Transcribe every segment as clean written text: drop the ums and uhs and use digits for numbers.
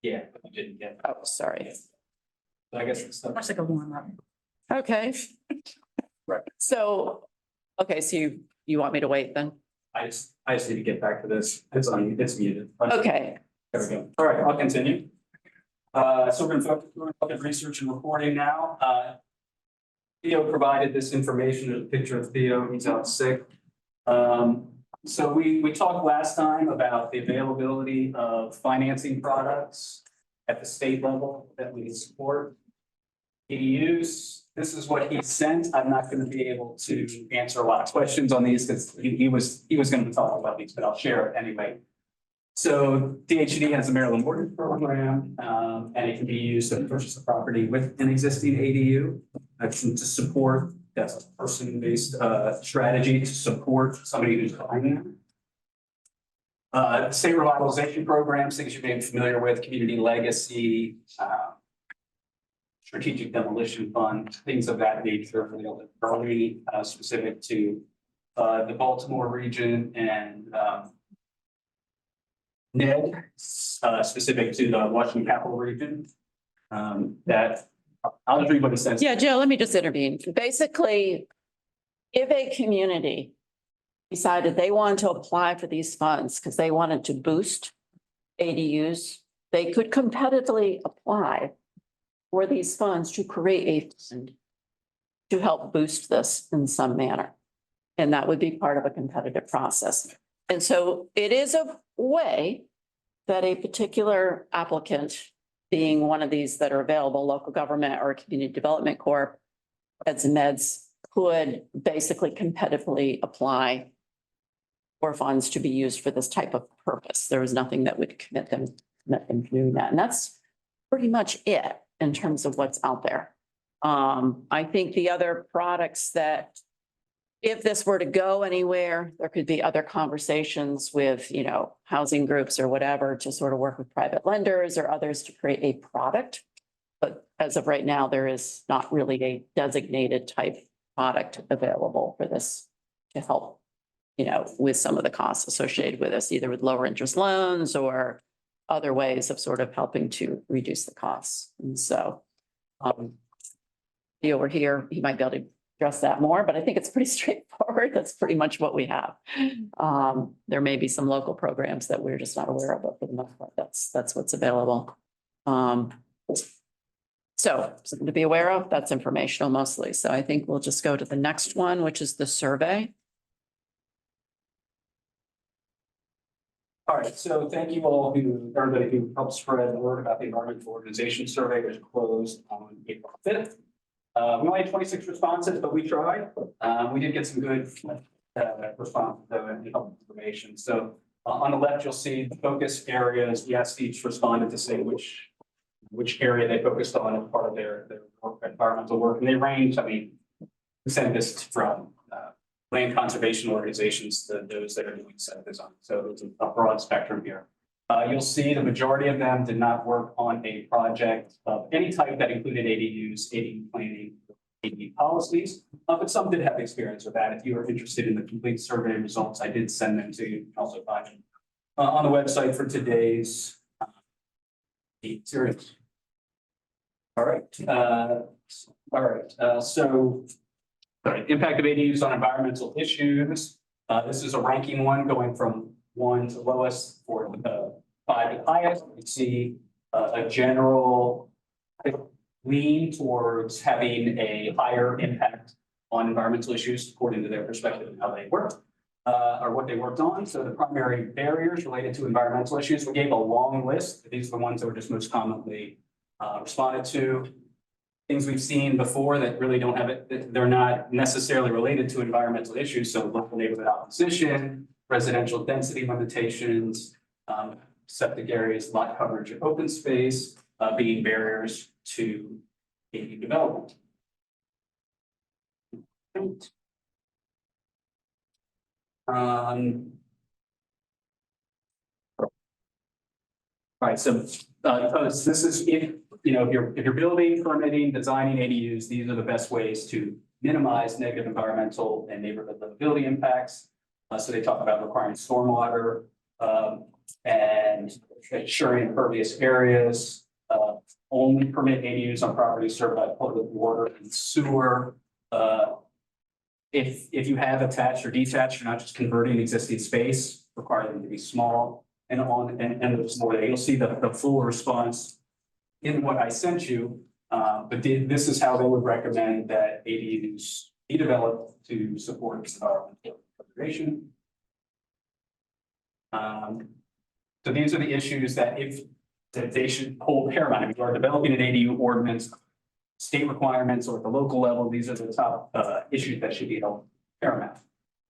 Yeah, but you didn't get. Oh, sorry. So I guess it's stuff. That's like a warm up. Okay. Right. So, okay, so you want me to wait then? I just need to get back to this. It's muted. Okay, There we go. All right, I'll continue. So we're gonna look at research and reporting now. Theo provided this information, there's a picture of Theo, he's out sick. So we talked last time about the availability of financing products at the state level that we support. ADUs, this is what he sent. I'm not going to be able to answer a lot of questions on these because he was going to talk about these, but I'll share it anyway. So DHCD has a Maryland mortgage program, and it can be used to purchase a property with an existing ADU to support, that's a person-based strategy to support somebody who's buying them. State revitalization programs, things you may be familiar with, community legacy, strategic demolition fund, things of that nature, early specific to the Baltimore region and NED, specific to the Washington Capital region. That I'll just read what it says. yeah, Joe, let me just intervene. Basically, if a community decided they wanted to apply for these funds because they wanted to boost ADUs, they could competitively apply for these funds to create a fund to help boost this in some manner. And that would be part of a competitive process. And so it is a way that a particular applicant, being one of these that are available, local government or community development corp, eds and meds, could basically competitively apply for funds to be used for this type of purpose. There was nothing that would commit them to doing that. And that's pretty much it in terms of what's out there. I think the other products that, if this were to go anywhere, there could be other conversations with, you know, housing groups or whatever to sort of work with private lenders or others to create a product. But as of right now, there is not really a designated type product available for this to help, you know, with some of the costs associated with this, either with lower interest loans or other ways of sort of helping to reduce the costs. And so over here, he might be able to address that more, but I think it's pretty straightforward. That's pretty much what we have. There may be some local programs that we're just not aware of, but for the most part, that's what's available. So something to be aware of, that's informational mostly. So I think we'll just go to the next one, which is the survey. All right, so thank you all everybody who helped spread the word about the environmental organization survey, which closed on April 5th. We only had 26 responses, but we tried. We did get some good responses though, and helpful information. So on the left, you'll see the focus areas. We asked each respondent to say which area they focused on as part of their environmental work, and they range. I mean, we sent this from land conservation organizations to those that are doing set design. So it's a broad spectrum here. You'll see the majority of them did not work on a project of any type that included ADUs, ADU planning, ADU policies, but some did have experience with that. If you are interested in the complete survey results, I did send them to you. You can also find them on the website for today's series. All right. So impact of ADUs on environmental issues. This is a ranking one going from 1 to lowest for the 5 to highest. We see a general lean towards having a higher impact on environmental issues according to their perspective and how they work or what they worked on. So the primary barriers related to environmental issues, we gave a long list. These are the ones that were just most commonly responded to. Things we've seen before that really don't have it, they're not necessarily related to environmental issues. So local neighborhood opposition, residential density limitations, septic areas, lot coverage, and open space being barriers to ADU development. All right, so this is if you're building, permitting, designing ADUs, these are the best ways to minimize negative environmental and neighborhood livability impacts. So they talk about requiring stormwater and ensuring impervious areas, only permit ADUs on properties served by public water and sewer. If you have attached or detached, you're not just converting existing space, require them to be small. And there's more there. You'll see the full response in what I sent you. But this is how they would recommend that ADUs be developed to support environmental preservation. So these are the issues that they should hold paramount. If you are developing an ADU ordinance, state requirements, or at the local level, these are the top issues that should be held paramount.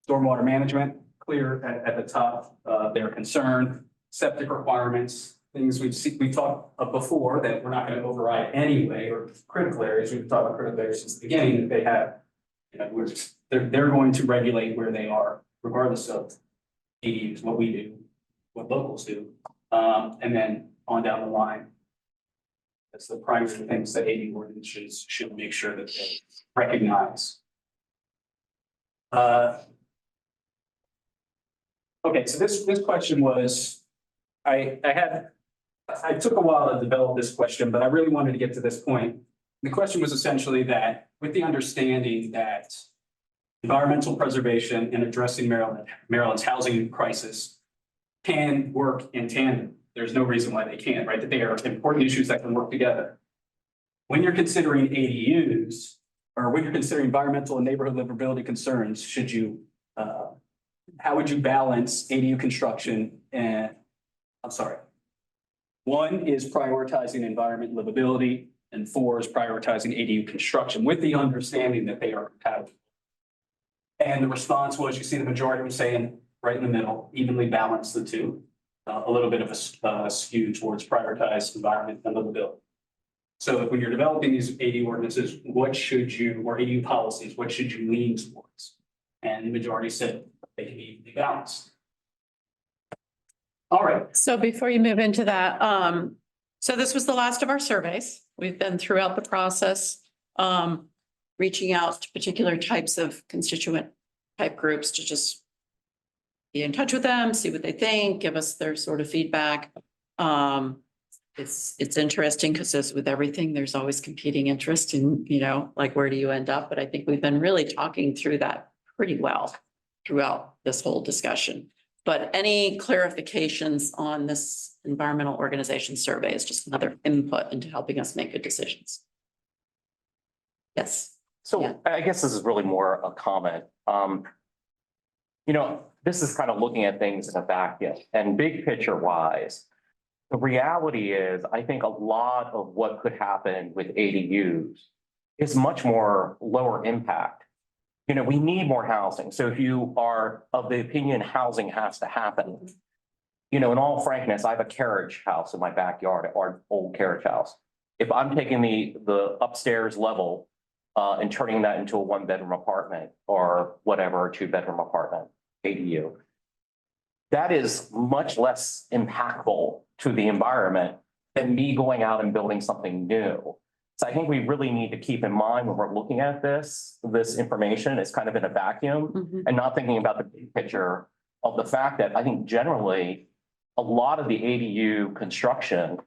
Stormwater management, clear at the top, their concern. Septic requirements, things we talked before that we're not going to override anyway, or critical areas. We've talked about critical areas since the beginning. That they have, they're going to regulate where they are, regardless of ADUs, what we do, what locals do, and then on down the line. That's the primary things that ADU ordinances should make sure that they recognize. Okay, so this question was, I took a while to develop this question, but I really wanted to get to this point. The question was essentially that with the understanding that environmental preservation and addressing Maryland's housing crisis can work in tandem. There's no reason why they can't, right? That they are important issues that can work together. When you're considering ADUs, or when you're considering environmental and neighborhood livability concerns, how would you balance ADU construction and, one is prioritizing environment livability, and 4 is prioritizing ADU construction with the understanding that they are compatible. And the response was, you see the majority was saying right in the middle, evenly balance the two. A little bit of a skew towards prioritized environment and livability. So when you're developing these ADU ordinances, or ADU policies, what should you lean towards? And the majority said they can be evenly balanced. All right. So before you move into that, so this was the last of our surveys. We've been throughout the process, reaching out to particular types of constituent type groups to just be in touch with them, see what they think, give us their sort of feedback. It's interesting because as with everything, there's always competing interest in, like where do you end up? But I think we've been really talking through that pretty well throughout this whole discussion. But any clarifications on this environmental organization survey is just another input into helping us make good decisions. Yes. So Yeah. I guess this is really more a comment. This is kind of looking at things in a vacuum and big picture wise. The reality is, I think a lot of what could happen with ADUs is much more lower impact. We need more housing. So if you are of the opinion housing has to happen, in all frankness, I have a carriage house in my backyard, our old carriage house. If I'm taking the upstairs level and turning that into a 1-bedroom apartment or whatever, a 2-bedroom apartment, ADU, that is much less impactful to the environment than me going out and building something new. So I think we really need to keep in mind when we're looking at this information is kind of in a vacuum and not thinking about the big picture of the fact that I think generally a lot of the ADU construction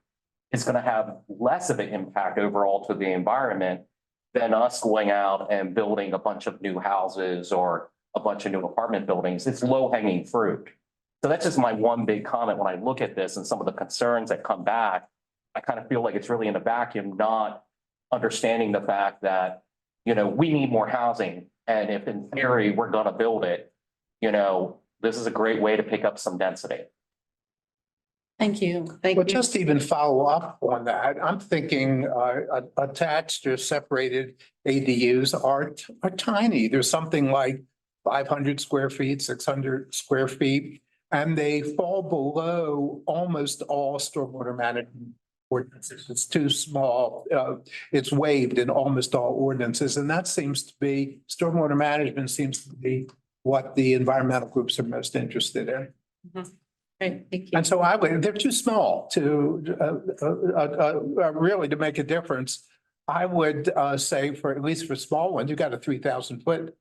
is going to have less of an impact overall to the environment than us going out and building a bunch of new houses or a bunch of new apartment buildings. It's low-hanging fruit. So that's just my one big comment when I look at this and some of the concerns that come back. I kind of feel like it's really in a vacuum, not understanding the fact that, we need more housing. And if in theory we're going to build it, this is a great way to pick up some density. Thank you. Well, just to even follow up on that, I'm thinking attached or separated ADUs are tiny. There's something like 500 square feet, 600 square feet, and they fall below almost all stormwater management ordinances. It's too small. It's waived in almost all ordinances, and that seems to be, stormwater management seems to be what the environmental groups are most interested in. Great, thank you. And so they're too small to really to make a difference. I would say at least for small ones, you got a 3,000 foot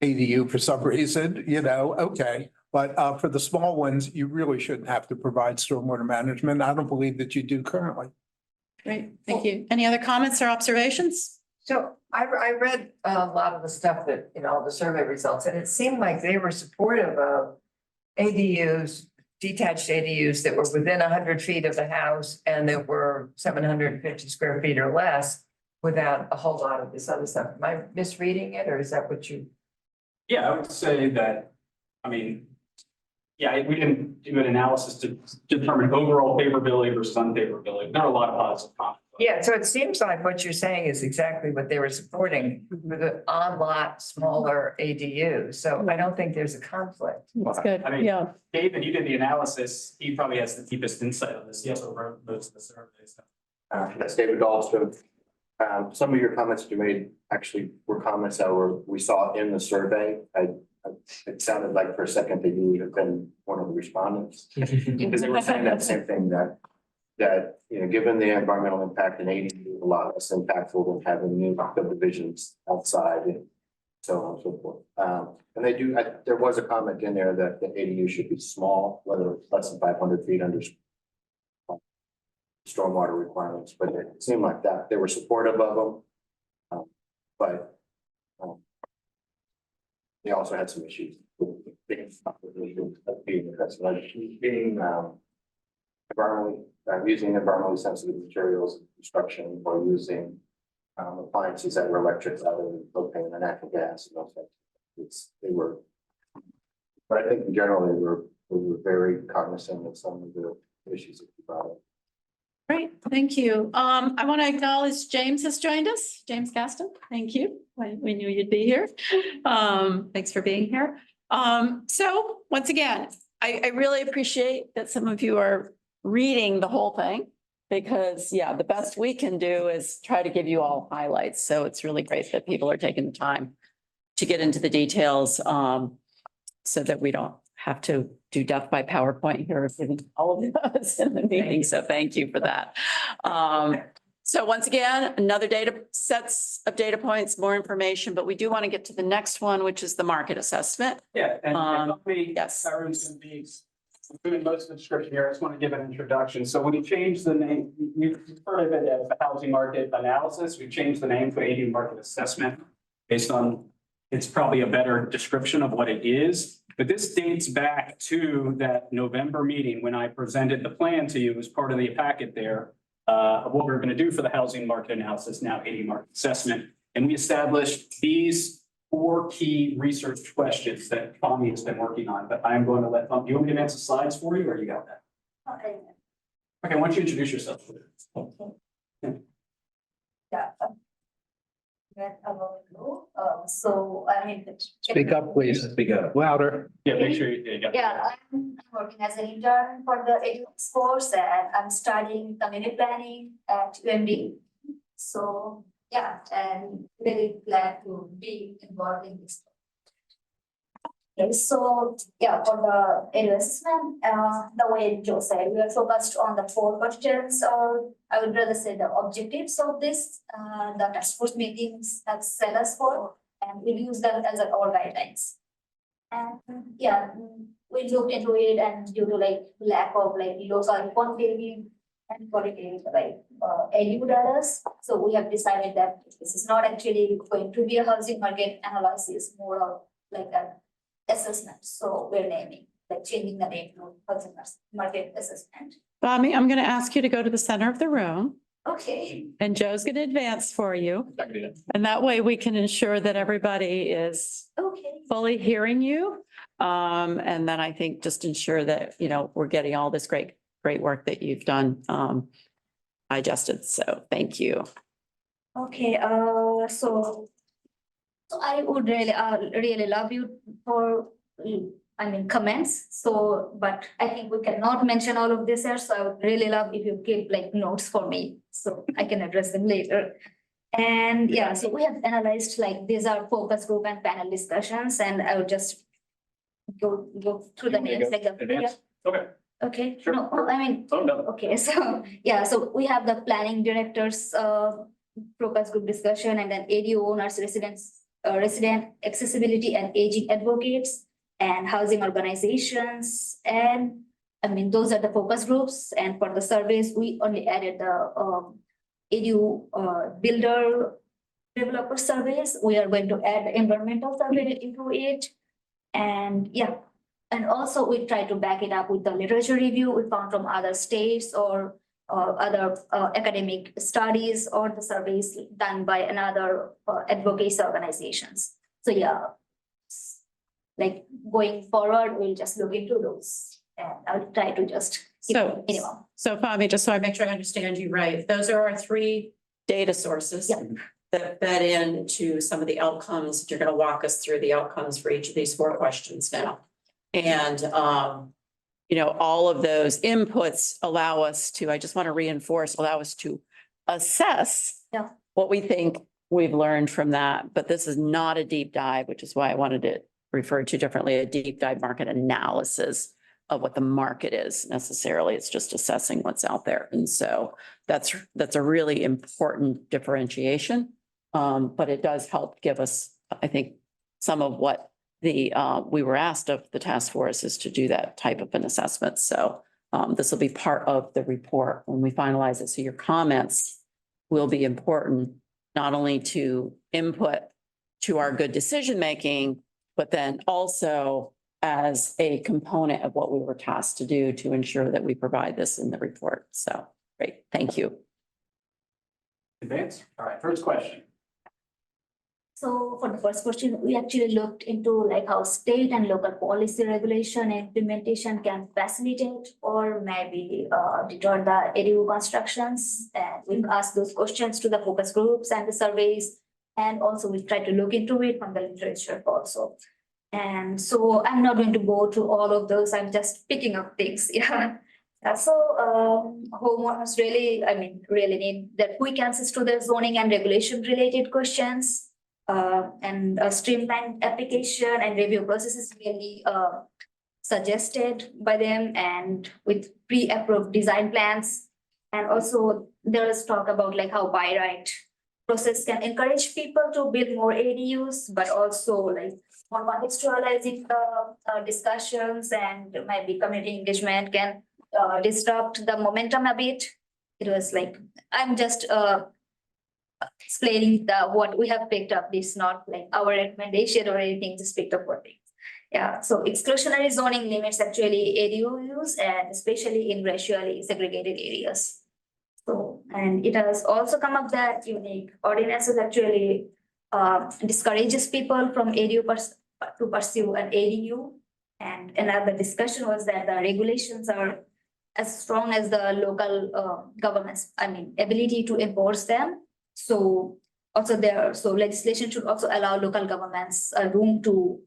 ADU for some reason, okay. But for the small ones, you really shouldn't have to provide stormwater management. I don't believe that you do currently. Great, thank you. Any other comments or observations? So I read a lot of the stuff that, all the survey results, and it seemed like they were supportive of ADUs, detached ADUs that were within 100 feet of the house and that were 750 square feet or less without a whole lot of this other stuff. Am I misreading it, or is that what you? Yeah, I would say that, I mean, yeah, we didn't do an analysis to determine overall favorability versus unfavorability. There are a lot of positive comments. Yeah, so it seems like what you're saying is exactly what they were supporting with the on-lot smaller ADU. So I don't think there's a conflict. That's good, I mean, yeah. David, you did the analysis. He probably has the deepest insight on this. He also wrote most of the surveys. That's David Dahlstrom. Some of your comments that you made actually were comments that we saw in the survey. It sounded like for a second that you would have been one of the respondents. Because they were saying that same thing, that, given the environmental impact in ADU is a lot less impactful than having new subdivisions outside and so on and so forth. And they do, there was a comment in there that the ADU should be small, whether it's less than 500 feet under stormwater requirements, but it seemed like that they were supportive of them. But they also had some issues with being environmentally, using environmentally sensitive materials in construction or using appliances that were electric rather than propane and natural gas and those things. But I think in general, we were very cognizant of some of the issues that we brought up. Great, thank you. I want to acknowledge James has joined us, James Gaston. Thank you. We knew you'd be here. Thanks for being here. So once again, I really appreciate that some of you are reading the whole thing because, yeah, the best we can do is try to give you all highlights. So it's really great that people are taking the time to get into the details so that we don't have to do death by PowerPoint here, giving all of us in the meeting. So thank you for that. So once again, another sets of data points, more information, but we do want to get to the next one, which is the market assessment. Yeah, and hopefully, yes. Arun's going to be doing most of the description here. I just want to give an introduction. So when we changed the name, you've heard of it as the housing market analysis. We changed the name to ADU market assessment based on, it's probably a better description of what it is. But this dates back to that November meeting when I presented the plan to you as part of the packet there of what we're going to do for the housing market analysis, now ADU market assessment. And we established these 4 key research questions that Tommy has been working on, but I'm going to let Tommy, you want me to answer slides for you or you got that? Okay. Okay, why don't you introduce yourself? Yeah. So I mean. Speak up, please. Speak up. Louder. Yeah, make sure you got. Yeah, I'm working as an intern for the edu course and I'm studying community planning at UMD. So, yeah, and really glad to be involved in this. Okay, so yeah, for the edu assessment, the way Joe said, we are focused on the 4 questions, or I would rather say the objectives of this, the task force meetings have set us for, and we'll use them as our guidelines. And yeah, we looked into it and due to lack of local quantitative and qualitative edu data, so we have decided that this is not actually going to be a housing market analysis, more of like an assessment. So we're changing the name to housing market assessment. Bobby, I'm going to ask you to go to the center of the room Okay. and Joe's going to advance for you. And that way we can ensure that everybody is Okay. fully hearing you. And then I think just ensure that, we're getting all this great work that you've done digested. So thank you. Okay. So I would really love you for, comments. So, but I think we cannot mention all of this here. So I would really love if you give notes for me so I can address them later. And yeah, so we have analyzed these are focus group and panel discussions, and I would just go through the names Okay. Okay. Sure. No, Oh, no. okay. So yeah, so we have the planning directors focus group discussion, and then ADU owners, resident accessibility and aging advocates, and housing organizations. And I mean, those are the focus groups. And for the surveys, we only added the ADU builder developer surveys. We are going to add the environmental survey into it. And yeah, and also we try to back it up with the literature review we found from other states or other academic studies or the surveys done by another advocacy organizations. So yeah, like going forward, we'll just look into those and I'll try to just keep So- it minimum. So Fami, just so I make sure I understand you right, those are our three data sources. Yeah. That fed into some of the outcomes. You're gonna walk us through the outcomes for each of these 4 questions now. And, all of those inputs allow us to, I just want to reinforce, allow us to assess Yeah. what we think we've learned from that. But this is not a deep dive, which is why I wanted to refer to differently, a deep dive market analysis of what the market is necessarily. It's just assessing what's out there. And so that's a really important differentiation. But it does help give us, I think, some of what we were asked of the task force is to do that type of an assessment. So this will be part of the report when we finalize it. So your comments will be important, not only to input to our good decision-making, but then also as a component of what we were tasked to do to ensure that we provide this in the report. So, great, thank you. Advance. All right, first question. So for the first question, we actually looked into like how state and local policy regulation and implementation can facilitate or maybe deter the ADU constructions. And we've asked those questions to the focus groups and the surveys. And also we tried to look into it from the literature also. And so I'm not going to go through all of those. I'm just picking up things. Yeah. So homeowners really need that quick answers to their zoning and regulation related questions. And a streamlined application and review process is really suggested by them and with pre-approved design plans. And also there is talk about like how by right process can encourage people to build more ADUs, but also like more contextualizing the discussions and maybe community engagement can disrupt the momentum a bit. It was like, I'm just explaining what we have picked up. This is not like our recommendation or anything, just picked up what things. Yeah, so exclusionary zoning limits actually ADU use and especially in racially segregated areas. So, and it has also come up that unique ordinances actually discourages people from ADU to pursue an ADU. And another discussion was that the regulations are as strong as the local government's, ability to enforce them. So also legislation should also allow local governments room to,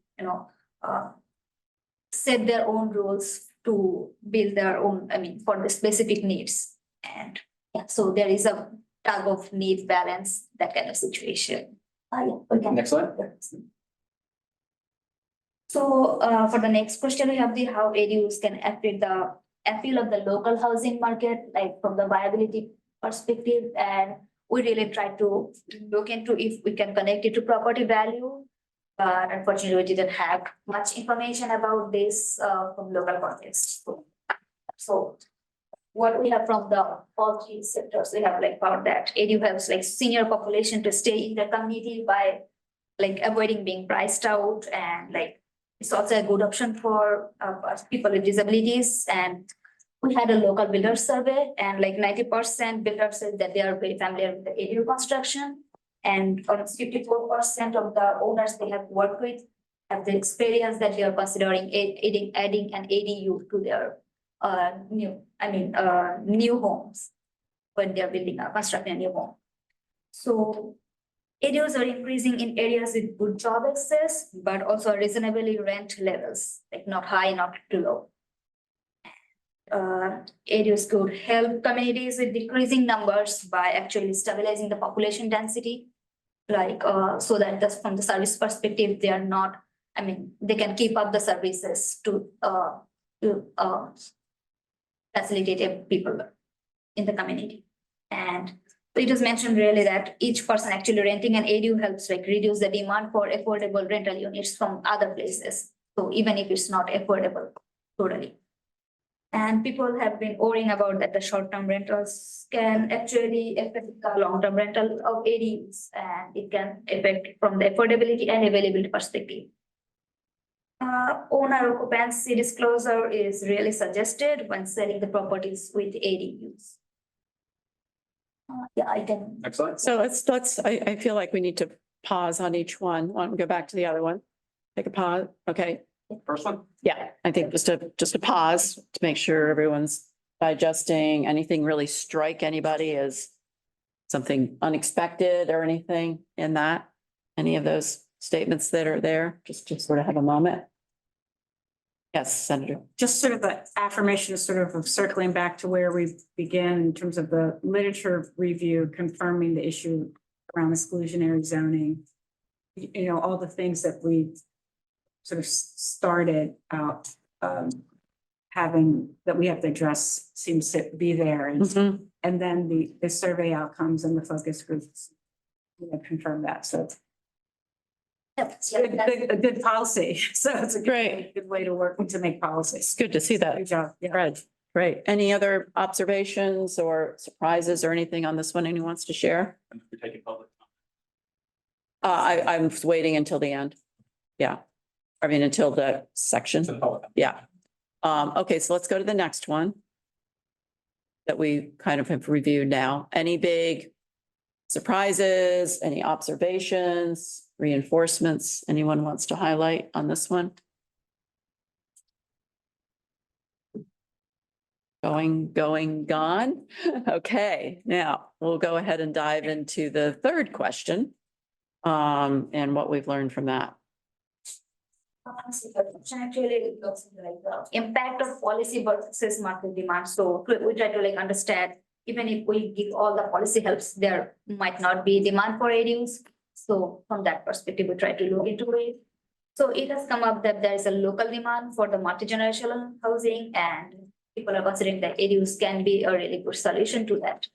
set their own rules to build their own, for the specific needs. And yeah, so there is a tug of need balance, that kind of situation. Next slide. So for the next question, we have how ADUs can affect the appeal of the local housing market, like from the viability perspective. And we really try to look into if we can connect it to property value. But unfortunately, we didn't have much information about this from local context. So what we have from the all 3 sectors, we have found that ADU helps senior population to stay in the community by avoiding being priced out, and it's also a good option for people with disabilities. And we had a local builder survey, and 90% builders said that they are very familiar with the ADU construction, and almost 54% of the owners they have worked with have the experience that they are considering adding an ADU to their new homes when they are constructing a new home. So ADUs are increasing in areas with good job access, but also reasonably rent levels, not high, not too low. ADUs could help communities with decreasing numbers by actually stabilizing the population density, so that from the service perspective, they are not, they can keep up the services to facilitate people in the community. And it was mentioned really that each person actually renting an ADU helps reduce the demand for affordable rental units from other places. So even if it's not affordable, totally. And people have been worrying about that the short-term rentals can actually affect the long-term rental of ADUs, and it can affect from the affordability and availability perspective. Owner occupancy disclosure is really suggested when selling the properties with ADUs. Yeah, I can. Excellent. So I feel like we need to pause on each one. Why don't we go back to the other one? Take a pause. Okay. First one. Yeah, I think just a pause to make sure everyone's digesting. Anything really strike anybody as something unexpected or anything in that? Any of those statements that are there? Just to sort of have a moment. Yes, Senator. Just sort of the affirmation is sort of circling back to where we began in terms of the literature review, confirming the issue around exclusionary zoning. You know, all the things that we sort of started out having that we have to address seems to be there. And then the survey outcomes and the focus groups confirm that. So a good policy. So it's a good way to work to make policies. It's good to see that. Good job. Yeah. Fred, great. Any other observations or surprises or anything on this one anyone wants to share? We're taking public. I'm waiting until the end. Yeah. I mean, until the section. To the public. Yeah. Okay, so let's go to the next one that we kind of have reviewed now. Any big surprises, any observations, reinforcements? Anyone wants to highlight on this one? Gone. Okay, now we'll go ahead and dive into the third question. And what we've learned from that. Actually looks like the impact of policy versus market demand. So we try to like understand, even if we give all the policy helps, there might not be demand for ADUs. So from that perspective, we try to look into it. So it has come up that there is a local demand for the multi-generational housing, and people are considering that ADUs can be a really good solution to that.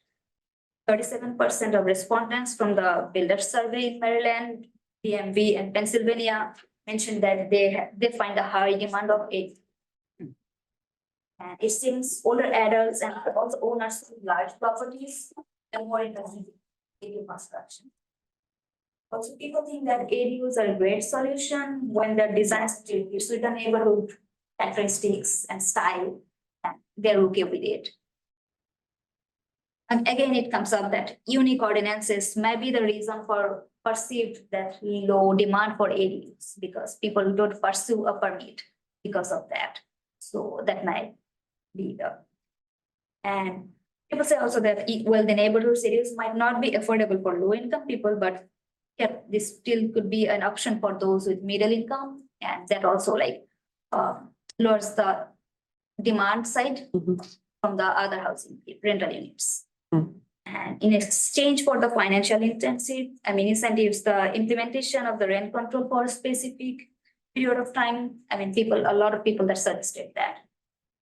37% of respondents from the builder survey in Maryland, DMV, and Pennsylvania mentioned that they find a high demand of it. And it seems older adults and also owners of large properties are more interested in ADU construction. Also, people think that ADUs are a great solution when they're designed to suit the neighborhood characteristics and style, and they're okay with it. And again, it comes up that unique ordinances may be the reason for perceived that low demand for ADUs, because people don't pursue a permit because of that. So that might be the. And people say also that, well, the neighborhood ADUs might not be affordable for low income people, but yeah, this still could be an option for those with middle income. And that also like lowers the demand side from the other housing rental units. And in exchange for the financial incentives, the implementation of the rent control for a specific period of time. I mean, a lot of people that suggested that.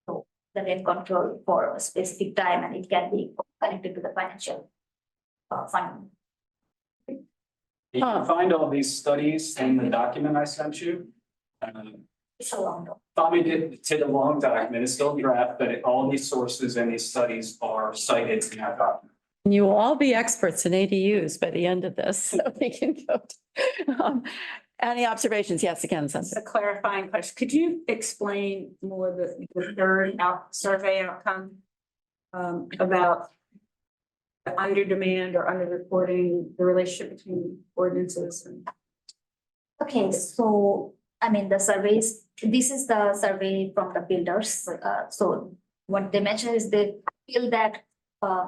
So the rent control for a specific time, and it can be connected to the financial funding. You can find all these studies in the document I sent you. It's a long one. Tommy did a long document, it's still draft, but all these sources and these studies are cited in that document. You will all be experts in ADUs by the end of this, so we can go. Any observations? Yes, again, It's a Senator. clarifying question. Could you explain more the third survey outcome about the under demand or under reporting, the relationship between ordinances and. Okay, so I mean, the surveys, this is the survey from the builders. So what they mention is they feel that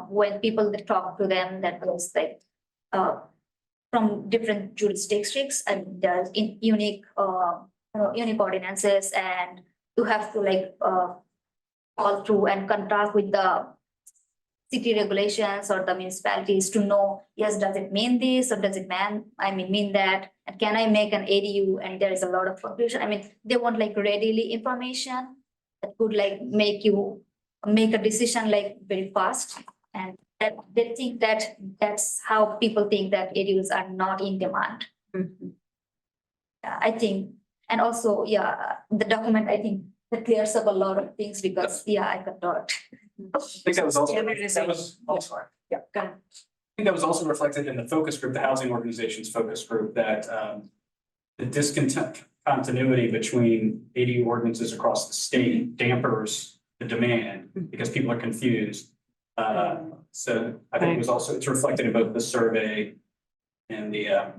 when people that talk to them, that was like from different jurisdictions, and there's unique ordinances, and you have to like call through and contract with the city regulations or the municipalities to know, yes, does it mean this or does it mean that? And can I make an ADU? And there is a lot of confusion. I mean, they want like readily information that could like make you make a decision like very fast. And that they think that that's how people think that ADUs are not in demand. I think And also, yeah, the document, I think that clears up a lot of things because, yeah, I could not. I think that was also, oh, sorry. Yeah, go ahead. I think that was also reflected in the focus group, the housing organization's focus group, that the discontinuity between ADU ordinances across the state dampers the demand because people are confused. So I think it was also, it's reflected in both the survey and the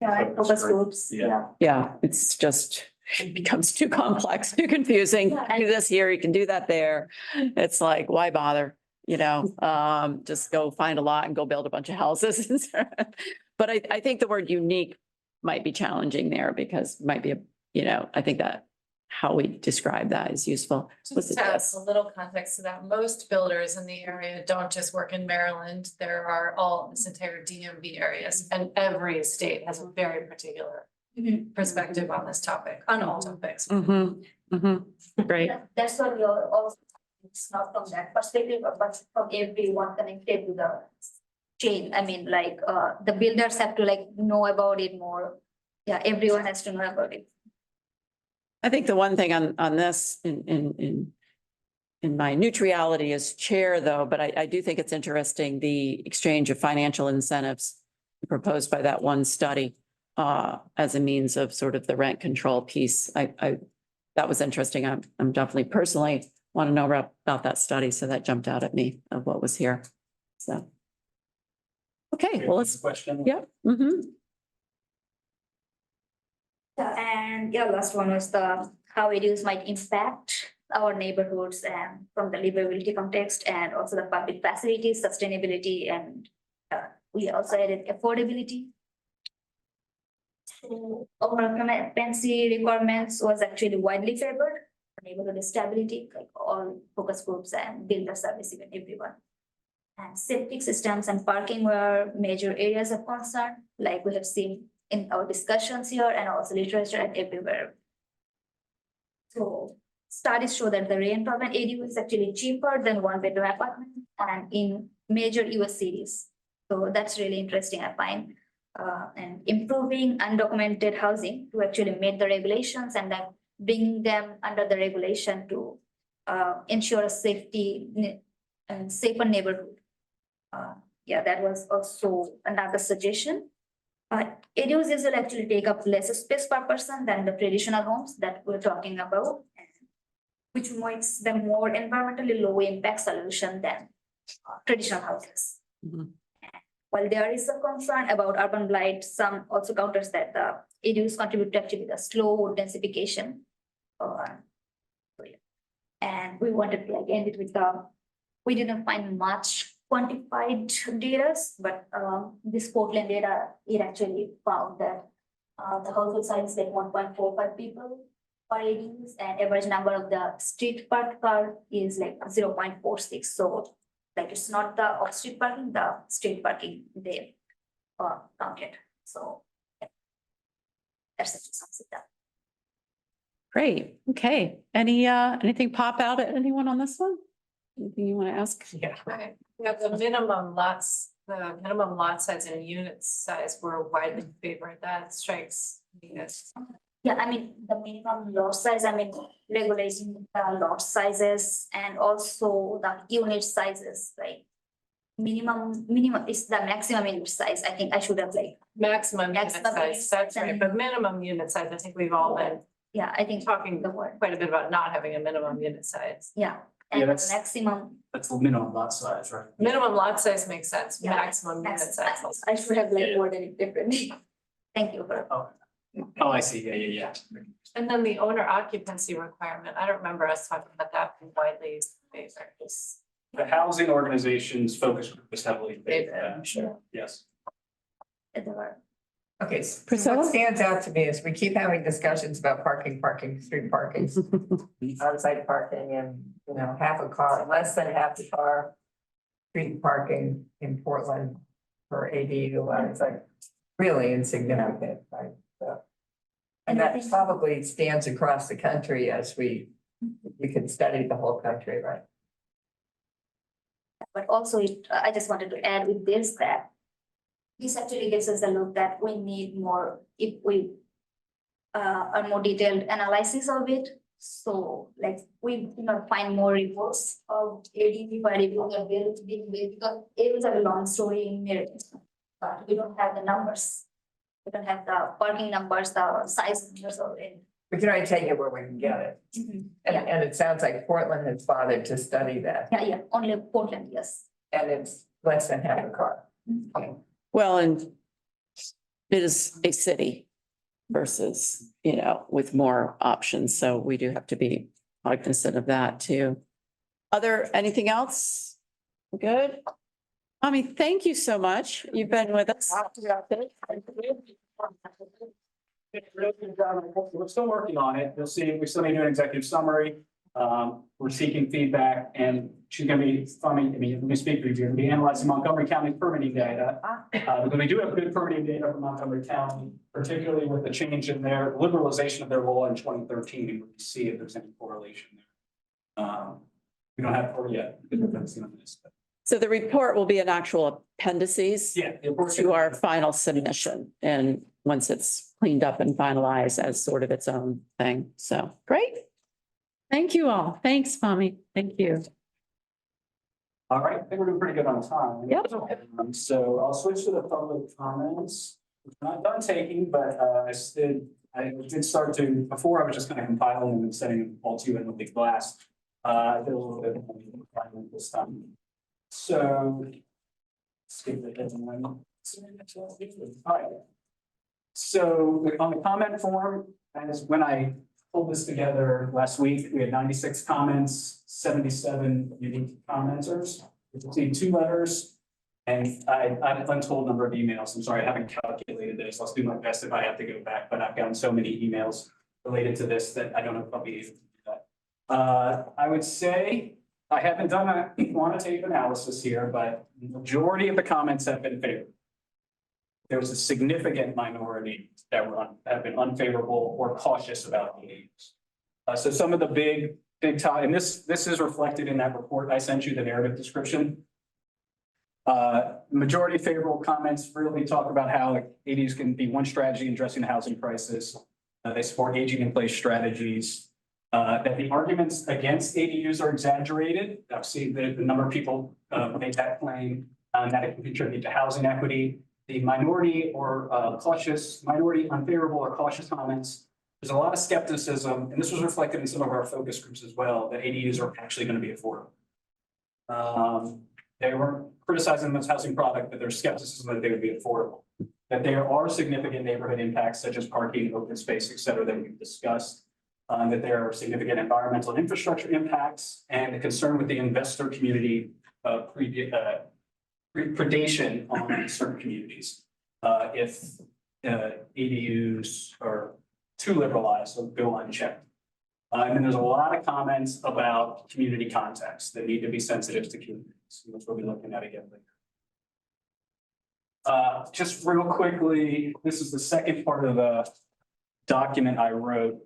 Yeah, focus groups, Yeah. yeah. Yeah, it's just, it becomes too complex, too confusing. Yeah. Do this here, you can do that there. It's like, why bother? You know, just go find a lot and go build a bunch of houses. But I think the word unique might be challenging there because it might be I think that how we describe that is useful. Was Just it to add this? a little context to that, most builders in the area don't just work in Maryland. There are all this entire DMV areas, and every state has a very particular perspective on this topic, on all topics. Great. That's what we are also, it's not from that perspective, but from everyone connected to the chain. I mean, like, the builders have to like know about it more. Yeah, everyone has to know about it. I think the one thing on this in my neutrality as chair though, but I do think it's interesting, the exchange of financial incentives proposed by that one study as a means of sort of the rent control piece. That was interesting. I'm definitely personally want to know about that study. So that jumped out at me of what was here. So. Okay, well, let's, question. yeah. Yeah, and yeah, last one was the how ADUs might impact our neighborhoods and from the livability context and also the public facilities, sustainability, and we also added affordability. So occupancy requirements was actually widely favored for neighborhood stability, like all focus groups and builder service, even everyone. And septic systems and parking were major areas of concern, like we have seen in our discussions here and also literature and everywhere. So studies show that the rent of an ADU is actually cheaper than one-bedroom apartment and in major US cities. So that's really interesting, I find. And improving undocumented housing to actually meet the regulations and then bring them under the regulation to ensure a safety and safer neighborhood. Yeah, that was also another suggestion. ADUs will actually take up less space per person than the traditional homes that we're talking about, which makes them more environmentally low impact solution than traditional houses. While there is a concern about urban blight, some also counters that the ADUs contribute to actually the slow densification. And we wanted to like end it with we didn't find much quantified data, but this Portland data, it actually found that the household size is like 1.45 people per ADUs and average number of the street parked car is like 0.46. So like it's not the off-street parking, the street parking they counted. So yeah. That's just something that. Great. Okay. Anything pop out at anyone on this one? Anything you want to ask? Yeah. Right. Yeah, the minimum lot size and unit size were widely favored. That strikes me as. Yeah, I mean, the minimum lot size, I mean, regulating the lot sizes and also the unit sizes, like minimum is the maximum unit size. I think I should have like, Maximum unit Maximum size, unit that's size right, and- but minimum unit size, I think we've all been yeah, I think talking the word, quite a bit about not having a minimum unit size. yeah. Yeah, And that's- maximum. That's the minimum lot size, right? Minimum lot size makes sense, Yeah, maximum unit size. I should have like worded it differently. Thank you for. Oh, I see. Yeah. And then the owner occupancy requirement, I don't remember us talking about that being widely favored. The housing organization's focus group was heavily favored. Favored, Yes. There were. Okay, so Priscilla? what stands out to me is we keep having discussions about parking, street parking, on-site parking and, half a car, less than half the car. Street parking in Portland for ADU, it's like really insignificant, right? So, and that probably stands across the country as we can study the whole country, right? But also I just wanted to add with this that this actually gives us a look that we need more, if we a more detailed analysis of it. So like we do not find more reports of ADU by reviewing a bill being built because it was a long story in merit, but we don't have the numbers. We don't have the parking numbers, the size numbers of it. We can only take it where we can get it. And, Yeah, and it sounds like Portland has bothered to study that, yeah, only Portland, yes. and it's less than half a car. Well, and it is a city versus, with more options. So we do have to be cognizant of that too. Anything else? Good? Thank you so much. You've been with us. We're still working on it. You'll see, we still need to do an executive summary. We're seeking feedback and she's gonna be, let me speak for you. We're gonna be analyzing Montgomery County permitting data. Because we do have good permitting data from Montgomery County, particularly with the change in their liberalization of their law in 2013. And we see if there's any correlation there. We don't have it yet. Because we're focusing on this. So the report will be an actual appendices Yeah. to our final submission. And once it's cleaned up and finalized as sort of its own thing. So great. Thank you all. Thanks, Fahmi. Thank you. All right, I think we're doing pretty good on time. Yep. So I'll switch to the public comments. We're not done taking, but I did start to, before I was just kind of compiling them and setting them all to you in a big blast. I did a little bit of compiling this time. So. Skip the headline. All right. So on the comment form, as when I pulled this together last week, we had 96 comments, 77 unique commenters. We received 2 letters and I have an untold number of emails. I'm sorry, I haven't calculated this. I'll do my best if I have to go back, but I've gotten so many emails related to this that I don't know if I'll be able to do that. I would say I haven't done a quantitative analysis here, but the majority of the comments have been favorable. There was a significant minority that have been unfavorable or cautious about ADUs. So some of the big time, and this is reflected in that report I sent you, the narrative description. Majority favorable comments really talk about how ADUs can be one strategy in addressing the housing crisis. They support aging in place strategies. That the arguments against ADUs are exaggerated. I've seen the number of people make that claim that it can contribute to housing equity. The minority or minority unfavorable or cautious comments. There's a lot of skepticism, and this was reflected in some of our focus groups as well, that ADUs are actually going to be affordable. They weren't criticizing them as housing product, but there's skepticism that they would be affordable. That there are significant neighborhood impacts such as parking, open space, et cetera, that we've discussed. That there are significant environmental and infrastructure impacts and the concern with the investor community predation on certain communities. If ADUs are too liberalized or go unchecked. And then there's a lot of comments about community context that need to be sensitive to communities. Which we'll be looking at again later. Just real quickly, this is the second part of the document I wrote.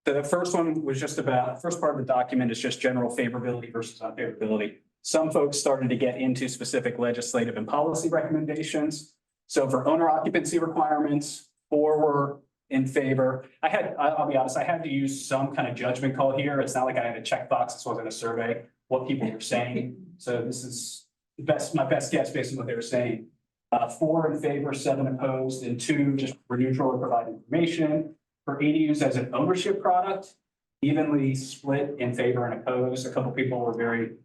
The first one was just about, first part of the document is just general favorability versus unfavorability. Some folks started to get into specific legislative and policy recommendations. So for owner occupancy requirements, 4 were in favor. I'll be honest, I had to use some kind of judgment call here. It's not like I had a checkbox. This wasn't a survey, what people were saying. So this is my best guess based on what they were saying. 4 in favor, 7 opposed, and 2 just were neutral or provide information. For ADUs as an ownership product, evenly split in favor and opposed. A couple people were very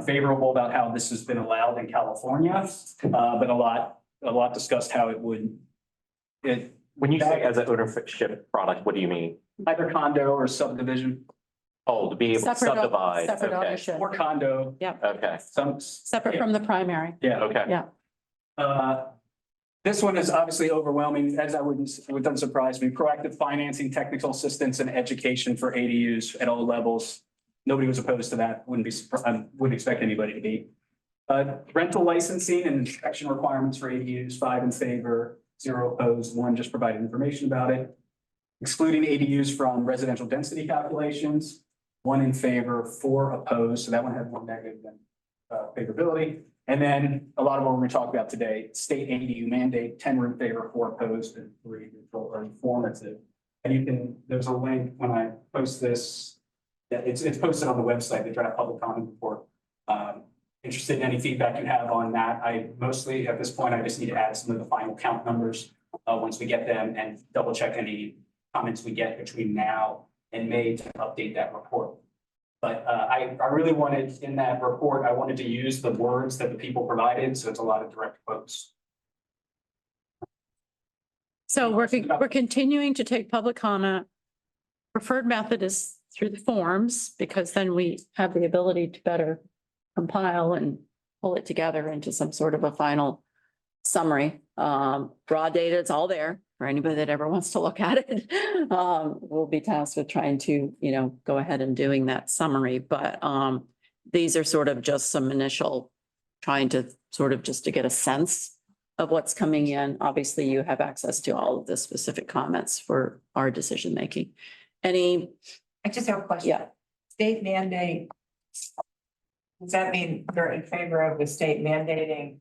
favorable about how this has been allowed in California, but a lot discussed how it would. When you say as an ownership product, what do you mean? Either condo or subdivision. Oh, to be able to subdivide. Separate Okay. ownership. Or condo. Okay. Separate from the primary. Yeah. Okay. Yeah. This one is obviously overwhelming, as it doesn't surprise me. Proactive financing, technical assistance, and education for ADUs at all levels. Nobody was opposed to that. Wouldn't expect anybody to be. Rental licensing and inspection requirements for ADUs, 5 in favor, 0 opposed, 1 just provided information about it. Excluding ADUs from residential density calculations, 1 in favor, 4 opposed. So that one had more negative than favorability. And then a lot of what we're talking about today, state ADU mandate, 10 were in favor, 4 opposed, and 3 neutral or informative. And you can, there's a link when I post this. Yeah, it's posted on the website, the draft public comment report. Interested in any feedback you have on that. I mostly, at this point, I just need to add some of the final count numbers once we get them and double check any comments we get between now and May to update that report. But I really wanted, in that report, I wanted to use the words that the people provided, so it's a lot of direct quotes. So we're continuing to take public comment. Preferred method is through the forms, because then we have the ability to better compile and pull it together into some sort of a final summary. Raw data, it's all there for anybody that ever wants to look at it. We'll be tasked with trying to, go ahead and doing that summary, but these are sort of just some initial, trying to sort of just to get a sense of what's coming in. Obviously, you have access to all of the specific comments for our decision making. Any, I just have a question. yeah, State mandate. Does that mean they're in favor of the state mandating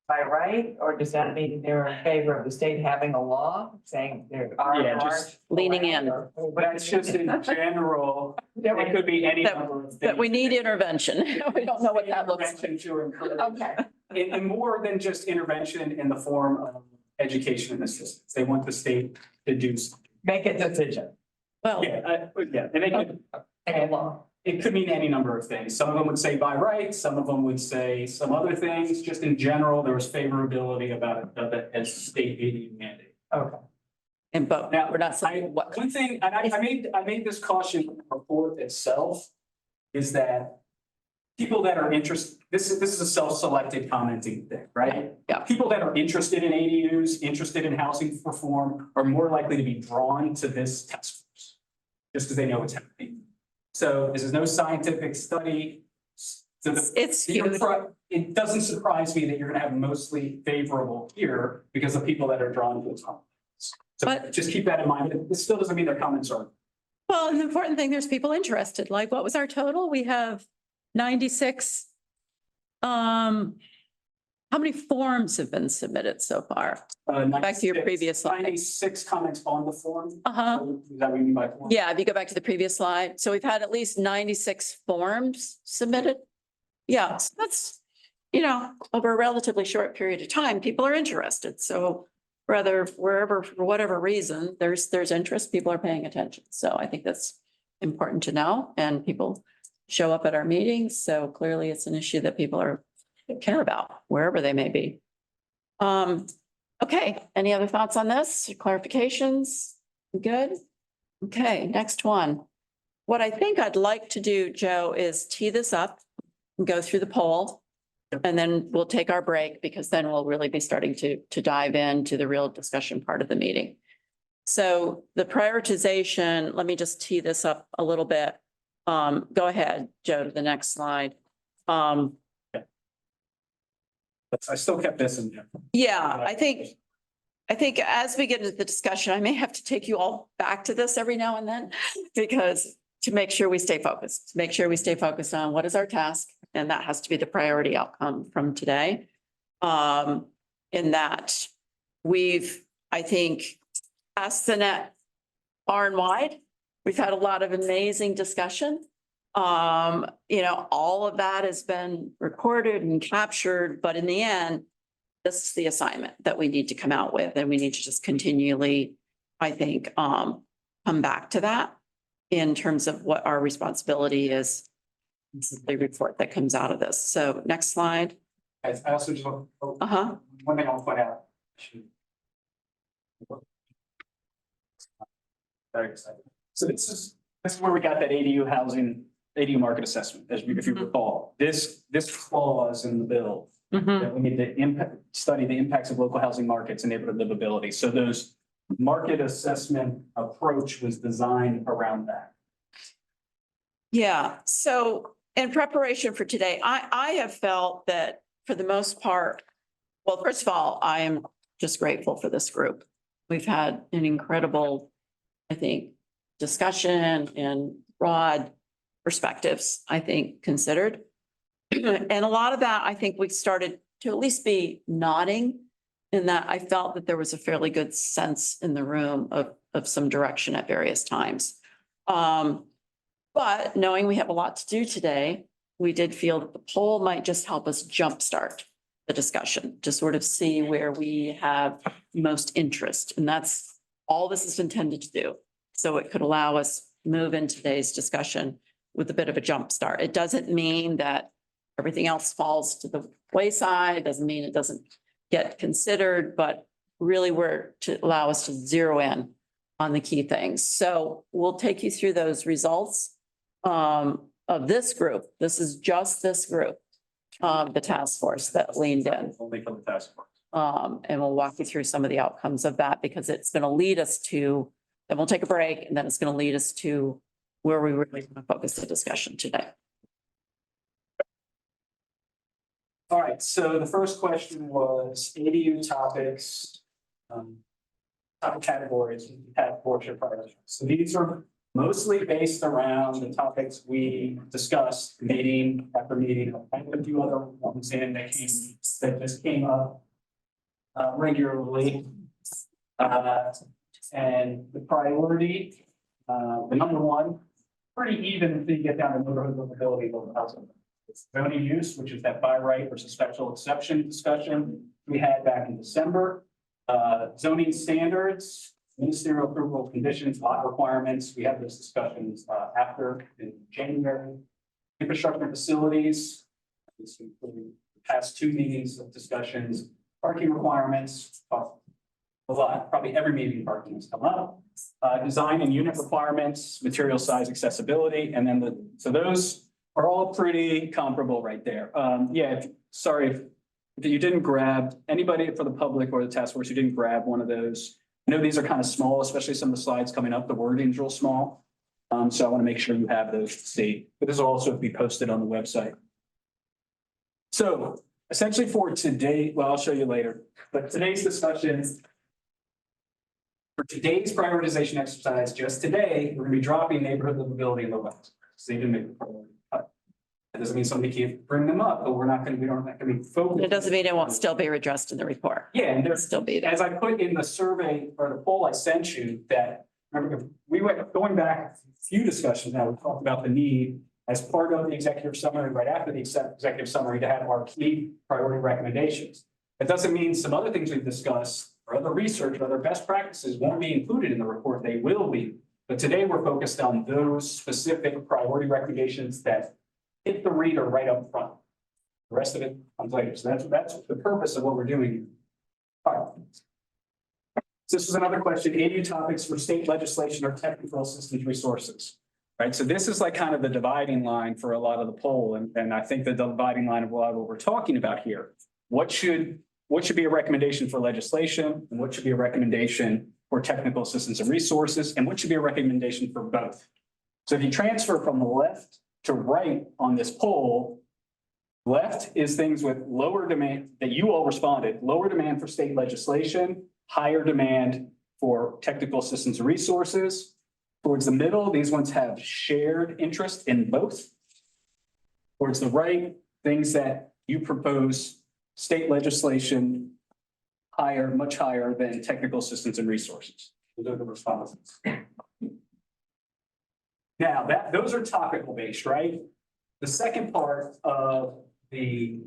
by right, or does that mean they're in favor of the state having a law saying there are? Yeah, or just aren't leaning in. allowed, or- But it's just in general, it could be any number of things. that we need intervention. We don't know what that looks like. Intervention to encourage. Okay, And more than just intervention in the form of education and assistance. They want the state to do. make a decision, Well, Yeah, and they could, make a law. it could mean any number of things. Some of them would say by right, some of them would say some other things. Just in general, there was favorability about it as state ADU mandate. Okay. but Now, we're not saying what. One thing, and I made this caution in the report itself, is that people that are interested, this is a self-selected commenting thing, right? Yeah. People that are interested in ADUs, interested in housing reform, are more likely to be drawn to this task force. Just because they know what's happening. So this is no scientific study. So It's huge. it doesn't surprise me that you're gonna have mostly favorable here because of people that are drawn to it. So But- just keep that in mind. This still doesn't mean their comments are. Well, and the important thing, there's people interested. Like, what was our total? We have 96. How many forms have been submitted so far? Back to your previous slide. 96 comments on the form. Uh-huh. Is that what you mean by form? Yeah, if you go back to the previous slide. So we've had at least 96 forms submitted. Yeah, so that's, over a relatively short period of time, people are interested. So whether wherever, for whatever reason, there's interest, people are paying attention. So I think that's important to know, and people show up at our meetings. So clearly it's an issue that people care about wherever they may be. Okay, any other thoughts on this? Clarifications? Good? Okay, next one. What I think I'd like to do, Joe, is tee this up and go through the poll. And then we'll take our break, because then we'll really be starting to dive into the real discussion part of the meeting. So the prioritization, let me just tee this up a little bit. Go ahead, Joe, to the next slide. I still kept this in there. Yeah, I think as we get into the discussion, I may have to take you all back to this every now and then, because to make sure we stay focused, on what is our task, and that has to be the priority outcome from today. In that we've, I think, cast the net far and wide. We've had a lot of amazing discussion. All of that has been recorded and captured, but in the end, this is the assignment that we need to come out with, and we need to just continually, I think, come back to that in terms of what our responsibility is. The report that comes out of this. So next slide. I also just, Uh-huh. one thing I'll point out. Very excited. So this is where we got that ADU market assessment, if you recall. This clause in the bill, that we need to study the impacts of local housing markets and neighborhood livability. So those market assessment approach was designed around that. Yeah, so in preparation for today, I have felt that for the most part, well, first of all, I am just grateful for this group. We've had an incredible, I think, discussion and broad perspectives, I think, considered. And a lot of that, I think we started to at least be nodding in that I felt that there was a fairly good sense in the room of some direction at various times. But knowing we have a lot to do today, we did feel that the poll might just help us jumpstart the discussion to sort of see where we have most interest. And that's all this is intended to do. So it could allow us move in today's discussion with a bit of a jump start. It doesn't mean that everything else falls to the wayside. It doesn't mean it doesn't get considered, but really we're to allow us to zero in on the key things. So we'll take you through those results of this group. This is just this group, the task force that leaned in. Only from the task force. And we'll walk you through some of the outcomes of that because it's going to lead us to, then we'll take a break and then it's going to lead us to where we really want to focus the discussion today. All right, so the first question was ADU topics, topic categories, task force or priorities. So these are mostly based around the topics we discussed meeting after meeting. I have a few other ones in that just came up regularly. And the priority, the number one, pretty even until you get down to neighborhood livability of housing. It's zoning use, which is that by right versus special exception discussion we had back in December. Zoning standards, ministerial approval conditions, lot requirements. We have those discussions after in January. Infrastructure facilities, this including the past two meetings of discussions, parking requirements, a lot, probably every meeting parking has come up. Design and unit requirements, material size, accessibility, and then so those are all pretty comparable right there. Yeah, sorry if you didn't grab, anybody for the public or the task force, you didn't grab one of those. I know these are kind of small, especially some of the slides coming up, the wording's real small. So I want to make sure you have those to see, but this will also be posted on the website. So essentially for today, well, I'll show you later, but today's discussion, for today's prioritization exercise, just today, we're going to be dropping neighborhood livability in the west. So you didn't make a priority. That doesn't mean somebody can't bring them up, but we're not going to be focused. It doesn't mean it won't still be addressed in the report. Yeah, and there's Still be there. as I put in the survey or the poll I sent you, that remember we went going back a few discussions now, we talked about the need as part of the executive summary, right after the executive summary, to have our key priority recommendations. That doesn't mean some other things we've discussed or other research or other best practices won't be included in the report. They will be. But today we're focused on those specific priority recommendations that hit the reader right up front. The rest of it comes later. So that's the purpose of what we're doing. All right. So this is another question. ADU topics for state legislation or technical assistance resources. Right. So this is like kind of the dividing line for a lot of the poll. And I think the dividing line of a lot of what we're talking about here. What should be a recommendation for legislation? And what should be a recommendation for technical assistance and resources? And what should be a recommendation for both? So if you transfer from the left to right on this poll, left is things with lower demand that you all responded, lower demand for state legislation, higher demand for technical assistance and resources. Towards the middle, these ones have shared interest in both. Towards the right, things that you propose, state legislation, higher, much higher than technical assistance and resources. Those are the responses. Now those are topical based, right? The second part of the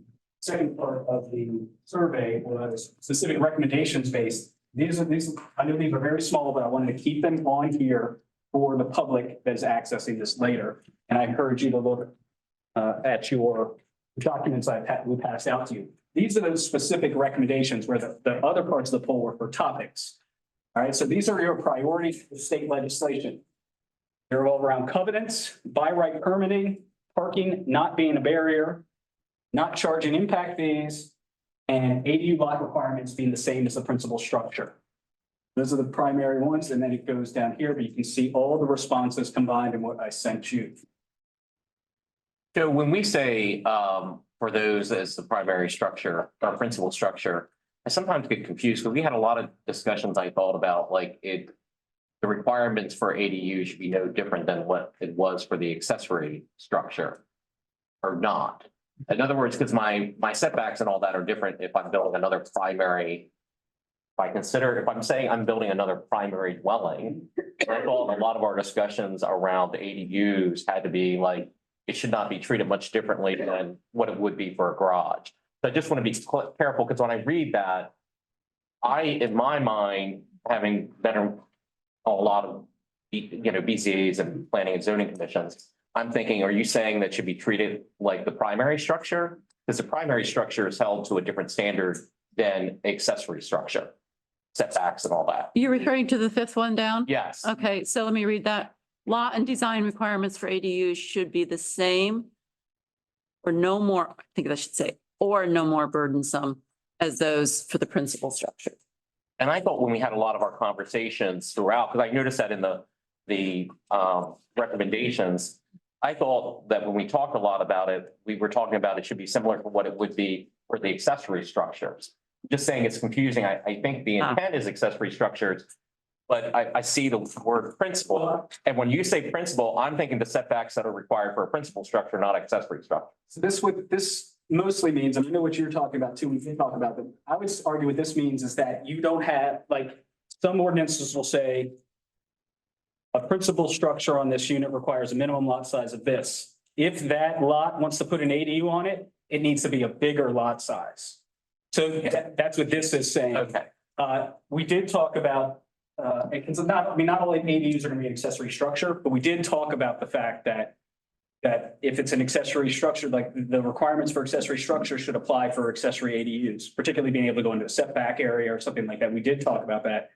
survey was specific recommendations based. These, I know these are very small, but I wanted to keep them on here for the public that is accessing this later. And I encourage you to look at your documents we passed out to you. These are those specific recommendations where the other parts of the poll were for topics. All right, so these are your priorities for state legislation. They're all around covenants, by right permitting, parking not being a barrier, not charging impact fees, and ADU lot requirements being the same as the principal structure. Those are the primary ones, and then it goes down here, but you can see all the responses combined in what I sent you. So when we say for those as the primary structure or principal structure, I sometimes get confused because we had a lot of discussions I thought about like the requirements for ADU should be no different than what it was for the accessory structure or not. In other words, because my setbacks and all that are different if I'm building another primary if I'm saying I'm building another primary dwelling, I thought a lot of our discussions around ADUs had to be like, it should not be treated much differently than what it would be for a garage. So I just want to be careful, because when I read that, in my mind, having been on a lot of, BZAs and planning and zoning commissions, I'm thinking, are you saying that should be treated like the primary structure? Because the primary structure is held to a different standard than accessory structure, setbacks and all that. You're referring to the fifth one down? Yes. Okay, so let me read that. Lot and design requirements for ADUs should be the same or no more, I think I should say, or no more burdensome as those for the principal structure. And I thought when we had a lot of our conversations throughout, because I noticed that in the recommendations, I thought that when we talked a lot about it, we were talking about it should be similar to what it would be for the accessory structures. Just saying it's confusing. I think the intent is accessory structures, but I see the word principal. And when you say principal, I'm thinking the setbacks that are required for a principal structure, not accessory structure. So this mostly means, and I know what you're talking about too, we can talk about, but I would argue what this means is that you don't have, like, some ordinances will say a principal structure on this unit requires a minimum lot size of this. If that lot wants to put an ADU on it, it needs to be a bigger lot size. So that's what this is saying. Okay. We did talk about, not only ADUs are gonna be an accessory structure, but we did talk about the fact that if it's an accessory structure, like the requirements for accessory structure should apply for accessory ADUs, particularly being able to go into a setback area or something like that. We did talk about that.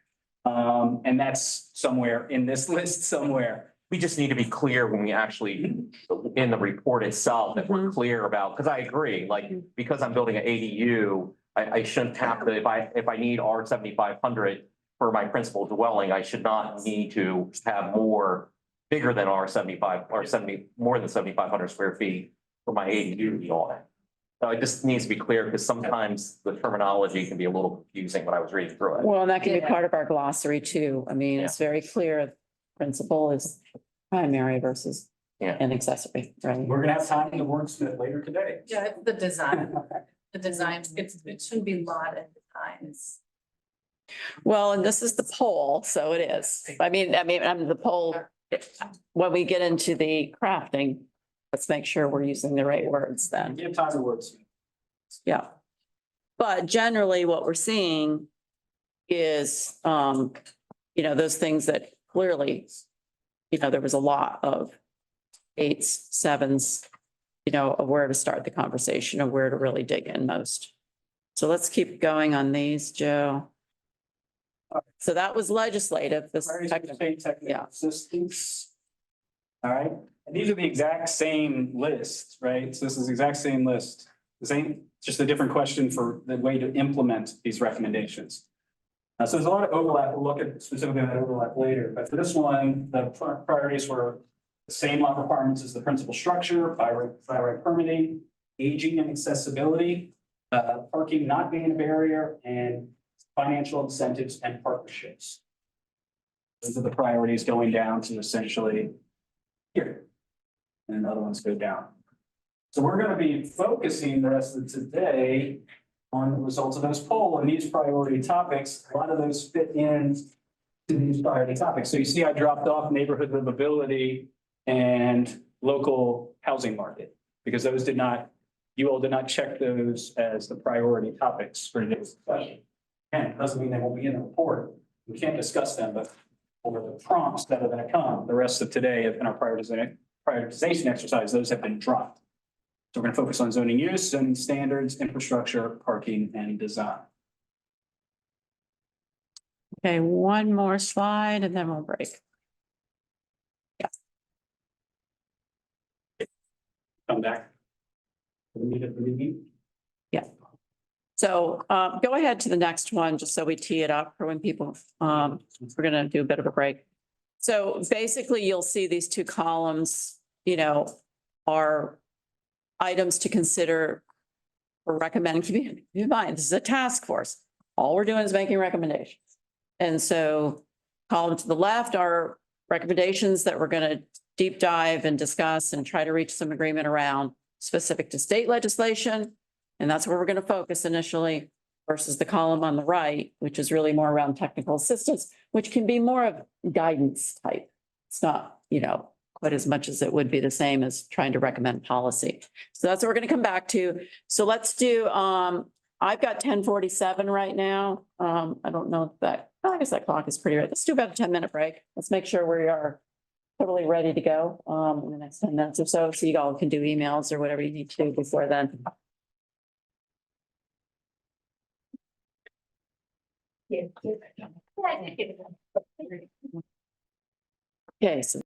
And that's somewhere in this list somewhere. We just need to be clear when we actually, in the report itself, that we're clear about, because I agree, like, because I'm building an ADU, I shouldn't have to, if I need R 7,500 for my principal dwelling, I should not need to have bigger than R 75 or 70, more than 7,500 square feet for my ADU to be on it. So it just needs to be clear, because sometimes the terminology can be a little confusing when I was reading through it. Well, and that can be Yeah. part of our glossary too. I mean, it's very clear. Principal is primary versus Yeah. an accessory, right? We're gonna have time to wordsmith later today. Yeah, it's the design, it shouldn't be lot and designs. Well, and this is the poll, so it is. I mean, the poll, when we get into the crafting, let's make sure we're using the right words then. Give time to wordsmith. Yeah. But generally what we're seeing is, those things that clearly, there was a lot of 8s, 7s, of where to start the conversation, of where to really dig in most. So let's keep going on these, Joe. So that was legislative. This, Priorities for state technical yeah. assistance. All right, and these are the exact same lists, right? So this is the exact same list. The same, just a different question for the way to implement these recommendations. So there's a lot of overlap. We'll look at specifically that overlap later, but for this one, the priorities were the same lot requirements as the principal structure, by right permitting, aging and accessibility, parking not being a barrier, and financial incentives and partnerships. Those are the priorities going down to essentially here. And the other ones go down. So we're going to be focusing the rest of today on the results of those poll and these priority topics. A lot of those fit in to these priority topics. So you see I dropped off neighborhood livability and local housing market, because those you all did not check those as the priority topics for today's discussion. And it doesn't mean they won't be in the report. We can't discuss them, but over the prompts that are going to come, the rest of today in our prioritization exercise, those have been dropped. So we're going to focus on zoning use, zoning standards, infrastructure, parking, and design. Okay, one more slide and then we'll break. Come back. So go ahead to the next one, just so we tee it up for when people, we're gonna do a bit of a break. So basically, you'll see these two columns, are items to consider or recommend. Keep in mind, this is a task force. All we're doing is making recommendations. And so column to the left are recommendations that we're gonna deep dive and discuss and try to reach some agreement around specific to state legislation. And that's where we're going to focus initially. versus the column on the right, which is really more around technical assistance, which can be more of guidance type. It's not, quite as much as it would be the same as trying to recommend policy. So that's what we're going to come back to. So let's do, I've got 10:47 right now. I don't know if I guess that clock is pretty right. Let's do about a 10-minute break. Let's make sure we are totally ready to go, in the next 10 minutes or so. So you all can do emails or whatever you need to do before then. Okay, so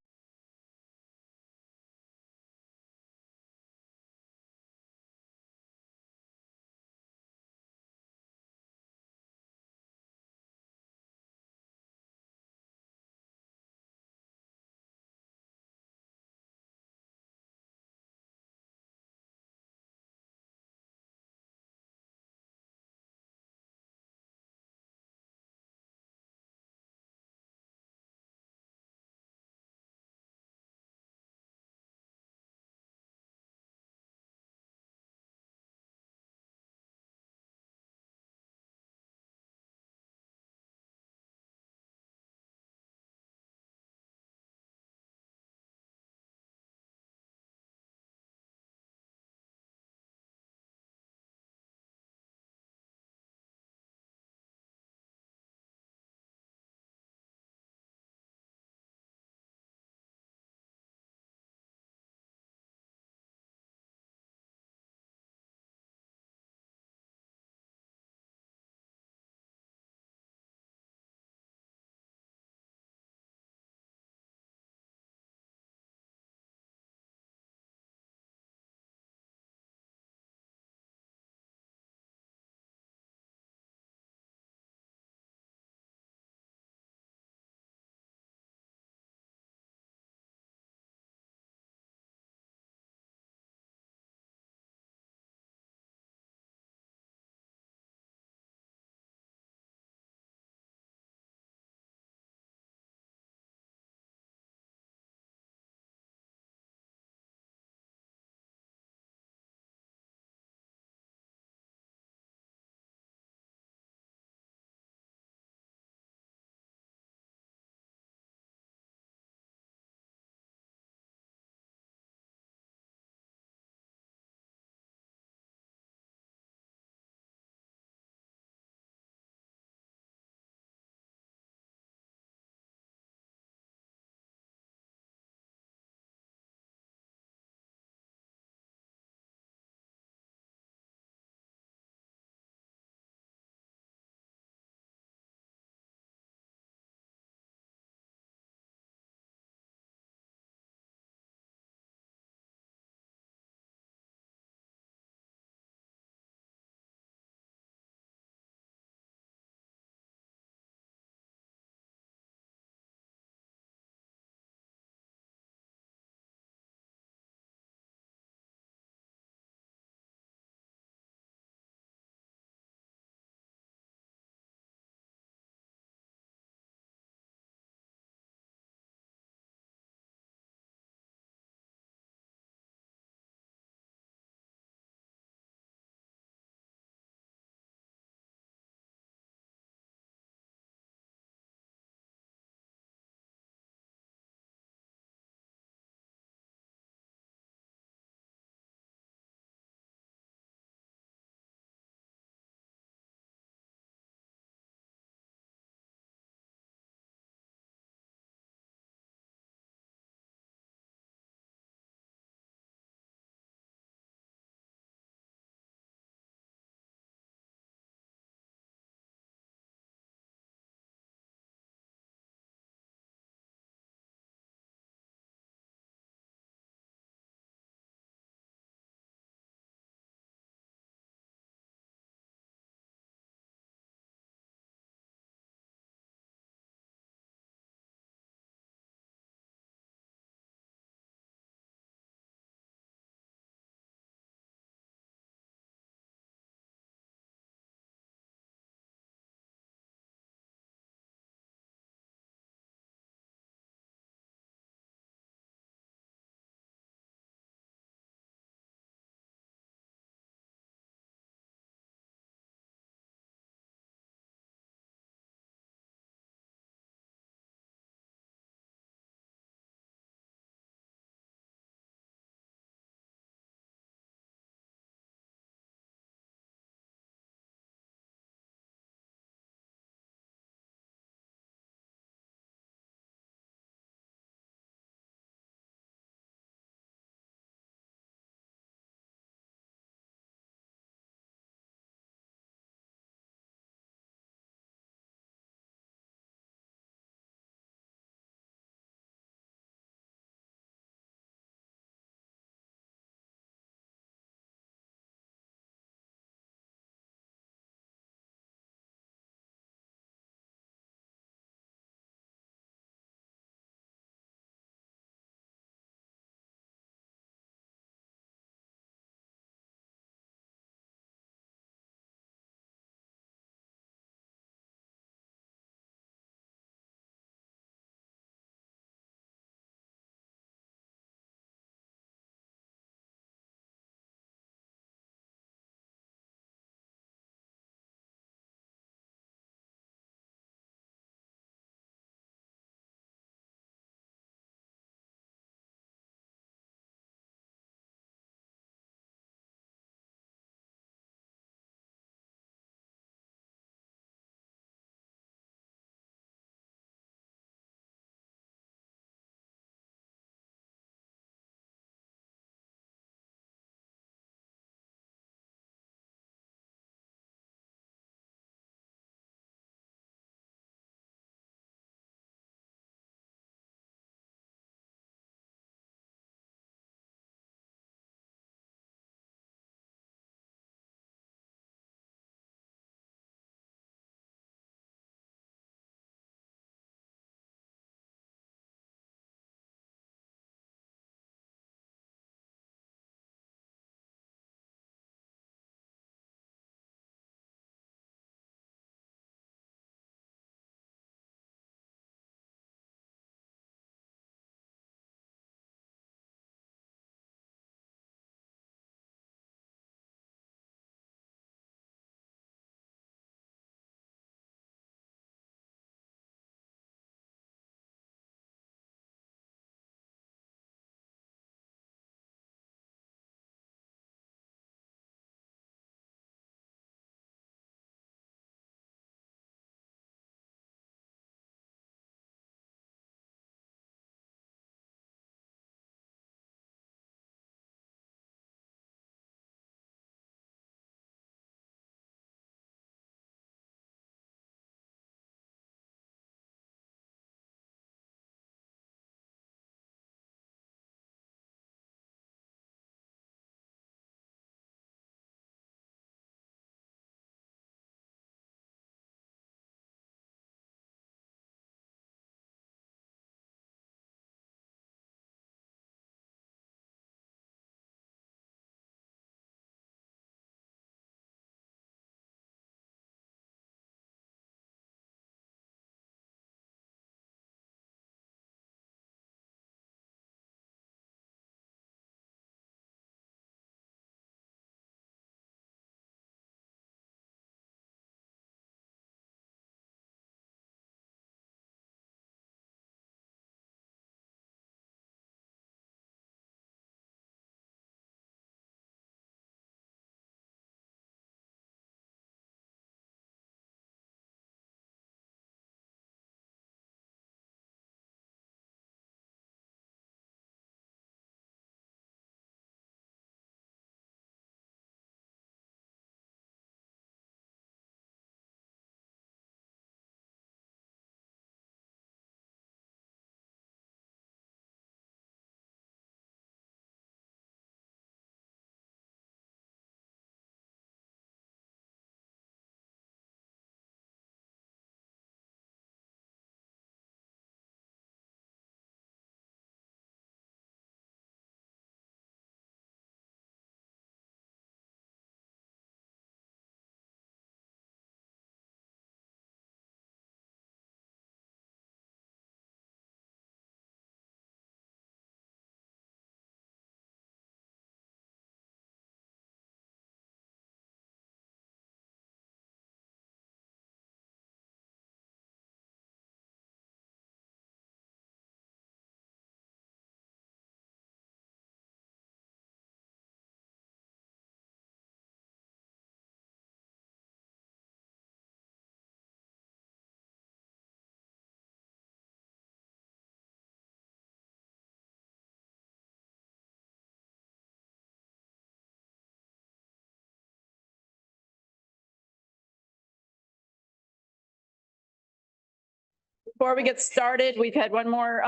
before we get started, we've had one more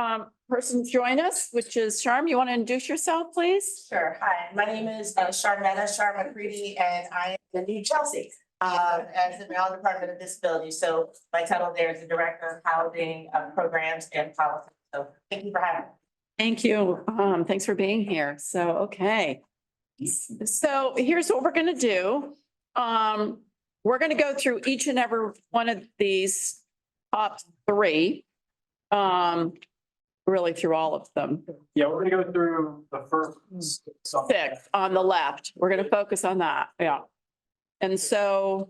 person join us, which is Sharm. You want to introduce yourself, please? Sure. Hi, my name is Sharmetta Sharma-Creedy, and I am in New Chelsea as the Maryland Department of Disability. So my title there is the Director of Housing Programs and Policy. So thank you for having me. Thank you. Thanks for being here. So, okay. So here's what we're gonna do. We're gonna go through each and every one of these top three. Really through all of them. Yeah, we're gonna go through the first. Six on the left. We're gonna focus on that. Yeah. And so,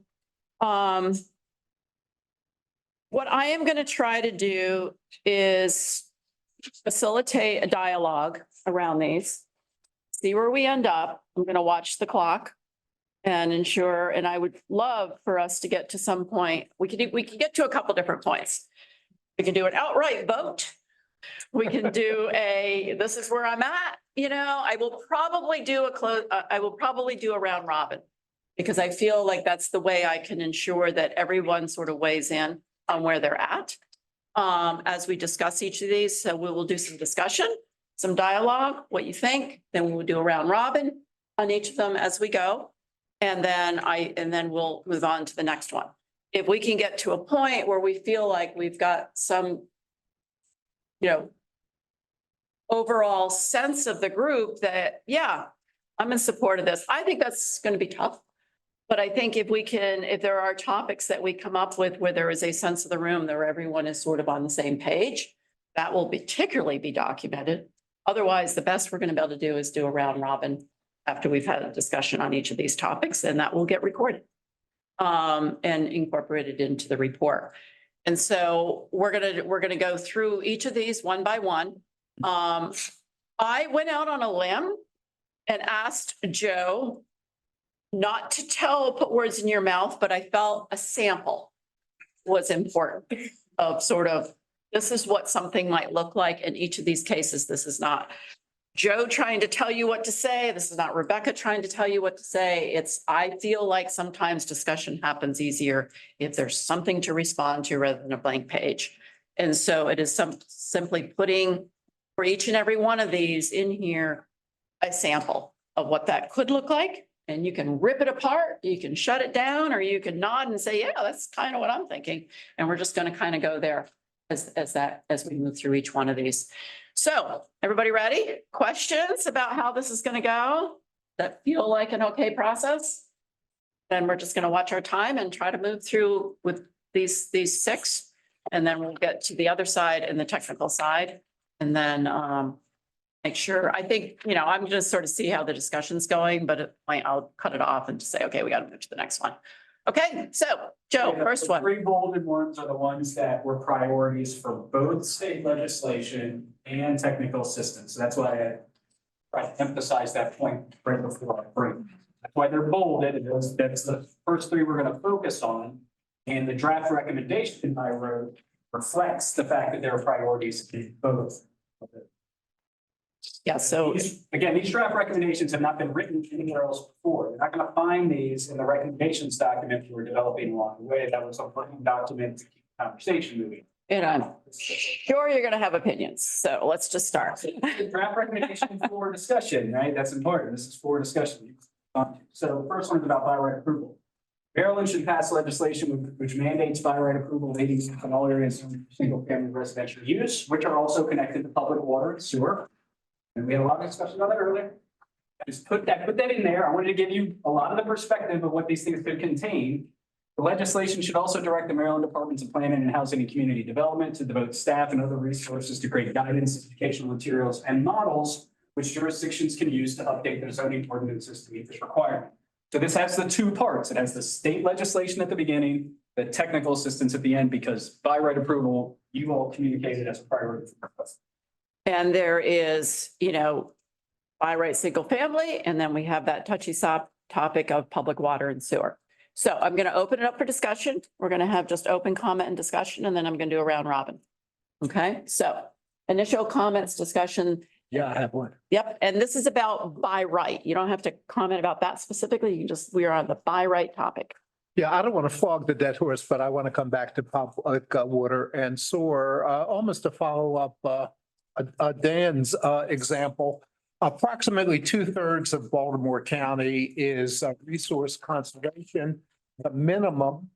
what I am gonna try to do is facilitate a dialogue around these. See where we end up. I'm gonna watch the clock and ensure, and I would love for us to get to some point. We could get to a couple different points. We can do an outright vote. We can do this is where I'm at, I will probably do a round robin. Because I feel like that's the way I can ensure that everyone sort of weighs in on where they're at. As we discuss each of these, so we will do some discussion, some dialogue, what you think, then we will do a round robin on each of them as we go. And then we'll move on to the next one. If we can get to a point where we feel like we've got some, overall sense of the group that, yeah, I'm in support of this. I think that's going to be tough. But I think if there are topics that we come up with where there is a sense of the room that everyone is sort of on the same page, that will particularly be documented. Otherwise, the best we're going to be able to do is do a round robin after we've had a discussion on each of these topics, and that will get recorded and incorporated into the report. And so we're gonna go through each of these one by one. I went out on a limb and asked Joe not to put words in your mouth, but I felt a sample was important of sort of, this is what something might look like in each of these cases. This is not Joe trying to tell you what to say. This is not Rebecca trying to tell you what to say. I feel like sometimes discussion happens easier if there's something to respond to rather than a blank page. And so it is simply putting for each and every one of these in here, a sample of what that could look like. And you can rip it apart, you can shut it down, or you can nod and say, yeah, that's kind of what I'm thinking. And we're just going to kind of go there as we move through each one of these. So everybody ready? Questions about how this is going to go? That feel like an okay process? Then we're just going to watch our time and try to move through with these six. And then we'll get to the other side and the technical side. And then make sure, I think, I'm just sort of see how the discussion's going, but at point I'll cut it off and just say, okay, we got to move to the next one. Okay, so Joe, Yeah, first the one. three bolded ones are the ones that were priorities for both state legislation and technical assistance. So that's why I emphasize that point right before I bring. That's why they're bolded. That's the first three we're going to focus on. And the draft recommendation I wrote reflects the fact that there are priorities in both. Yeah, so Again, these draft recommendations have not been written anywhere else before. You're not going to find these in the recommendations document we're developing along the way. That was a working document to keep the conversation moving. and I'm sure you're going to have opinions. So let's just start. The draft recommendation for discussion, right? That's important. This is for discussion. So the first one is about by right approval. Maryland should pass legislation which mandates by right approval of ADUs in all areas of single family residential use, which are also connected to public water and sewer. And we had a lot of discussion about that earlier. I just put that in there. I wanted to give you a lot of the perspective of what these things could contain. The legislation should also direct the Maryland Departments of Planning and Housing and Community Development to devote staff and other resources to create guidance, educational materials, and models which jurisdictions can use to update their zoning ordinances to meet this requirement. So this has the two parts. It has the state legislation at the beginning, the technical assistance at the end, because by right approval, you all communicated as a priority for us. And there is, by right single family, and then we have that touchy topic of public water and sewer. So I'm going to open it up for discussion. We're going to have just open comment and discussion, and then I'm going to do a round robin. Okay, so initial comments, discussion. Yeah, I have one. Yep, and this is about by right. You don't have to comment about that specifically. We are on the by right topic. Yeah, I don't want to flog the dead horse, but I want to come back to public water and sewer, almost to follow up Dan's example. Approximately 2/3 of Baltimore County is resource conservation. The minimum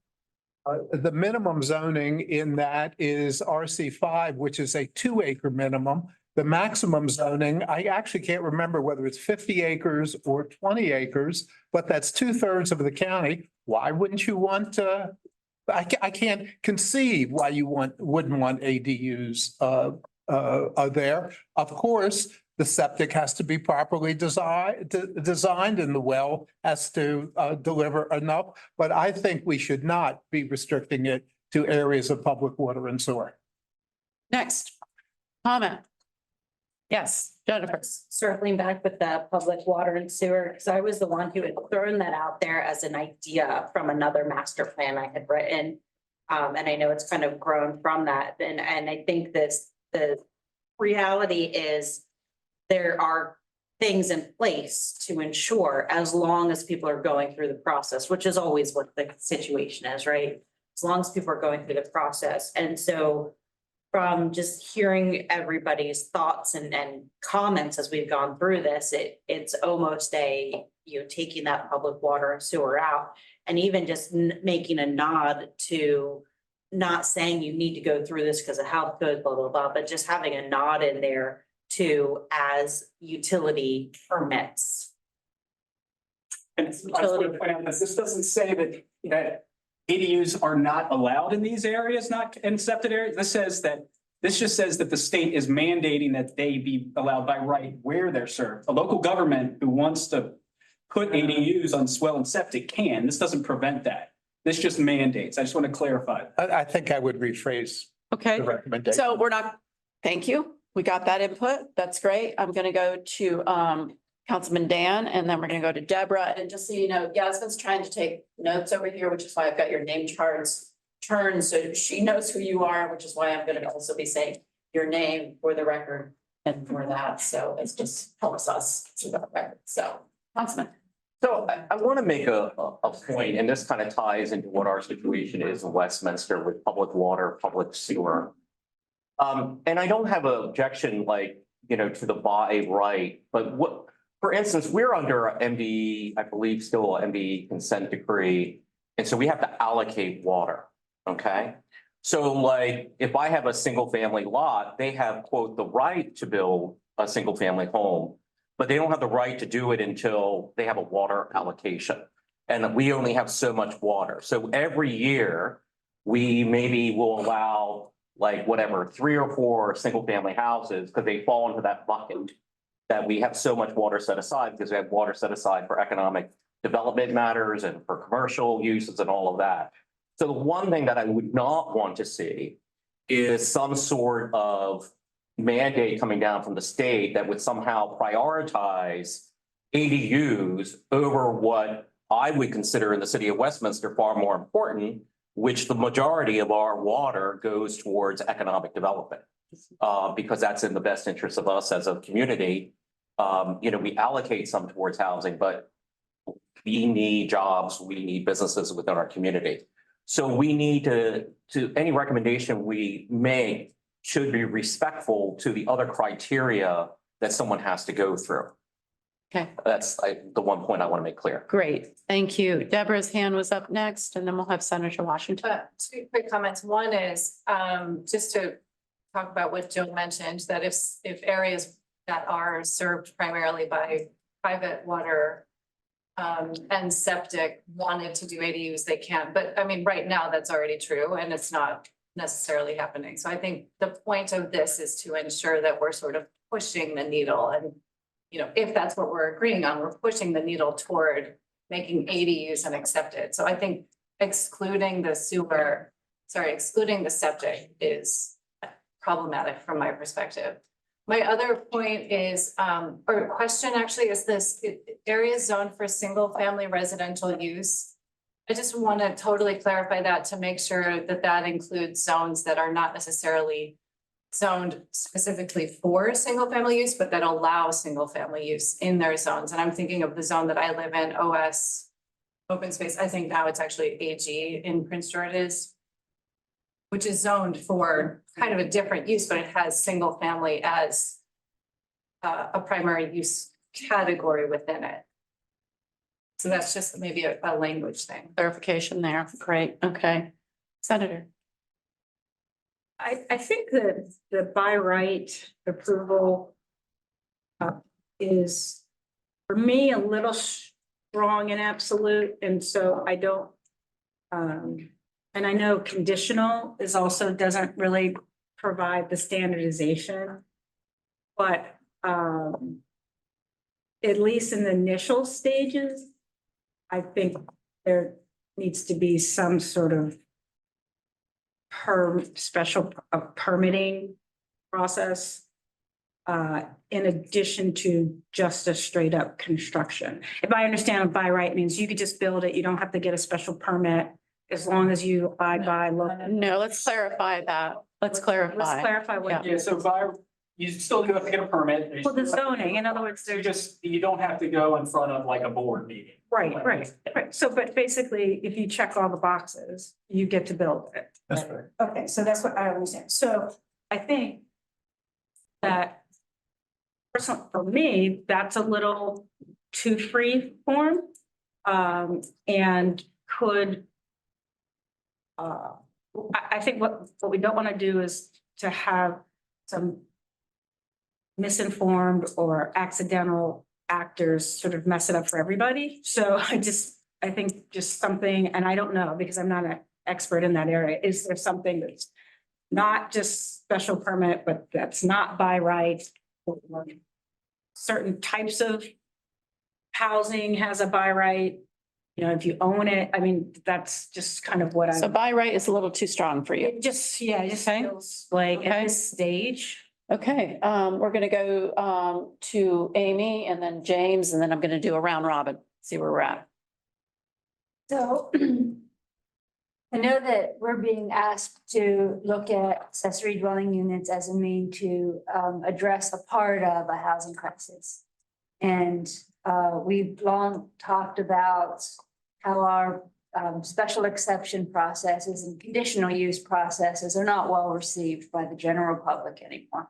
zoning in that is RC5, which is a 2-acre minimum. The maximum zoning, I actually can't remember whether it's 50 acres or 20 acres, but that's 2/3 of the county. Why wouldn't you want to? I can't conceive why you wouldn't want ADUs there. Of course, the septic has to be properly designed and the well has to deliver enough. But I think we should not be restricting it to areas of public water and sewer. Next, comment. Yes, Jennifer. Circling back with the public water and sewer, because I was the one who had thrown that out there as an idea from another master plan I had written. And I know it's kind of grown from that. And I think the reality is there are things in place to ensure as long as people are going through the process, which is always what the situation is, right? As long as people are going through the process. And so from just hearing everybody's thoughts and comments as we've gone through this, it's almost taking that public water and sewer out and even just making a nod to not saying you need to go through this because of health code, blah, blah, blah, but just having a nod in there to as utility permits. And I just want to point out that this doesn't say that ADUs are not allowed in these areas, not in accepted areas. This just says that the state is mandating that they be allowed by right where they're served. A local government who wants to put ADUs on swell and septic can. This doesn't prevent that. This just mandates. I just want to clarify. I think I would rephrase Okay, the recommendation. so we're not, thank you. We got that input. That's great. I'm gonna go to Councilman Dan, and then we're gonna go to Deborah. And just so you know, Yasmin's trying to take notes over here, which is why I've got your name cards turned, so she knows who you are, which is why I'm gonna also be saying your name for the record and for that. So it's just helps us to the record. So, Councilman. So I want to make a point, and this kind of ties into what our situation is in Westminster with public water, public sewer. And I don't have an objection to the by right, but for instance, we're under a MDE, I believe still a MDE consent decree. And so we have to allocate water, okay? So if I have a single family lot, they have quote, the right to build a single family home, but they don't have the right to do it until they have a water allocation. And we only have so much water. So every year we maybe will allow 3 or 4 single family houses because they fall into that bucket that we have so much water set aside because we have water set aside for economic development matters and for commercial uses and all of that. So the one thing that I would not want to see is some sort of mandate coming down from the state that would somehow prioritize ADUs over what I would consider in the city of Westminster far more important, which the majority of our water goes towards economic development. Because that's in the best interest of us as a community. We allocate some towards housing, but we need jobs, we need businesses within our community. So we need to any recommendation we make should be respectful to the other criteria that someone has to go through. Okay. That's the one point I want to make clear. Great, thank you. Deborah's hand was up next, and then we'll have Senator Washington. 2 quick comments. One is just to talk about what Joe mentioned, that if areas that are served primarily by private water and septic wanted to do ADUs, they can. But I mean, right now that's already true and it's not necessarily happening. So I think the point of this is to ensure that we're sort of pushing the needle and, if that's what we're agreeing on, we're pushing the needle toward making ADUs and accepted. So I think excluding the septic is problematic from my perspective. My other point is, or question actually, is this area zoned for single family residential use? I just want to totally clarify that to make sure that that includes zones that are not necessarily zoned specifically for single family use, but that allow single family use in their zones. And I'm thinking of the zone that I live in, OS open space. I think now it's actually AG in Prince George's, which is zoned for kind of a different use, but it has single family as a primary use category within it. So that's just maybe a language thing. Clarification there. Great. Okay. Senator. I think that the by right approval is, for me, a little strong and absolute, and so I don't. And I know conditional is also doesn't really provide the standardization. But at least in the initial stages, I think there needs to be some sort of special permitting process in addition to just a straight up construction. If I understand by right means you could just build it, you don't have to get a special permit as long as you abide by local. No, let's clarify that. Let's clarify. Let's clarify what. Yeah, so you still do have to get a permit. Well, the zoning, in other words, there's. You don't have to go in front of like a board meeting. Right. So, but basically, if you check all the boxes, you get to build it. That's right. Okay, so that's what I understand. So I think that personally, for me, that's a little too free form. And could I think what we don't want to do is to have some misinformed or accidental actors sort of mess it up for everybody. So I think just something, and I don't know, because I'm not an expert in that area. Is there something that's not just special permit, but that's not by right? Certain types of housing has a by right. You know, if you own it, I mean, that's just kind of what So by right is a little too strong for you. it just Okay. feels like Okay. at this stage. Okay, we're gonna go to Amy and then James, and then I'm gonna do a round robin, see where we're at. So I know that we're being asked to look at accessory dwelling units as a mean to address a part of a housing crisis. And we've long talked about how our special exception processes and conditional use processes are not well received by the general public anymore.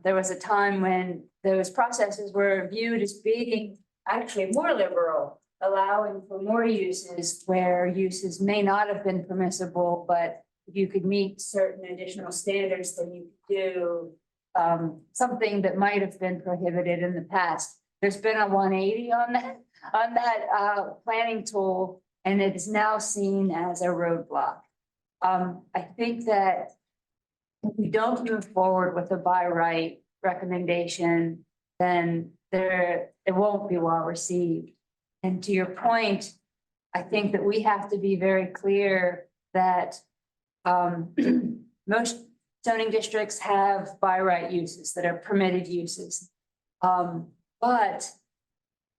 There was a time when those processes were viewed as being actually more liberal, allowing for more uses where uses may not have been permissible, but if you could meet certain additional standards, then you could do something that might have been prohibited in the past. There's been a 180 on that planning tool, and it is now seen as a roadblock. I think that if we don't move forward with the by right recommendation, then it won't be well received. And to your point, I think that we have to be very clear that most zoning districts have by right uses that are permitted uses. But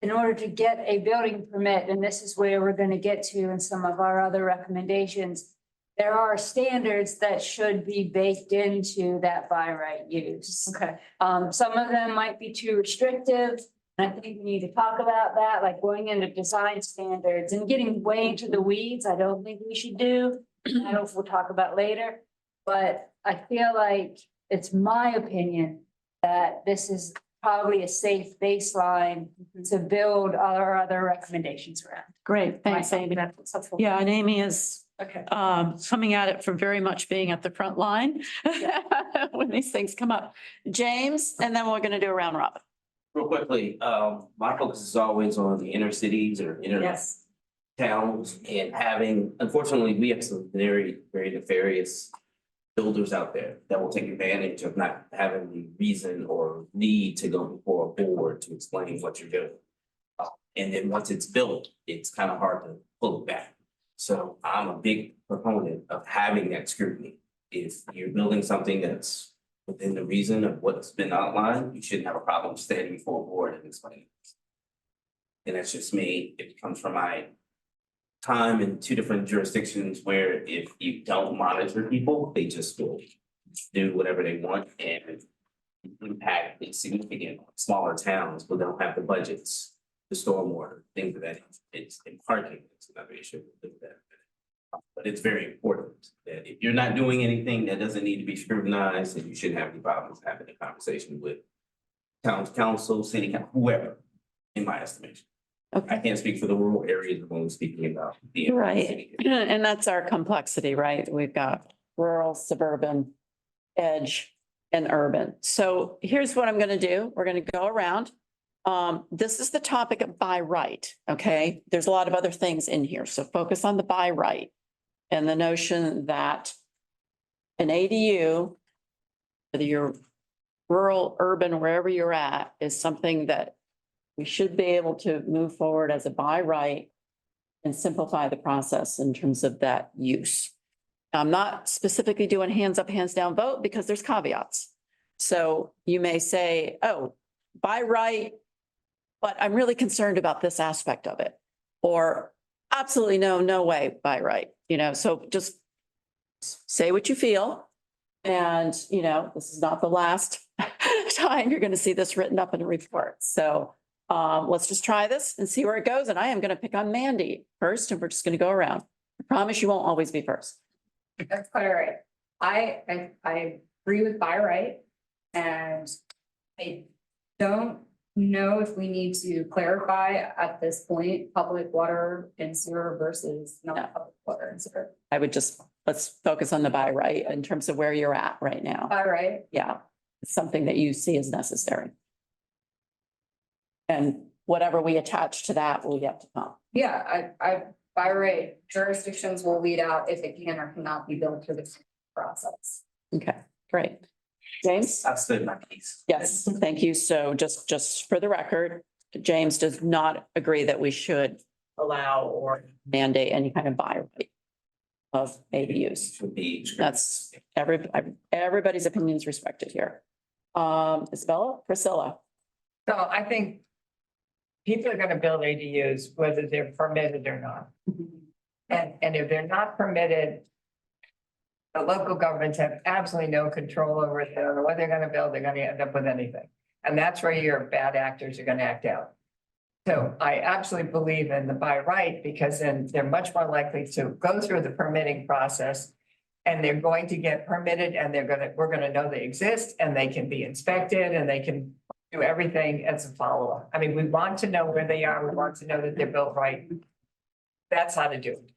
in order to get a building permit, and this is where we're going to get to in some of our other recommendations, there are standards that should be baked into that by right use. Okay. Some of them might be too restrictive. And I think we need to talk about that, like going into design standards and getting way into the weeds. I don't think we should do. I don't know if we'll talk about later, but I feel like it's my opinion that this is probably a safe baseline to build our other recommendations around. Great, thanks, Amy. That's helpful. Yeah, and Amy is Okay. coming at it from very much being at the front line when these things come up. James, and then we're gonna do a round robin. Real quickly, my focus is always on the inner cities or inner Yes. towns and having, unfortunately, we have some very, very nefarious builders out there that will take advantage of not having the reason or need to go before a board to explain what you're doing. And then once it's built, it's kind of hard to pull it back. So I'm a big proponent of having that scrutiny. If you're building something that's within the reason of what's been outlined, you shouldn't have a problem standing before a board and explaining. And that's just me. It comes from my time in 2 different jurisdictions where if you don't monitor people, they just will do whatever they want, and impact is significant. Smaller towns, but they don't have the budgets the stormwater, things of that, it's in parking, it's another issue. But it's very important that if you're not doing anything that doesn't need to be scrutinized, then you shouldn't have any problems having a conversation with town council, city council, whoever, in my estimation. Okay. I can't speak for the rural areas, I'm only speaking about the. Right. And that's our complexity, right? We've got rural, suburban, edge, and urban. So here's what I'm going to do. We're going to go around. This is the topic of by right, okay? There's a lot of other things in here, so focus on the by right and the notion that an ADU, whether you're rural, urban, wherever you're at, is something that we should be able to move forward as a by right and simplify the process in terms of that use. I'm not specifically doing hands up, hands down vote because there's caveats. So you may say, oh, by right, but I'm really concerned about this aspect of it. Or absolutely no way by right, so just say what you feel. And, this is not the last time you're going to see this written up in a report. So let's just try this and see where it goes. And I am going to pick on Mandy first, and we're just going to go around. I promise you won't always be first. That's quite all right. I agree with by right. And I don't know if we need to clarify at this point, public water and sewer versus non-public water and sewer. I would let's focus on the by right in terms of where you're at right now. By right. Yeah, it's something that you see as necessary. And whatever we attach to that will yet to come. Yeah, I by right, jurisdictions will weed out if it can or cannot be built through the process. Okay, great. James? I've stood my case. Yes, thank you. So just for the record, James does not agree that we should allow or mandate any kind of by right of ADUs. Would be. That's everybody's opinion is respected here. Isabella, Priscilla. So I think people are gonna build ADUs whether they're permitted or not. And if they're not permitted, the local governments have absolutely no control over it. They don't know what they're gonna build. They're gonna end up with anything. And that's where your bad actors are gonna act out. So I absolutely believe in the by right because then they're much more likely to go through the permitting process. And they're going to get permitted and we're gonna know they exist and they can be inspected and they can do everything as a follow-up. I mean, we want to know where they are. We want to know that they're built right. That's how to do it.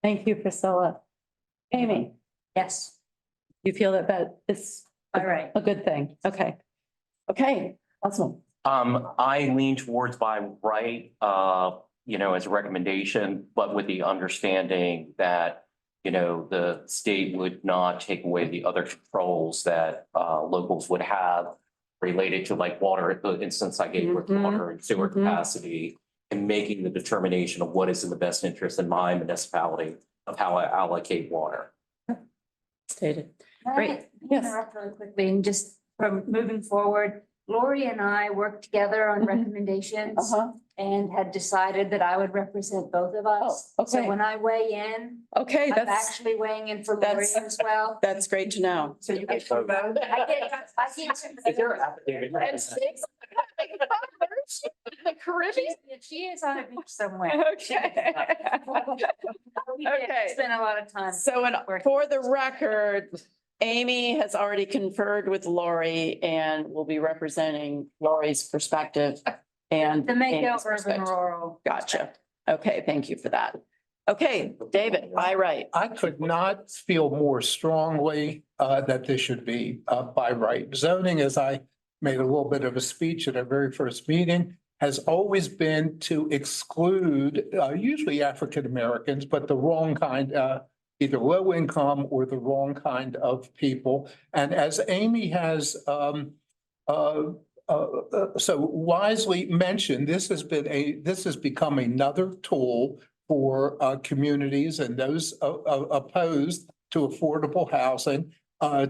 Thank you, Priscilla. Amy? Yes. You feel that it's All right. a good thing? Okay. Okay, awesome. I lean towards by right, as a recommendation, but with the understanding that, the state would not take away the other controls that locals would have related to like water, the instance I gave with water and sewer capacity, and making the determination of what is in the best interest in my municipality of how I allocate water. Stated. All Great. right, Yes. interrupt really quickly and just from moving forward, Lori and I worked together on recommendations Uh-huh. and had decided that I would represent both of us. Oh, okay. So when I weigh in, Okay, I'm that's actually weighing in for Lori that's- as well. great to know. So you get to vote. I get Is there an affidavit? The Caribbean. She is on a beach somewhere. Okay. We did Okay. spend a lot of time. So for the record, Amy has already conferred with Lori and will be representing Lori's perspective and. To make Amy's out urban perspective. rural. Gotcha. Okay, thank you for that. Okay, David, by right. I could not feel more strongly that this should be by right. Zoning, as I made a little bit of a speech at our very first meeting, has always been to exclude usually African Americans, but the wrong kind, either low income or the wrong kind of people. And as Amy has so wisely mentioned, this has become another tool for communities and those opposed to affordable housing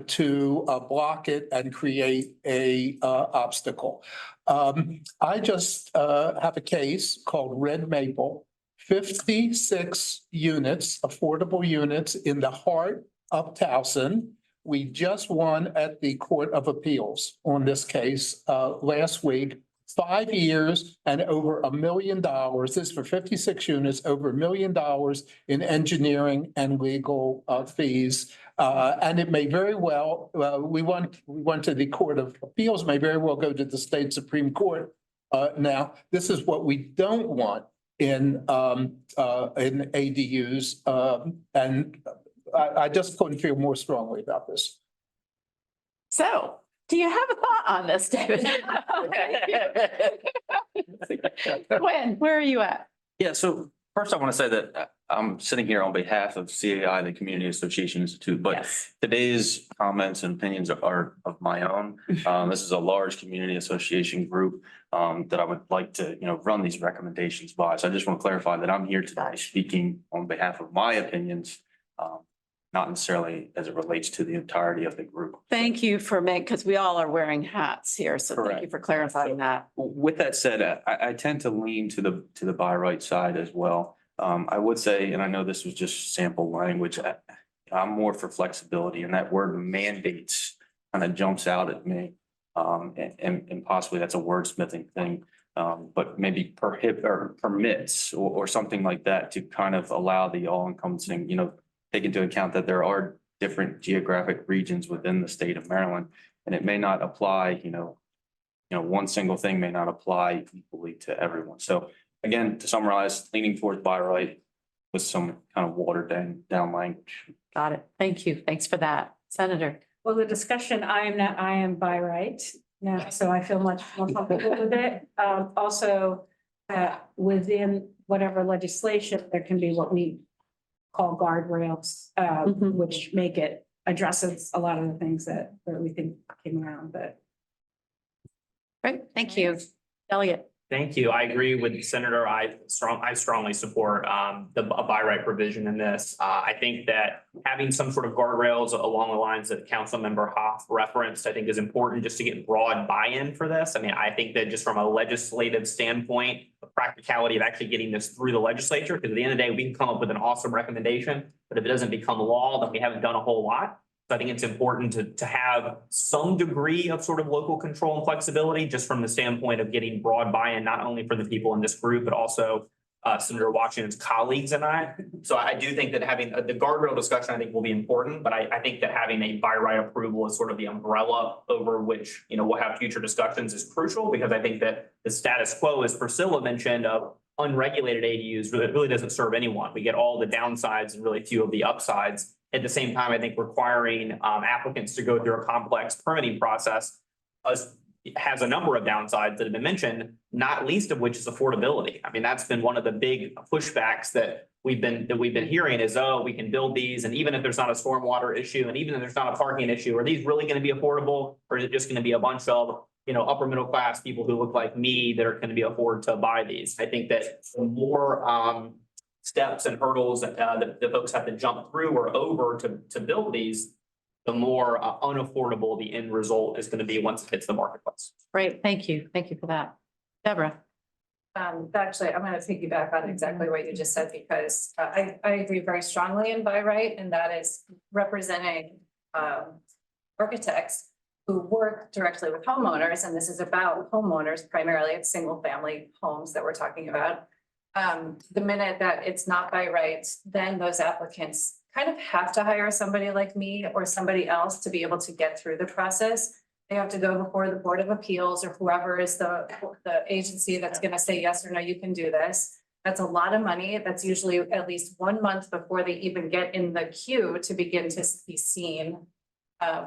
to block it and create a obstacle. I just have a case called Red Maple, 56 units, affordable units in the heart of Towson. We just won at the Court of Appeals on this case last week. 5 years and over $1 million. This is for 56 units, over $1 million in engineering and legal fees. And it may very well, we went to the Court of Appeals, may very well go to the state Supreme Court. Now, this is what we don't want in ADUs. And I just couldn't feel more strongly about this. So, do you have a thought on this, David? Gwen, where are you at? Yeah, so first I want to say that I'm sitting here on behalf of CAI, the Community Association Institute, but Yes. today's comments and opinions are of my own. This is a large community association group that I would like to, run these recommendations by. So I just want to clarify that I'm here today speaking on behalf of my opinions, not necessarily as it relates to the entirety of the group. Thank you for because we all are wearing hats here, so thank you Correct. for clarifying that. With that said, I tend to lean to the buy right side as well. I would say, and I know this was just sample language, I'm more for flexibility, and that word mandates kind of jumps out at me. And possibly that's a wordsmithing thing, but maybe prohibit or permits or something like that to kind of allow the all-encompassing, take into account that there are different geographic regions within the state of Maryland, and it may not apply, one single thing may not apply equally to everyone. So again, to summarize, leaning towards buy right with some kind of watered down language. Got it. Thank you. Thanks for that. Senator. Well, the discussion, I am by right now, so I feel much more comfortable with it. Also, within whatever legislation, there can be what we call guardrails, which addresses a lot of the things that we think came around, but. Great. Thank you. Elliot. Thank you. I agree with Senator. I strongly support a buy right provision in this. I think that having some sort of guardrails along the lines that Councilmember Hoff referenced, I think is important just to get broad buy-in for this. I mean, I think that just from a legislative standpoint, the practicality of actually getting this through the legislature, because at the end of the day, we can come up with an awesome recommendation, but if it doesn't become law, then we haven't done a whole lot. So I think it's important to have some degree of sort of local control and flexibility, just from the standpoint of getting broad buy-in, not only for the people in this group, but also Senator Washington's colleagues and I. So I do think that having the guardrail discussion, I think will be important, but I think that having a buy right approval as sort of the umbrella over which, we'll have future discussions is crucial, because I think that the status quo, as Priscilla mentioned, of unregulated ADUs really doesn't serve anyone. We get all the downsides and really few of the upsides. At the same time, I think requiring applicants to go through a complex permitting process has a number of downsides that have been mentioned, not least of which is affordability. I mean, that's been one of the big pushbacks that we've been hearing is, oh, we can build these, and even if there's not a stormwater issue, and even if there's not a parking issue, are these really going to be affordable, or is it just going to be a bunch of upper middle class people who look like me that are going to be afford to buy these? I think that the more steps and hurdles that the folks have to jump through or over to build these, the more unaffordable the end result is going to be once it hits the marketplace. Great. Thank you. Thank you for that. Deborah. Actually, I'm going to piggyback on exactly what you just said, because I agree very strongly in buy right, and that is representing architects who work directly with homeowners, and this is about homeowners primarily. It's single family homes that we're talking about. The minute that it's not by right, then those applicants kind of have to hire somebody like me or somebody else to be able to get through the process. They have to go before the Board of Appeals or whoever is the agency that's going to say yes or no, you can do this. That's a lot of money. That's usually at least 1 month before they even get in the queue to begin to be seen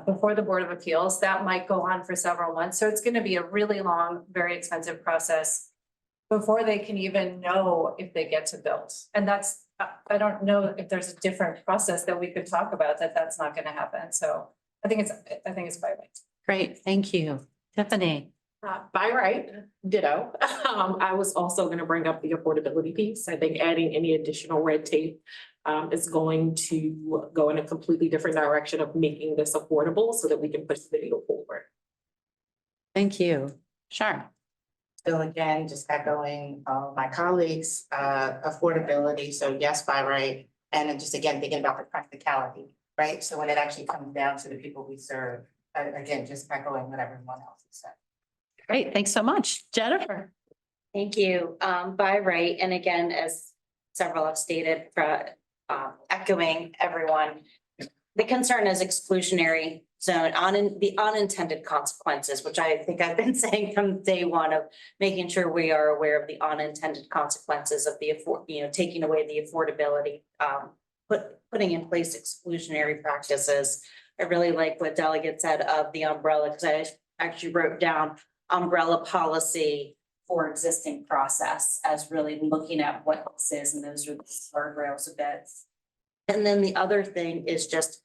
before the Board of Appeals. That might go on for several months. So it's going to be a really long, very expensive process before they can even know if they get to build. And that's, I don't know if there's a different process that we could talk about that's not going to happen. So I think it's by right. Great. Thank you. Tiffany. By right, ditto. I was also going to bring up the affordability piece. I think adding any additional red tape is going to go in a completely different direction of making this affordable so that we can push the needle forward. Thank you. Sharon. So again, just echoing my colleagues, affordability. So yes, by right. And then just again, thinking about the practicality, right? So when it actually comes down to the people we serve, again, just echoing what everyone else has said. Great, thanks so much. Jennifer? Thank you. By right, and again, as several have stated, echoing everyone. The concern is exclusionary zone the unintended consequences, which I think I've been saying from day one of making sure we are aware of the unintended consequences of taking away the affordability, putting in place exclusionary practices. I really like what Delegate said of the umbrella, because I actually wrote down umbrella policy for existing process as really looking at what this is, and those are the guardrails a bit. And then the other thing is just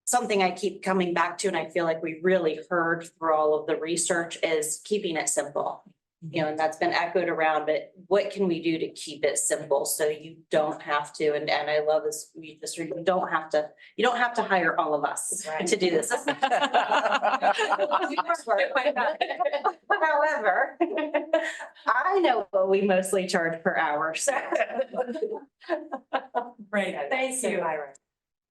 something I keep coming back to, and I feel like we really heard through all of the research, is keeping it simple. And that's been echoed around, but what can we do to keep it simple so you don't have to, and I love this, you don't have to hire all of us to do this. However, I know what we mostly charge per hour, so. Great, Thank you.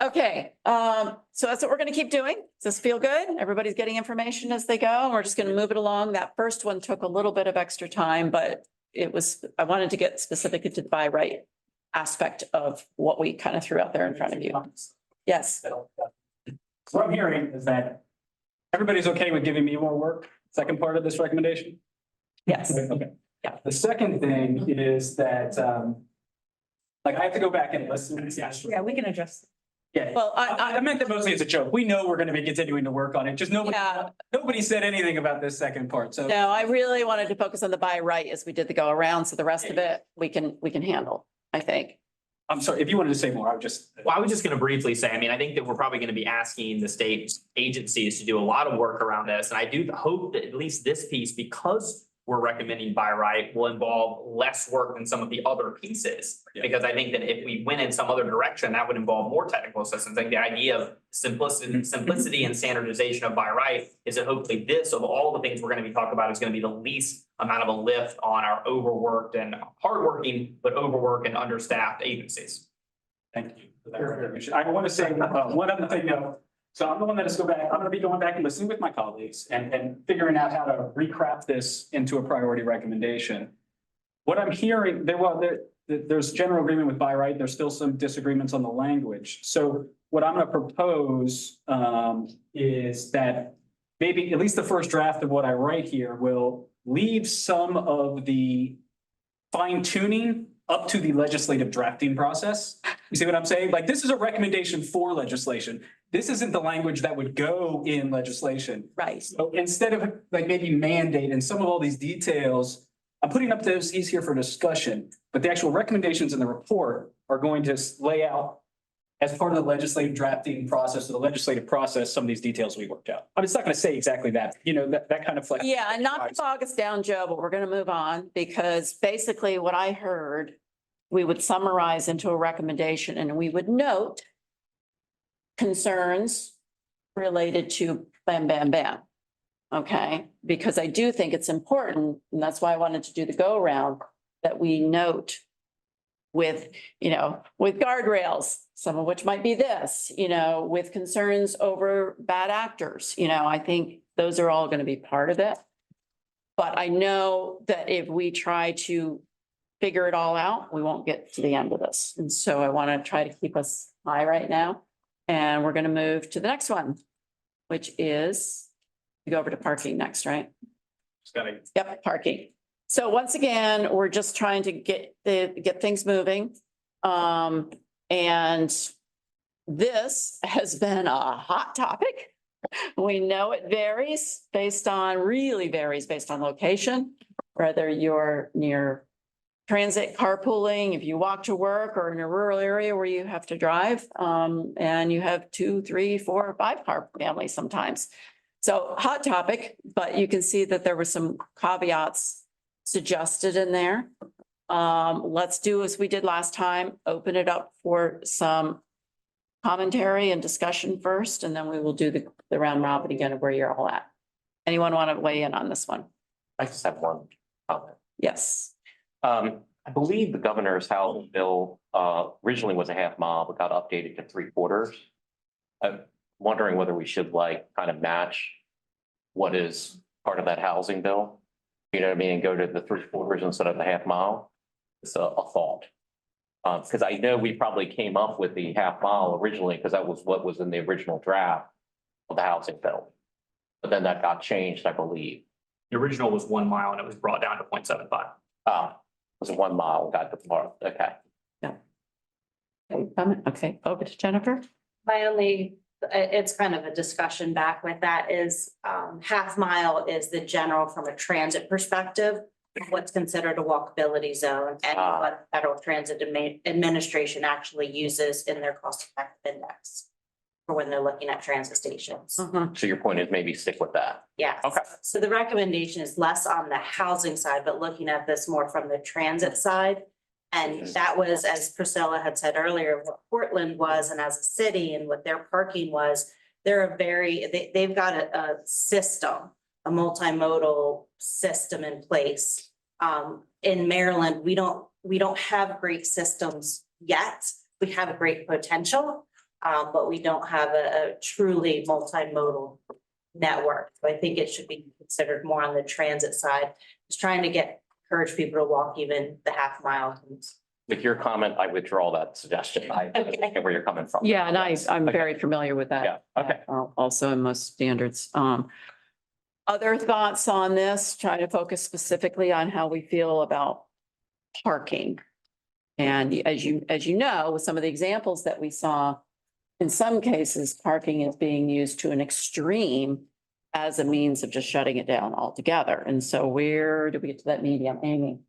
Okay, so that's what we're gonna keep doing. Does this feel good? Everybody's getting information as they go, and we're just gonna move it along. That first one took a little bit of extra time, but I wanted to get specific to the by right aspect of what we kind of threw out there in front of you. Yes. What I'm hearing is that everybody's okay with giving me more work, second part of this recommendation? Yes. Okay. Yeah. The second thing is that, like, I have to go back and listen. Yeah, we can address. Yeah, Well, I meant that mostly as a joke. We know we're gonna be continuing to work on it, just Yeah. nobody said anything about this second part, so. No, I really wanted to focus on the by right as we did the go around, so the rest of it, we can handle, I think. I'm sorry, if you wanted to say more, I would just. Well, I was just gonna briefly say, I mean, I think that we're probably gonna be asking the state agencies to do a lot of work around this. And I do hope that at least this piece, because we're recommending by right, will involve less work than some of the other pieces. Yeah. Because I think that if we went in some other direction, that would involve more technical assistance. Like the idea of simplicity and standardization of by right is that hopefully this, of all the things we're gonna be talking about, is gonna be the least amount of a lift on our overworked and hardworking, but overworked and understaffed agencies. Thank you for that recognition. I want to say one other thing though. So I'm the one that is I'm gonna be going back and listening with my colleagues and figuring out how to recraft this into a priority recommendation. What I'm hearing, there's general agreement with by right. There's still some disagreements on the language. So what I'm gonna propose is that maybe at least the first draft of what I write here will leave some of the fine tuning up to the legislative drafting process. You see what I'm saying? Like, this is a recommendation for legislation. This isn't the language that would go in legislation. Right. So instead of like maybe mandate and some of all these details, I'm putting up those here for discussion, but the actual recommendations in the report are going to lay out as part of the legislative drafting process, or the legislative process, some of these details we worked out. I'm just not going to say exactly that, that kind of flex. Yeah, and not to bog us down, Joe, but we're gonna move on, because basically what I heard, we would summarize into a recommendation, and we would note concerns related to bam, bam, bam. Okay, because I do think it's important, and that's why I wanted to do the go around, that we note with guardrails, some of which might be this, with concerns over bad actors, I think those are all going to be part of it. But I know that if we try to figure it all out, we won't get to the end of this. And so I want to try to keep us high right now. And we're going to move to the next one, which is, we go over to parking next, right? Yep, parking. So once again, we're just trying to get things moving. And this has been a hot topic. We know it really varies based on location, whether you're near transit carpooling, if you walk to work, or in a rural area where you have to drive, and you have 2, 3, 4, 5 car families sometimes. So hot topic, but you can see that there were some caveats suggested in there. Let's do as we did last time, open it up for some commentary and discussion first, and then we will do the round robin again of where you're all at. Anyone want to weigh in on this one? I just have one comment. Yes. I believe the governor's housing bill originally was a half mile, but got updated to 3/4. I'm wondering whether we should kind of match what is part of that housing bill. You know what I mean, and go to the 3/4 instead of the half mile. It's a thought. Because I know we probably came up with the half mile originally, because that was what was in the original draft of the housing bill. But then that got changed, I believe. The original was 1 mile and it was brought down to 0.75. It was 1 mile, got the part, okay. Comment? Okay, over to Jennifer. My only, it's kind of a discussion back with that is, half mile is the general from a transit perspective. What's considered a walkability zone and what Federal Transit Administration actually uses in their cost effective index. For when they're looking at transit stations. So your point is maybe stick with that. Yes. Okay. So the recommendation is less on the housing side, but looking at this more from the transit side. And that was, as Priscilla had said earlier, what Portland was, and as a city and what their parking was, they've got a system, a multimodal system in place. In Maryland, we don't have great systems yet. We have a great potential, but we don't have a truly multimodal network. So I think it should be considered more on the transit side. Just trying to encourage people to walk even the half mile. With your comment, I withdraw that suggestion. I get where you're coming from. Yeah, and I'm Okay. very familiar with that. Yeah, okay. Also in most standards. Other thoughts on this, trying to focus specifically on how we feel about parking. And as you know, with some of the examples that we saw, in some cases, parking is being used to an extreme as a means of just shutting it down altogether. And so where do we get to that medium, Amy?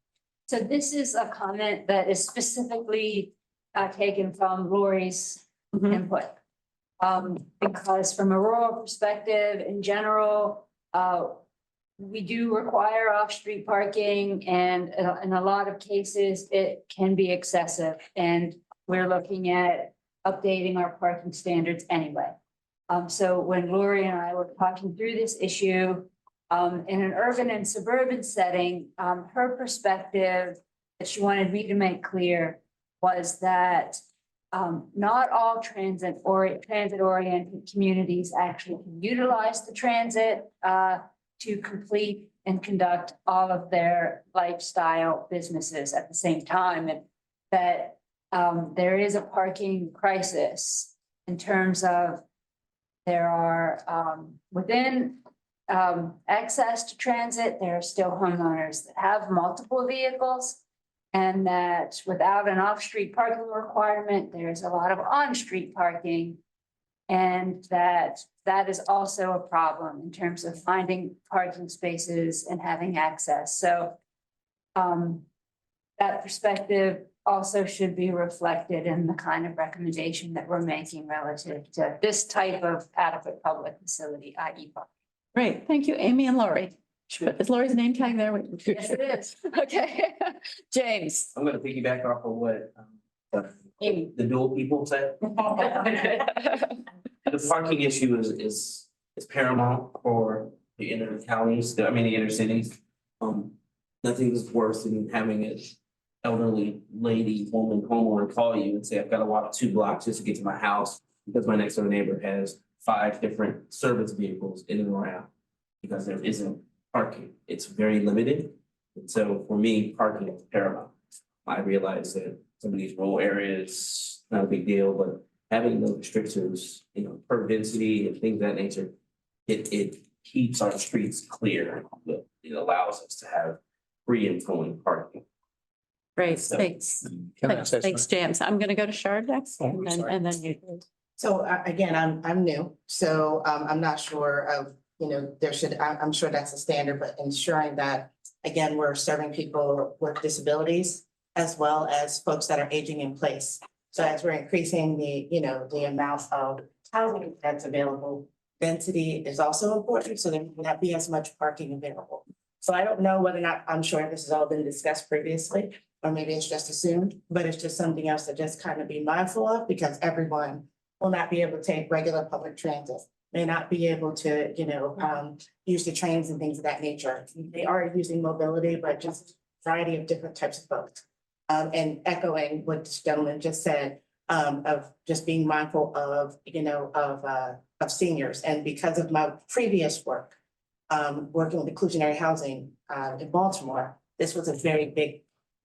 So this is a comment that is specifically taken from Lori's input. Because from a rural perspective, in general, we do require off-street parking, and in a lot of cases, it can be excessive. And we're looking at updating our parking standards anyway. So when Lori and I were talking through this issue, in an urban and suburban setting, her perspective that she wanted me to make clear was that not all transit-oriented communities actually can utilize the transit to complete and conduct all of their lifestyle businesses at the same time, and that there is a parking crisis in terms of there are within access to transit, there are still homeowners that have multiple vehicles. And that without an off-street parking requirement, there's a lot of on-street parking. And that is also a problem in terms of finding parking spaces and having access. So that perspective also should be reflected in the kind of recommendation that we're making relative to this type of adequate public facility, i.e. parking. Great, thank you, Amy and Lori. Is Lori's name tag there? Yes, it is. Okay, James. I'm gonna piggyback off of what the dual people said. The parking issue is paramount for the inner counties, the inner cities. Nothing is worse than having an elderly woman, homeowner call you and say, I've got to walk 2 blocks just to get to my house because my next door neighbor has 5 different service vehicles in and around because there isn't parking. It's very limited. And so for me, parking is paramount. I realize that some of these rural areas, not a big deal, but having those restrictions, per density and things of that nature, it keeps our streets clear. It allows us to have free and flowing parking. Great, thanks. Thanks, James. I'm going to go to Shard next and then you. So again, I'm new, so I'm not sure of, I'm sure that's a standard, but ensuring that, again, we're serving people with disabilities as well as folks that are aging in place. So as we're increasing the amount of housing that's available, density is also important, so there may not be as much parking available. So I don't know whether or not, I'm sure this has all been discussed previously, or maybe it's just assumed, but it's just something else to just kind of be mindful of, because everyone will not be able to take regular public transit, may not be able to, use the trains and things of that nature. They are using mobility, but just a variety of different types of folks. And echoing what this gentleman just said, of just being mindful of, of seniors. And because of my previous work, working with inclusionary housing, in Baltimore, this was a very big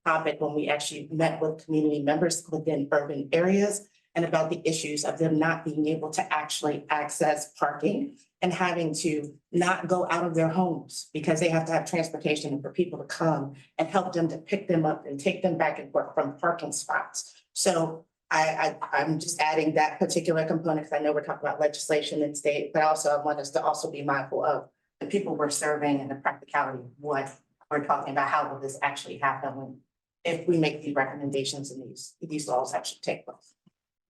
topic when we actually met with community members within urban areas and about the issues of them not being able to actually access parking and having to not go out of their homes because they have to have transportation for people to come and help them to pick them up and take them back and forth from parking spots. So I'm just adding that particular component because I know we're talking about legislation and state, but also I want us to also be mindful of the people we're serving and the practicality of what we're talking about. How will this actually happen when, if we make these recommendations and these laws actually take place?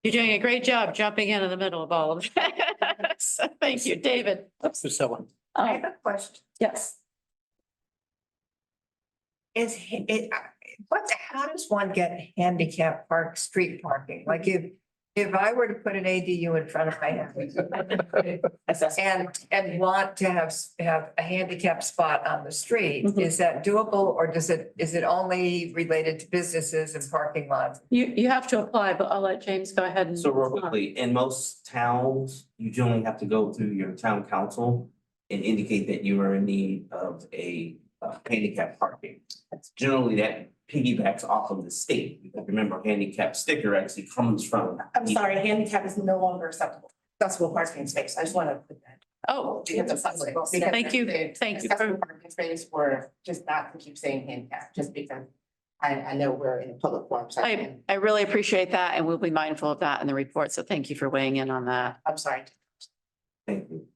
You're doing a great job jumping in the middle of all of that. So thank you, David. Oops. Priscilla. I have a question. Yes. Is it, how does one get handicap street parking? Like if I were to put an ADU in front of my house and want to have a handicap spot on the street, is that doable or is it only related to businesses and parking lots? You have to apply, but I'll let James go ahead and. So real quickly, in most towns, you generally have to go through your town council and indicate that you are in need of a handicap parking. Generally, that piggybacks off of the state, because remember, handicap sticker actually comes from. I'm sorry, handicap is no longer accessible parking space. I just want to put that. Oh, Because of public. thank you, thank you. Accessible parking space or just not to keep saying handicap, just because I know we're in a public forum. So I really appreciate that, and we'll be mindful of that in the report. So thank you for weighing in on that. I'm sorry. Thank you.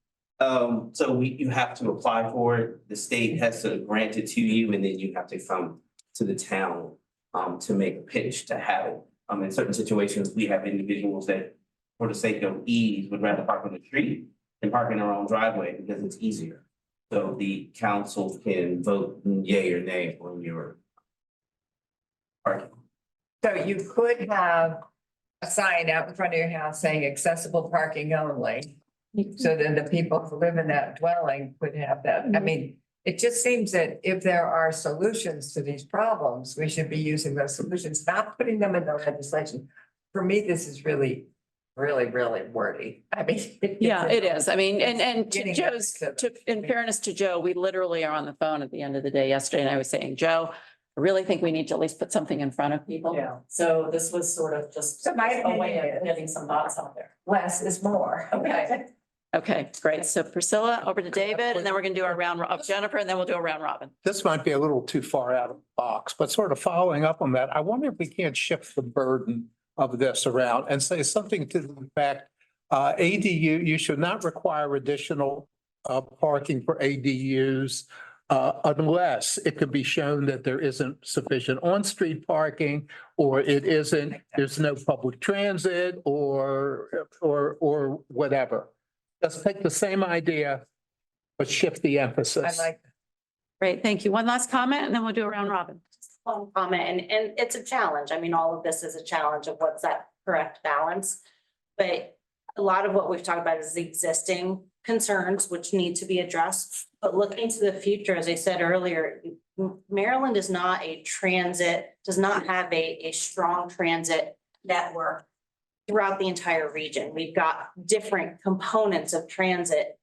So you have to apply for it. The state has to grant it to you, and then you have to come to the town to make a pitch to have it. In certain situations, we have individuals that, for the sake of ease, would rather park on the street than park in their own driveway because it's easier. So the council can vote yay or nay on your parking. So you could have a sign out in front of your house saying accessible parking only. So then the people who live in that dwelling would have that. I mean, it just seems that if there are solutions to these problems, we should be using those solutions, not putting them in the legislation. For me, this is really, really, really wordy. I mean. Yeah, it is. I mean, and to Getting Joe's, back in fairness to Joe, we literally are on the phone at the end of the day yesterday, and I was saying, Joe, I really think we need to at least put something in front of people. Yeah. So this was sort of just So my a way opinion of is getting some thoughts out there. less is more. Okay. Okay, great. So Priscilla, over to David, and then we're gonna do our round of Jennifer, and then we'll do a round robin. This might be a little too far out of the box, but sort of following up on that, I wonder if we can't shift the burden of this around and say something to the fact, ADU, you should not require additional parking for ADUs unless it could be shown that there isn't sufficient on-street parking, or it isn't, there's no public transit or whatever. Let's take the same idea, but shift the emphasis. I like. Great, thank you. One last comment, and then we'll do a round robin. One comment, and it's a challenge. I mean, all of this is a challenge of what's that correct balance. But a lot of what we've talked about is the existing concerns which need to be addressed. But looking to the future, as I said earlier, Maryland is not a transit, does not have a strong transit network throughout the entire region. We've got different components of transit.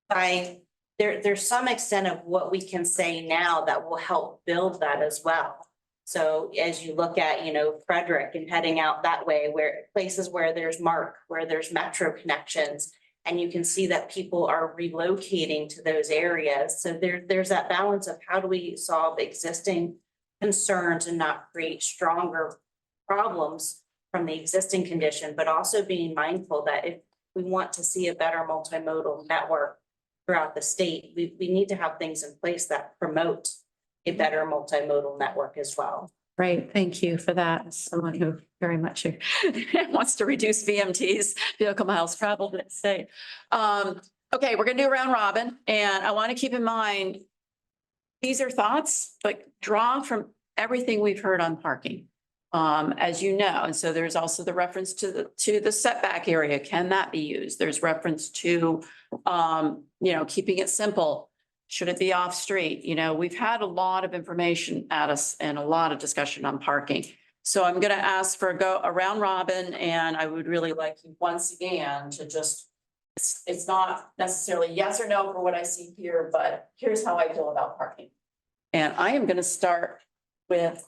There's some extent of what we can say now that will help build that as well. So as you look at, Frederick and heading out that way, where places where there's MARC, where there's metro connections, and you can see that people are relocating to those areas. So there's that balance of how do we solve existing concerns and not create stronger problems from the existing condition, but also being mindful that if we want to see a better multimodal network throughout the state, we need to have things in place that promote a better multimodal network as well. Great, thank you for that. As someone who very much wants to reduce VMTs, vehicle miles traveled in the state. Okay, we're gonna do a round robin, and I want to keep in mind, these are thoughts, but draw from everything we've heard on parking. As you know, and so there's also the reference to the setback area. Can that be used? There's reference to, keeping it simple. Should it be off street? We've had a lot of information at us and a lot of discussion on parking. So I'm going to ask for a round robin, and I would really like you once again to just It's not necessarily yes or no for what I see here, but here's how I feel about parking. And I am gonna start with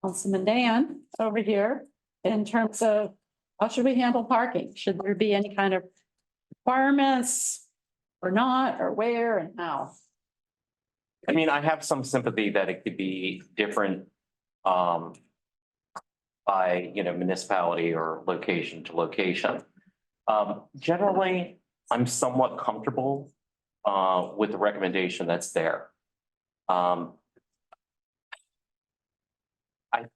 Councilman Dan over here in terms of how should we handle parking? Should there be any kind of requirements or not, or where and how? I mean, I have some sympathy that it could be different by, municipality or location to location. Generally, I'm somewhat comfortable with the recommendation that's there. I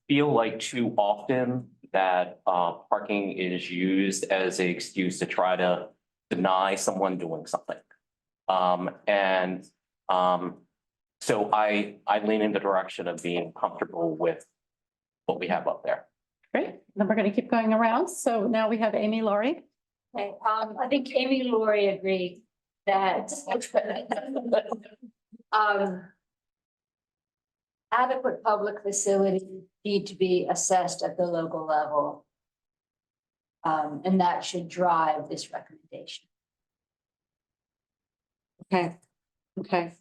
feel like too often that parking is used as an excuse to try to deny someone doing something. So I lean in the direction of being comfortable with what we have up there. Great, then we're gonna keep going around. So now we have Amy Laurie. Okay, I think Amy and Lori agree that adequate public facilities need to be assessed at the local level. And that should drive this recommendation. Okay, okay.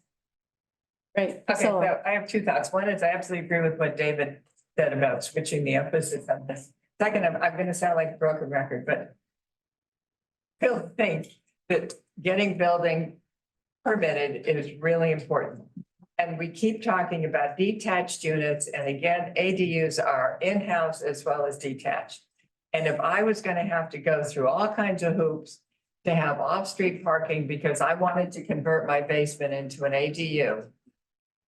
Great. Okay, So, so I have two thoughts. One is I absolutely agree with what David said about switching the emphasis on this. Second, I'm gonna sound like a broken record, but I still think that getting building permitted is really important. And we keep talking about detached units, and again, ADUs are in-house as well as detached. And if I was gonna have to go through all kinds of hoops to have off-street parking because I wanted to convert my basement into an ADU,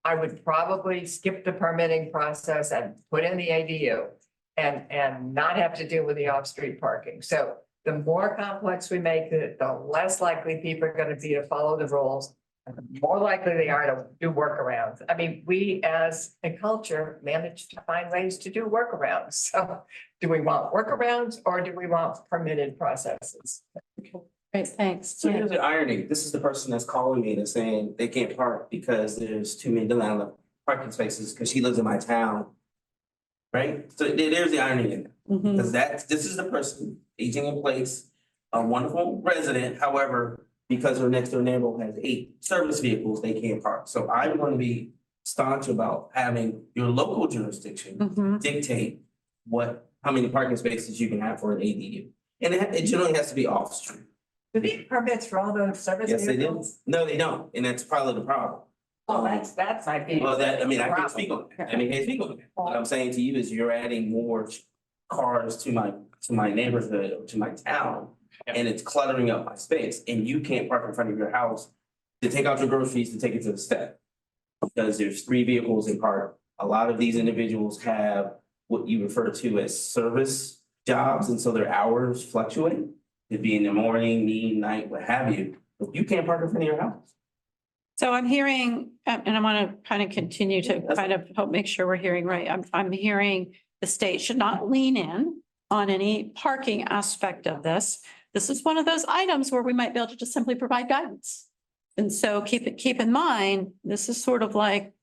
I would probably skip the permitting process and put in the ADU and not have to deal with the off-street parking. So the more complex we make it, the less likely people are gonna be to follow the rules. And the more likely they are to do workarounds. I mean, we as a culture manage to find ways to do workarounds. So do we want workarounds or do we want permitted processes? great, thanks. So here's the irony. This is the person that's calling me and saying they can't park because there's too many parking spaces because she lives in my town. Right? So there's the irony in it. Mhm. Because this is the person aging in place, a wonderful resident, however, because her next door neighbor has 8 service vehicles, they can't park. So I'm going to be staunch about having your local jurisdiction Mhm. dictate how many parking spaces you can have for an ADU. And it generally has to be off street. Do they need permits for all those service Yes, they do. vehicles? No, they don't, and that's probably the problem. Oh, that's my big. Well, I can't problem. speak on that. I can't speak on that. What I'm saying to you is you're adding more cars to my neighborhood, or to my town. And it's cluttering up my space, and you can't park in front of your house to take out your groceries, to take it to the step. Because there's 3 vehicles in park. A lot of these individuals have what you refer to as service jobs, and so their hours fluctuate. It'd be in the morning, noon, night, what have you. But you can't park in front of your house. So I'm hearing, and I want to kind of continue to kind of help make sure we're hearing right. I'm hearing the state should not lean in on any parking aspect of this. This is one of those items where we might be able to just simply provide guidance. And so keep in mind, this is sort of like,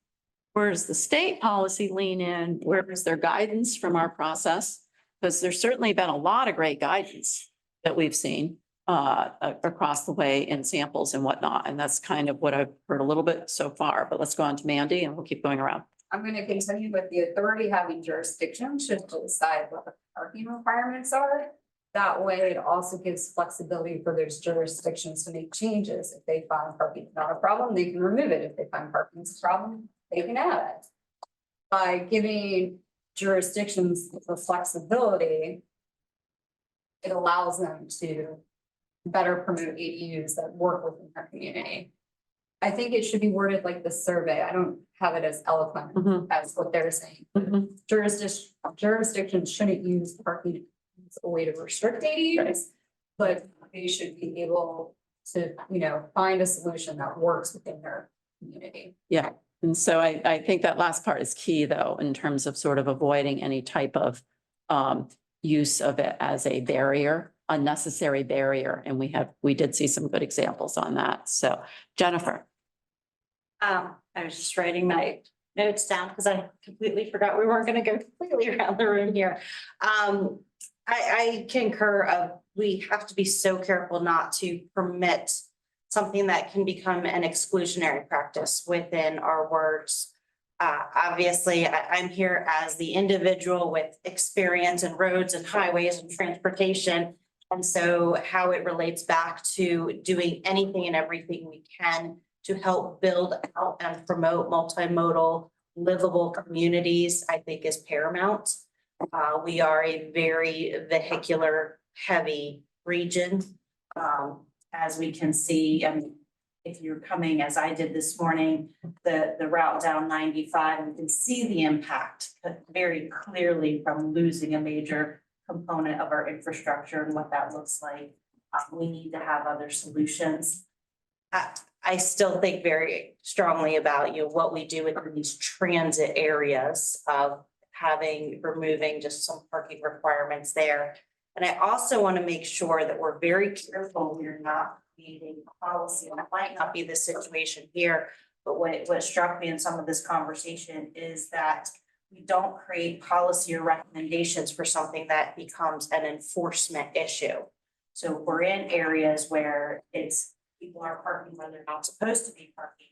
where does the state policy lean in? Where is their guidance from our process? Because there's certainly been a lot of great guidance that we've seen across the way in samples and whatnot. And that's kind of what I've heard a little bit so far, but let's go on to Mandy and we'll keep going around. I'm gonna continue with the authority having jurisdiction should decide what the parking requirements are. That way, it also gives flexibility for those jurisdictions to make changes. If they find parking is not a problem, they can remove it. If they find parking is a problem, they can add it. By giving jurisdictions the flexibility, it allows them to better promote ADUs that work within their community. I think it should be worded like the survey. I don't have it as eloquent Mhm. as what they're saying. Mhm. Jurisdictions shouldn't use parking as a way to restrict ADUs, but they should be able to, find a solution that works within their community. Yeah, and so I think that last part is key, though, in terms of sort of avoiding any type of use of it as a barrier, unnecessary barrier. And we did see some good examples on that. So Jennifer. I was just writing my notes down because I completely forgot we weren't going to go completely around the room here. I concur of we have to be so careful not to permit something that can become an exclusionary practice within our words. Obviously, I'm here as the individual with experience in roads and highways and transportation. And so how it relates back to doing anything and everything we can to help build out and promote multimodal, livable communities, I think is paramount. We are a very vehicular heavy region. As we can see, if you're coming, as I did this morning, the route down 95, you can see the impact very clearly from losing a major component of our infrastructure and what that looks like. We need to have other solutions. I still think very strongly about, what we do within these transit areas of removing just some parking requirements there. And I also want to make sure that we're very careful, we're not creating policy, and it might not be the situation here, but what struck me in some of this conversation is that we don't create policy or recommendations for something that becomes an enforcement issue. So we're in areas where people are parking where they're not supposed to be parking.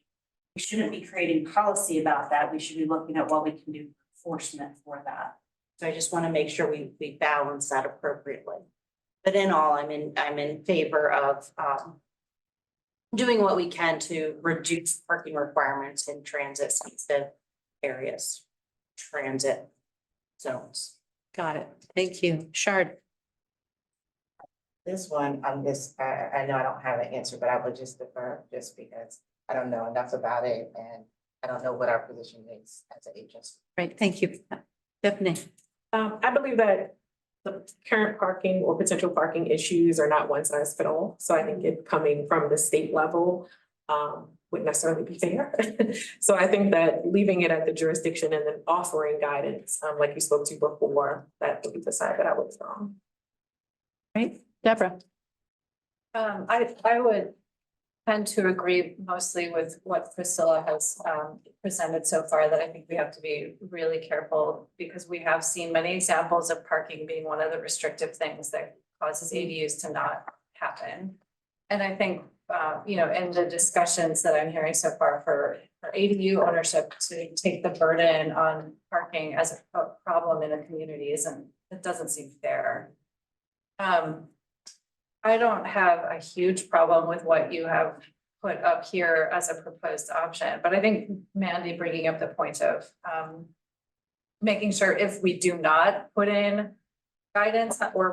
We shouldn't be creating policy about that. We should be looking at what we can do enforcement for that. So I just want to make sure we balance that appropriately. But in all, I'm in favor of doing what we can to reduce parking requirements in transit sensitive areas, transit zones. Got it. Thank you. Shard. This one, I'm just, I know I don't have an answer, but I would just defer just because I don't know enough about it and I don't know what our position is as an agency. Right. Thank you. Stephanie. I believe that the current parking or potential parking issues are not one size fit all. So I think it coming from the state level wouldn't necessarily be fair. So I think that leaving it at the jurisdiction and then offering guidance, like you spoke to before, that would be the side that I would be on. Right. Deborah. I would tend to agree mostly with what Priscilla has presented so far, that I think we have to be really careful because we have seen many examples of parking being one of the restrictive things that causes ADUs to not happen. And I think, in the discussions that I'm hearing so far for ADU ownership to take the burden on parking as a problem in a community it doesn't seem fair. I don't have a huge problem with what you have put up here as a proposed option, but I think Mandy bringing up the point of making sure if we do not put in guidance or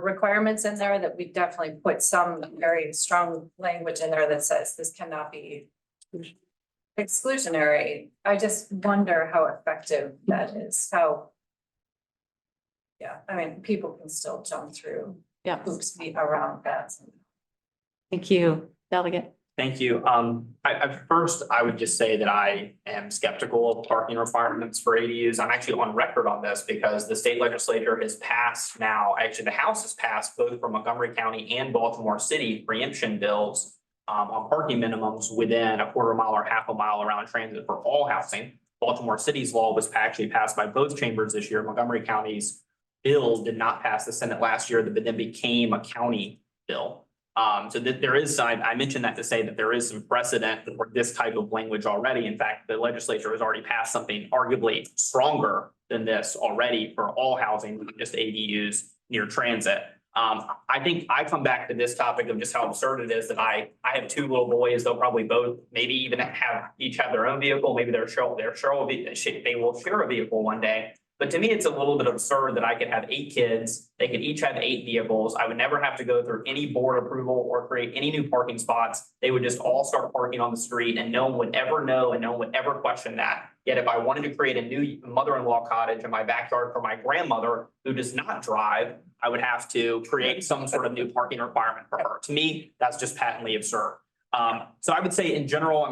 requirements in there, that we definitely put some very strong language in there that says this cannot be exclusionary. I just wonder how effective that is, people can still jump through. Yeah. Hoops around that. Thank you. Delegate. Thank you. First, I would just say that I am skeptical of parking requirements for ADUs. I'm actually on record on this because the state legislature has passed now, actually the House has passed both for Montgomery County and Baltimore City preemption bills on parking minimums within a quarter mile or half a mile around transit for all housing. Baltimore City's law was actually passed by both chambers this year. Montgomery County's bill did not pass the Senate last year, but then became a county bill. So that there is, I mentioned that to say that there is some precedent for this type of language already. In fact, the legislature has already passed something arguably stronger than this already for all housing, not just ADUs near transit. I think I come back to this topic of just how absurd it is that I have two little boys. They'll probably both maybe even each have their own vehicle. Maybe they will share a vehicle one day. But to me, it's a little bit absurd that I could have 8 kids. They could each have 8 vehicles. I would never have to go through any board approval or create any new parking spots. They would just all start parking on the street and no one would ever know and no one would ever question that. Yet if I wanted to create a new mother-in-law cottage in my backyard for my grandmother who does not drive, I would have to create some sort of new parking requirement for her. To me, that's just patently absurd. So I would say in general,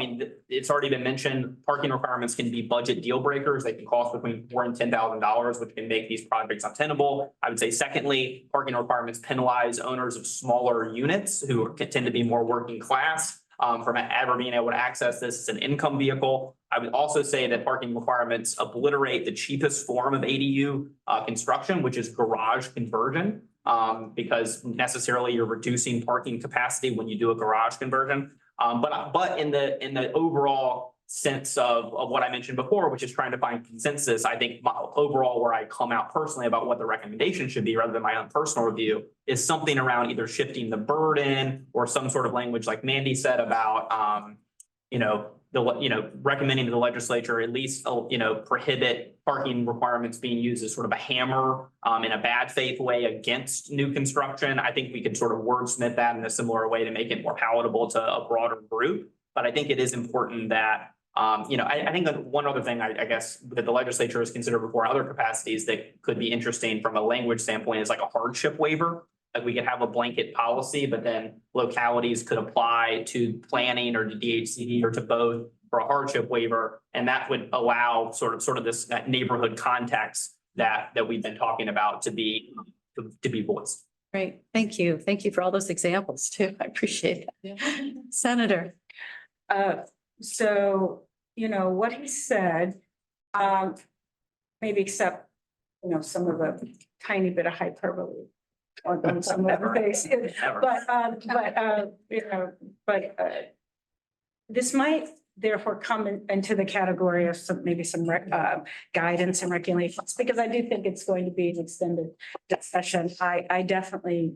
it's already been mentioned, parking requirements can be budget deal breakers. They can cost between $4,000 and $10,000, which can make these projects untenable. I would say secondly, parking requirements penalize owners of smaller units who tend to be more working class from ever being able to access this as an income vehicle. I would also say that parking requirements obliterate the cheapest form of ADU construction, which is garage conversion. because necessarily you're reducing parking capacity when you do a garage conversion. But in the overall sense of what I mentioned before, which is trying to find consensus, I think overall where I come out personally about what the recommendation should be, rather than my own personal review, is something around either shifting the burden or some sort of language like Mandy said about, recommending to the legislature at least, prohibit parking requirements being used as sort of a hammer in a bad faith way against new construction. I think we could sort of wordsmith that in a similar way to make it more palatable to a broader group. But I think it is important that, I think that one other thing I guess that the legislature has considered before in other capacities that could be interesting from a language standpoint is like a hardship waiver. Like we could have a blanket policy, but then localities could apply to planning or to DHCD or to both for a hardship waiver. And that would allow sort of this neighborhood context that we've been talking about to be voiced. Great, thank you. Thank you for all those examples too. I appreciate that. Senator. So, what he said, maybe except, some of a tiny bit of hyperbole on some of the things. But this might therefore come into the category of some guidance and regulations, because I do think it's going to be an extended discussion. I definitely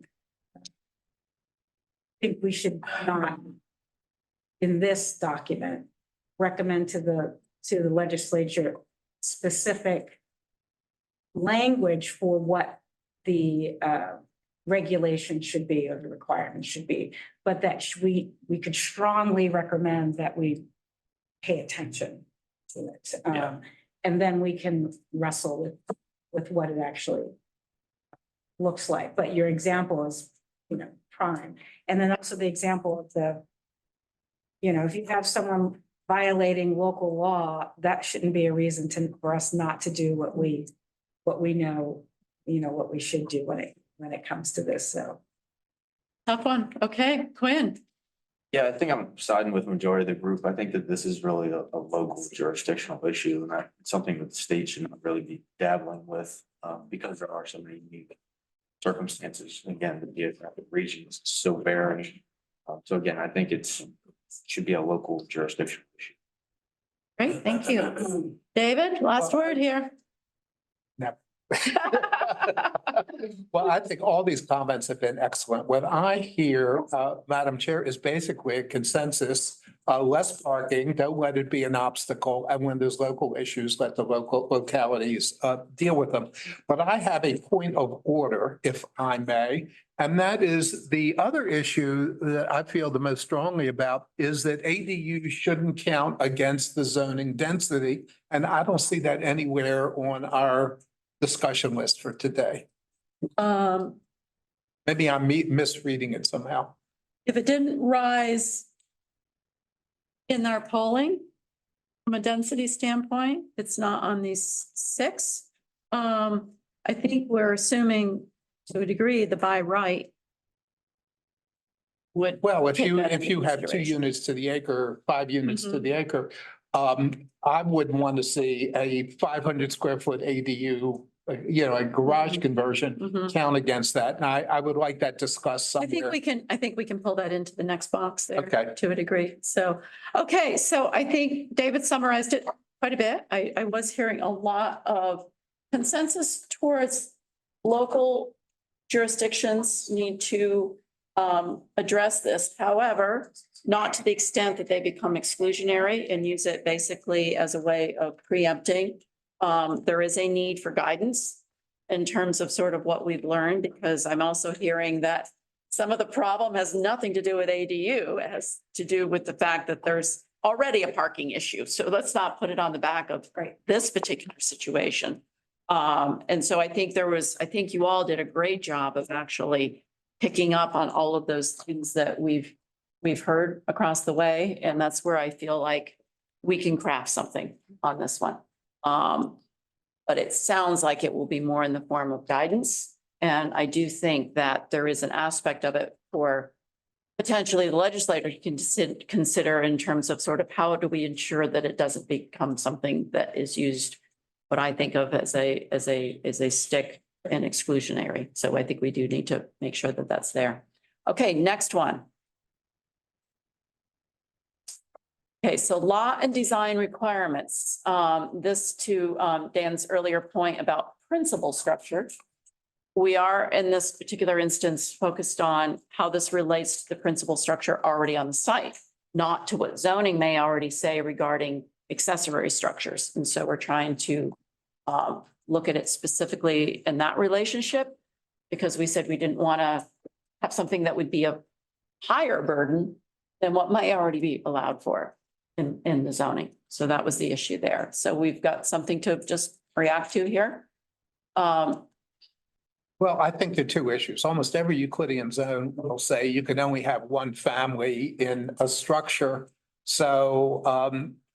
think we should not, in this document, recommend to the legislature specific language for what the regulation should be or the requirements should be, but that we could strongly recommend that we pay attention to it. And then we can wrestle with what it actually looks like. But your example is, prime. And then also the example of if you have someone violating local law, that shouldn't be a reason for us not to do what we know, what we should do when it comes to this. So. Tough one. Okay, Quinn. Yeah, I think I'm siding with the majority of the group. I think that this is really a local jurisdictional issue, and that's something that the state should not really be dabbling with, because there are so many unique circumstances. Again, the geographic region is so varying. So again, I think it should be a local jurisdictional issue. Great, thank you. David, last word here. No. Well, I think all these comments have been excellent. What I hear, Madam Chair, is basically a consensus, less parking, don't let it be an obstacle. And when there's local issues, let the local localities deal with them. But I have a point of order, if I may. And that is the other issue that I feel the most strongly about is that ADU shouldn't count against the zoning density. And I don't see that anywhere on our discussion list for today. Maybe I'm misreading it somehow. If it didn't rise in our polling from a density standpoint, it's not on these 6. I think we're assuming to a degree the by right would. Well, if take you that into have 2 consideration. units to the acre, 5 units to the acre, I wouldn't want to see a 500 square foot ADU, a garage conversion count against that. And I would like that discussed I somewhere. think we can pull that into the next box there. Okay. To a degree. So, okay, so I think David summarized it quite a bit. I was hearing a lot of consensus towards local jurisdictions need to address this. However, not to the extent that they become exclusionary and use it basically as a way of preempting. There is a need for guidance in terms of sort of what we've learned, because I'm also hearing that some of the problem has nothing to do with ADU. It has to do with the fact that there's already a parking issue. So let's not put it on the back of this particular situation. And so I think you all did a great job of actually picking up on all of those things that we've heard across the way. And that's where I feel like we can craft something on this one. But it sounds like it will be more in the form of guidance. And I do think that there is an aspect of it for potentially the legislator can consider in terms of sort of how do we ensure that it doesn't become something that is used, what I think of as a stick and exclusionary. So I think we do need to make sure that that's there. Okay, next one. Okay, so law and design requirements. This to Dan's earlier point about principal structure. We are in this particular instance focused on how this relates to the principal structure already on the site, not to what zoning may already say regarding accessory structures. And so we're trying to look at it specifically in that relationship, because we said we didn't want to have something that would be a higher burden than what might already be allowed for in the zoning. So that was the issue there. So we've got something to just react to here. Well, I think there are two issues. Almost every Euclidean zone will say you can only have one family in a structure. So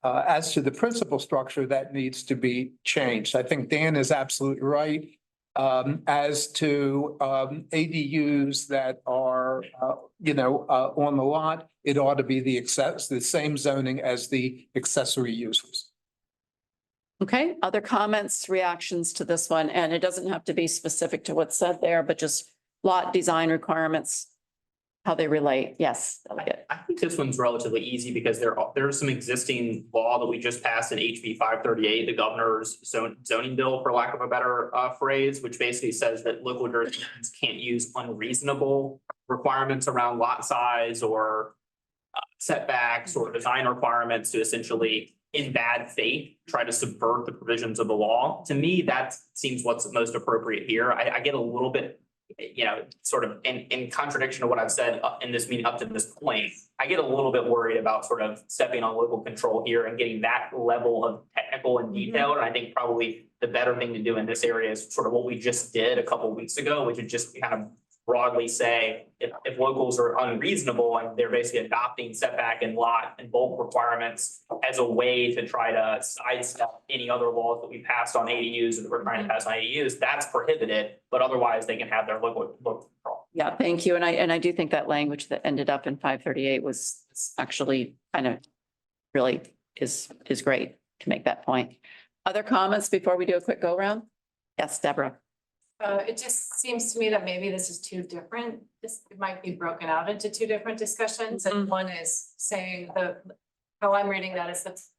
as to the principal structure, that needs to be changed. I think Dan is absolutely right. As to ADUs that are, on the lot, it ought to be the same zoning as the accessory uses. Okay, other comments, reactions to this one? And it doesn't have to be specific to what's said there, but just lot design requirements, how they relate. Yes, Delegate. I think this one's relatively easy because there's some existing law that we just passed in HB 538, the governor's zoning bill, for lack of a better phrase, which basically says that local jurisdictions can't use unreasonable requirements around lot size or setbacks or design requirements to essentially, in bad faith, try to subvert the provisions of the law. To me, that seems what's most appropriate here. I get a little bit, sort of in contradiction to what I've said in this meeting up to this point. I get a little bit worried about sort of stepping on local control here and getting that level of technical and detail. And I think probably the better thing to do in this area is sort of what we just did a couple of weeks ago, which would just kind of broadly say if locals are unreasonable and they're basically adopting setback and lot and bulk requirements as a way to try to sidestep any other laws that we passed on ADUs or that we're trying to pass on ADUs, that's prohibited, but otherwise they can have their local control. Yeah, thank you. And I do think that language that ended up in 538 was actually kind of really is great to make that point. Other comments before we do a quick go around? Yes, Deborah. It just seems to me that maybe this is too different. It might be broken out into two different discussions. And one is saying how I'm reading that is that's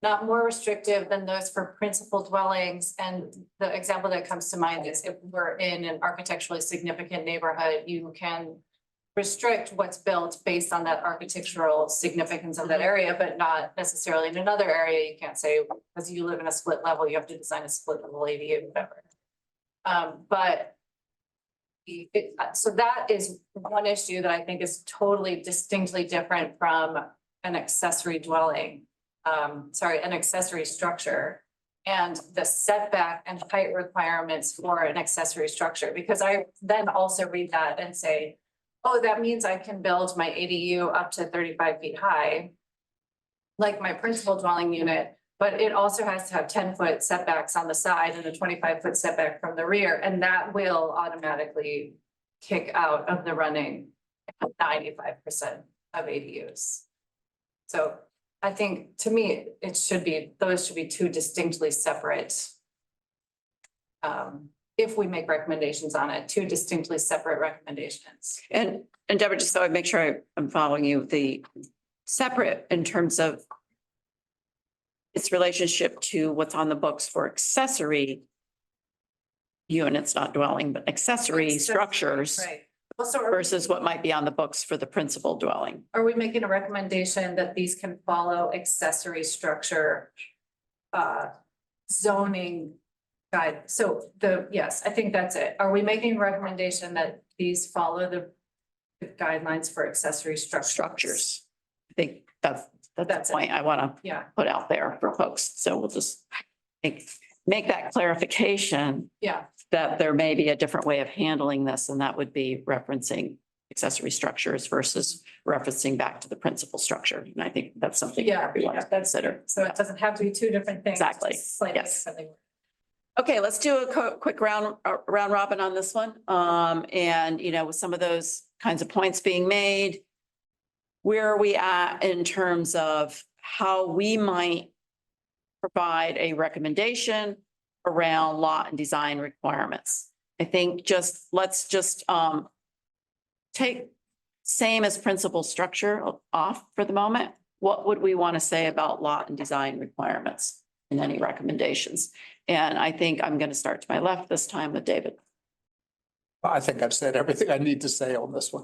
not more restrictive than those for principal dwellings. And the example that comes to mind is if we're in an architecturally significant neighborhood, you can restrict what's built based on that architectural significance of that area, but not necessarily in another area. You can't say because you live in a split level, you have to design a split level ADU, whatever. So that is one issue that I think is totally distinctly different from an accessory dwelling, an accessory structure. And the setback and height requirements for an accessory structure, because I then also read that and say, oh, that means I can build my ADU up to 35 feet high, like my principal dwelling unit. But it also has to have 10-foot setbacks on the side and a 25-foot setback from the rear, and that will automatically kick out of the running 95% of ADUs. So I think, to me, those should be two distinctly separate. If we make recommendations on it, two distinctly separate recommendations. And Deborah, just so I make sure I'm following you, the separate in terms of its relationship to what's on the books for accessory units, not dwelling, but accessory structures Right. Well, so versus what might be on the books for the principal dwelling. are we making a recommendation that these can follow accessory structure zoning guide? So yes, I think that's it. Are we making a recommendation that these follow the guidelines for accessory structures? I think that's the point I want to put out there for folks. So we'll just make that clarification Yeah. that there may be a different way of handling this, and that would be referencing accessory structures versus referencing back to the principal structure. And I think that's something everyone to consider. So it doesn't have to be two different things. Exactly. Just slightly Yes. differently. Okay, let's do a quick round robin on this one. And with some of those kinds of points being made, where are we at in terms of how we might provide a recommendation around lot and design requirements? I think let's just take same as principal structure off for the moment. What would we want to say about lot and design requirements and any recommendations? And I think I'm going to start to my left this time with David. I think I've said everything I need to say on this one.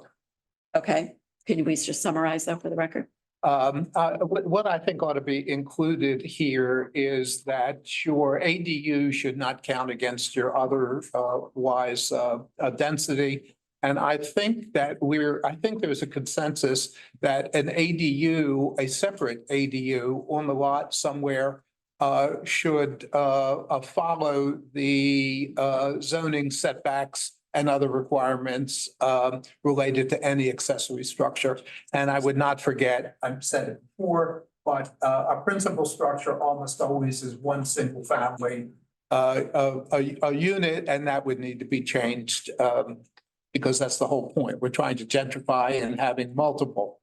Okay, can you please just summarize that for the record? What I think ought to be included here is that your ADU should not count against your other wise density. And I think that I think there's a consensus that an ADU, a separate ADU on the lot somewhere should follow the zoning setbacks and other requirements related to any accessory structure. And I would not forget, I've said it before, but a principal structure almost always is one single family, a unit, and that would need to be changed because that's the whole point. We're trying to gentrify and having multiple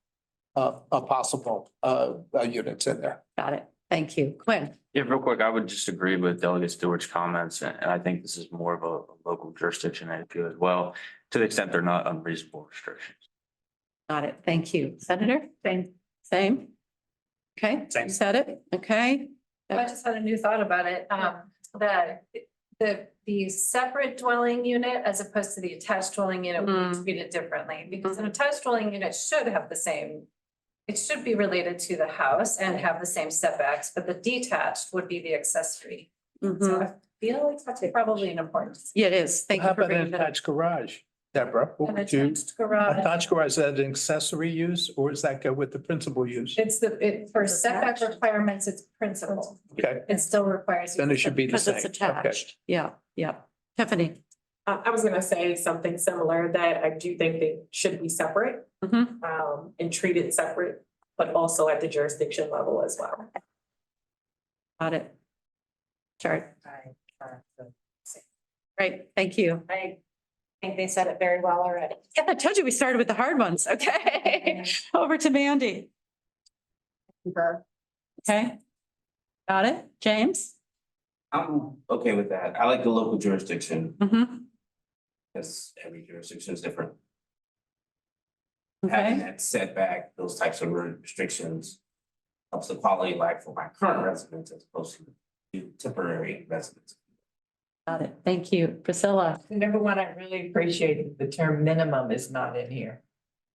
possible units in there. Got it. Thank you. Quinn. Yeah, real quick, I would just agree with Delegate Stewart's comments, and I think this is more of a local jurisdiction issue as well, to the extent they're not unreasonable restrictions. Got it. Thank you. Senator? Same? Okay, Same. you said it. Okay. I just had a new thought about it, that the separate dwelling unit as opposed to the attached dwelling unit, we treat it differently, because an attached dwelling unit should have the same. It should be related to the house and have the same setbacks, but the detached would be the accessory. So I feel like that's probably an important. Yeah, it is. Thank How you for about an bringing that up. attached garage, Deborah? What An would you? attached garage, Attached garage, is that an accessory use or does that go with the principal use? for setback requirements, it's principal. Okay, It still requires. then it should be the Because same. it's Okay. attached. Yeah, yeah. Tiffany? I was gonna say something similar, that I do think they should be separate, and treated separate, but also at the jurisdiction level as well. Got it. Chart. Great, thank you. I think they said it very well already. Yeah, I told you we started with the hard ones. Okay. Over to Mandy. Okay. Got it. James? I'm okay with that. I like the local jurisdiction, Mm-hmm. because every jurisdiction is different. Having Okay. that setback, those types of restrictions helps the quality of life for my current residents as opposed to temporary residents. Got it. Thank you. Priscilla? Number one, I really appreciate the term minimum is not in here.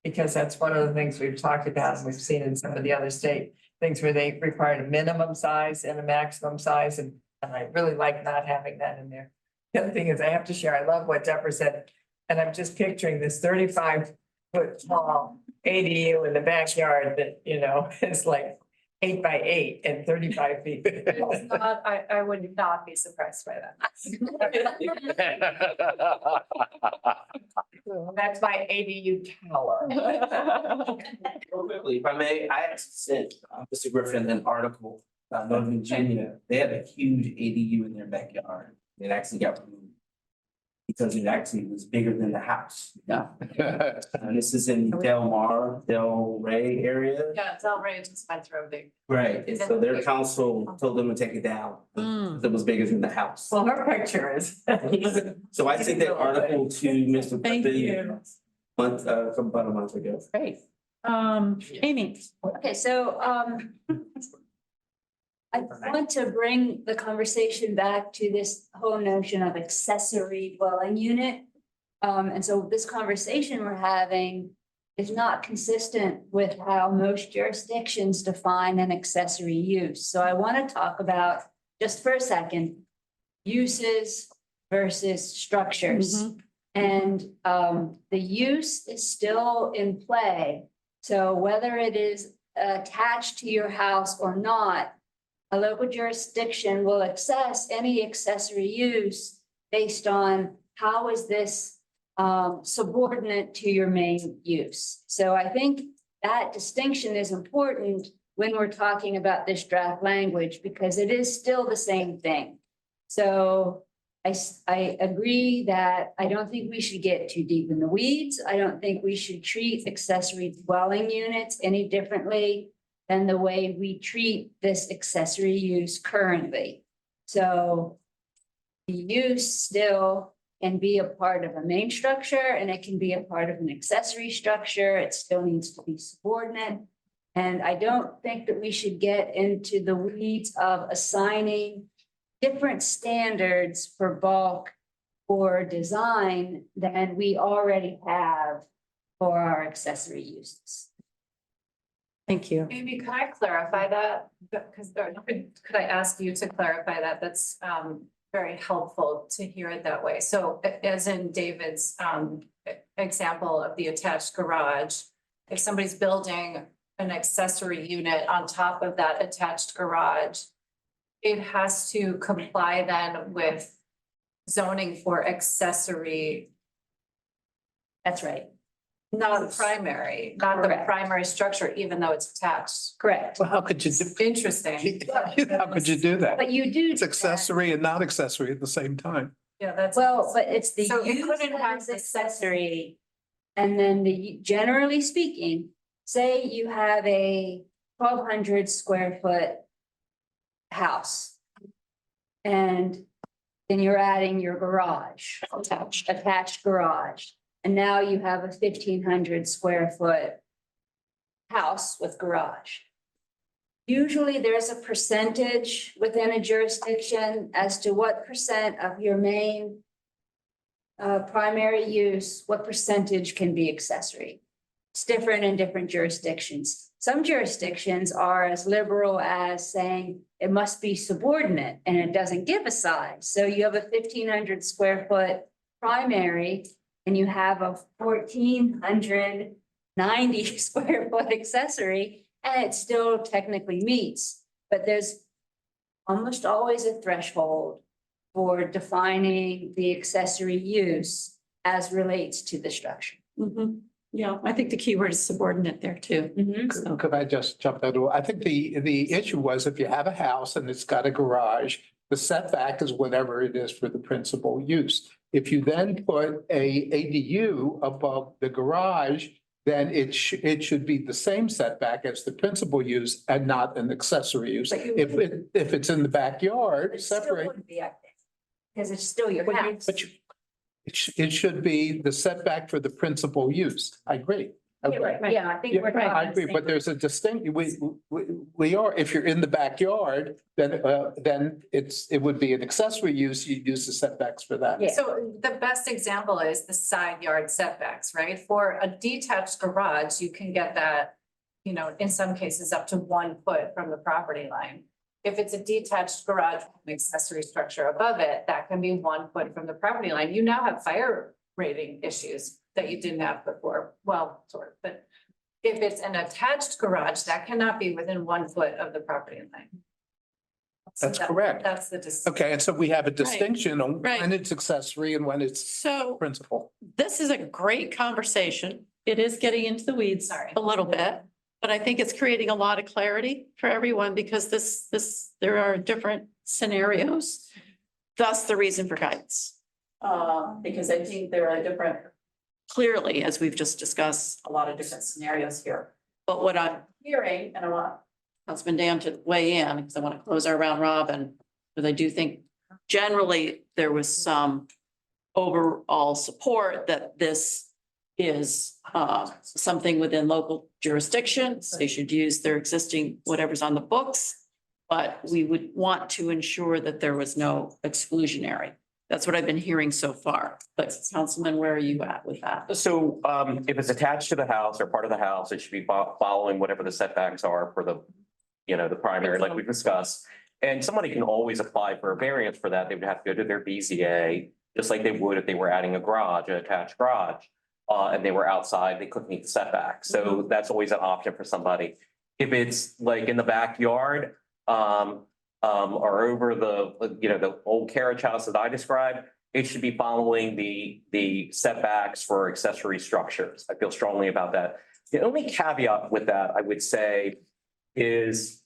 Because that's one of the things we've talked about and we've seen in some of the other state things where they required a minimum size and a maximum size, and I really like not having that in there. The other thing is I have to share, I love what Deborah said, and I'm just picturing this 35-foot tall ADU in the backyard that, you know, is like 8 by 8 and 35 feet. It's not, I would not be surprised by that. That's my ADU tower. Quickly, if I may, I actually sent Mr. Griffin an article about Northern Virginia. They had a huge ADU in their backyard. It actually got removed because it actually was bigger than the house. Yeah. And this is in Del Rey area. Yeah, Del Rey just went through a big. Right, and so their council told them to take it down. Mm. It was bigger than the house. Well, her picture is. So I sent that article to Mr. Thank Griffin you. about a month ago. Great. Amy? Okay, so, I want to bring the conversation back to this whole notion of accessory dwelling unit. And so this conversation we're having is not consistent with how most jurisdictions define an accessory use. So I want to talk about, just for a second, uses versus structures. And the use is still in play. So whether it is attached to your house or not, a local jurisdiction will assess any accessory use based on how is this subordinate to your main use. So I think that distinction is important when we're talking about this draft language, because it is still the same thing. So I agree that I don't think we should get too deep in the weeds. I don't think we should treat accessory dwelling units any differently than the way we treat this accessory use currently. So the use still can be a part of a main structure and it can be a part of an accessory structure. It still needs to be subordinate. And I don't think that we should get into the weeds of assigning different standards for bulk or design than we already have for our accessory uses. Thank you. Amy, could I clarify that? Because could I ask you to clarify that? That's very helpful to hear it that way. So as in David's example of the attached garage, if somebody's building an accessory unit on top of that attached garage, it has to comply then with zoning for accessory. That's right. Not primary, not the Correct. primary structure, even though it's attached. Correct. Well, how could you do? Interesting. How could you do that? But you do. It's accessory and not accessory at the same time. Yeah, that's. Well, but it's the So it use couldn't that have is the accessory. And then generally speaking, say you have a 1,200 square foot house. And then you're adding your garage, attached garage. And now you have a 1,500 square foot house with garage. Usually there's a percentage within a jurisdiction as to what percent of your main primary use, what percentage can be accessory. It's different in different jurisdictions. Some jurisdictions are as liberal as saying it must be subordinate and it doesn't give a size. So you have a 1,500 square foot primary and you have a 1,490 square foot accessory, and it still technically meets. But there's almost always a threshold for defining the accessory use as relates to the structure. Yeah, I think the key word is subordinate there too. Could I just jump in? I think the issue was if you have a house and it's got a garage, the setback is whatever it is for the principal use. If you then put a ADU above the garage, then it should be the same setback as the principal use and not an accessory use. But you- If it's in the backyard, It still separate. wouldn't be, I think, because it's still your But house. it should be the setback for the principal use. I agree. Yeah, right. Yeah, I think Yeah, we're. talking I the agree, same but there's a distinct, we are, if you're in the backyard, then it would be an accessory use, you'd use the setbacks for that. Yeah. So the best example is the side yard setbacks, right? For a detached garage, you can get that, you know, in some cases up to 1 foot from the property line. If it's a detached garage, with an accessory structure above it, that can be 1 foot from the property line. You now have fire rating issues that you didn't have before. Well, sort of, but if it's an attached garage, that cannot be within 1 foot of the property line. So That's correct. That's the. Okay, and so we have a distinction on Right. when it's accessory and when it's So principal. this is a great conversation. It is getting into the weeds Sorry. a little bit, but I think it's creating a lot of clarity for everyone because there are different scenarios. Thus the reason for guidance. Because I think there are different, clearly, as we've just discussed, a lot of different scenarios here. But what I'm hearing, and I want Councilman Dan to weigh in, because I want to close our round robin, but I do think generally there was some overall support that this is something within local jurisdictions. They should use their existing whatever's on the books. But we would want to ensure that there was no exclusionary. That's what I've been hearing so far. But Councilman, where are you at with that? So if it's attached to the house or part of the house, it should be following whatever the setbacks are for the, the primary, like we discussed. And somebody can always apply for a variance for that. They would have to go to their BZA, just like they would if they were adding a garage, an attached garage. And they were outside, they couldn't meet the setback. So that's always an option for somebody. If it's like in the backyard, or over the old carriage house that I described, it should be following the setbacks for accessory structures. I feel strongly about that. The only caveat with that, I would say, is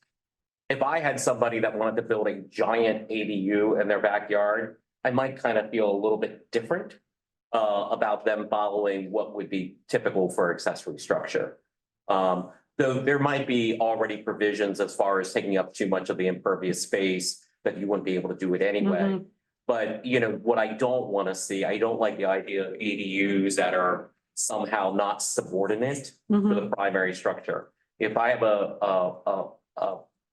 if I had somebody that wanted to build a giant ADU in their backyard, I might kind of feel a little bit different about them following what would be typical for accessory structure. Though there might be already provisions as far as taking up too much of the impervious space that you wouldn't be able to do it anyway. But, you know, what I don't want to see, I don't like the idea of ADUs that are somehow not subordinate to the primary structure. If I have a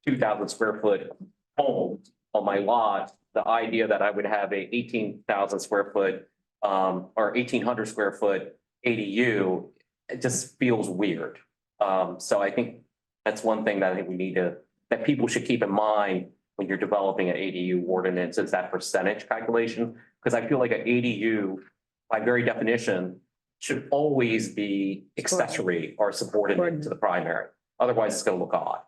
2,000 square foot home on my lot, the idea that I would have a 18,000 square foot or 1,800 square foot ADU, it just feels weird. So I think that's one thing that I think we need to, that people should keep in mind when you're developing an ADU ordinance, is that percentage calculation. Because I feel like an ADU, by very definition, should always be accessory or subordinate to the primary. Otherwise, it's gonna look odd.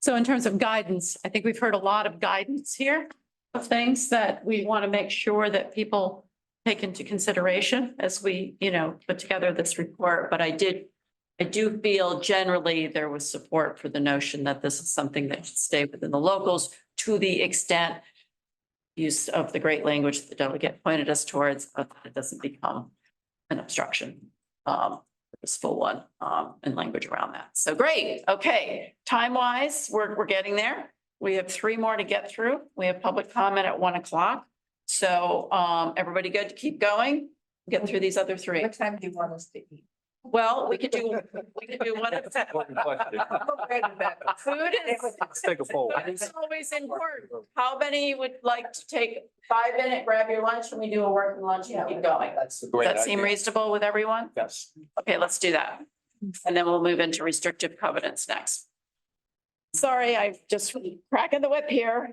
So in terms of guidance, I think we've heard a lot of guidance here of things that we want to make sure that people take into consideration as we, put together this report. But I do feel generally there was support for the notion that this is something that should stay within the locals to the extent use of the great language that the delegate pointed us towards, it doesn't become an obstruction. Purposeful one, and language around that. So great. Okay. Time wise, we're getting there. We have 3 more to get through. We have public comment at 1 o'clock. So, everybody good to keep going? Get through these other 3. What time do you want us to eat? Well, we could do one at a time. Food is. Let's take a poll. It's always important. How many would like to take 5-minute, grab your lunch, and we do a working lunch and keep going? That's a Does great that seem idea. reasonable with everyone? Yes. Okay, let's do that. And then we'll move into restrictive covenants next. Sorry, I'm just cracking the whip here.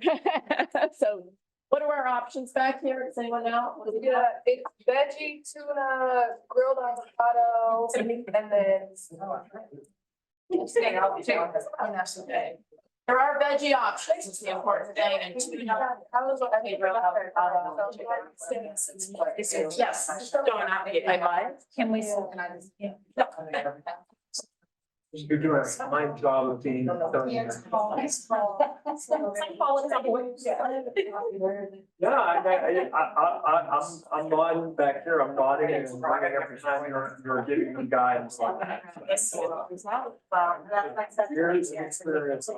So what are our options back here? Does anyone know? What do we got? It's veggie, tuna, grilled avocado, and then. There are veggie options, is the important thing, and tuna. Yes. Don't navigate my mind. Can we? You're doing a fine job of being. Yeah, I'm nodding back here, I'm nodding and nodding every time you're giving me guidance like that. Years of experience.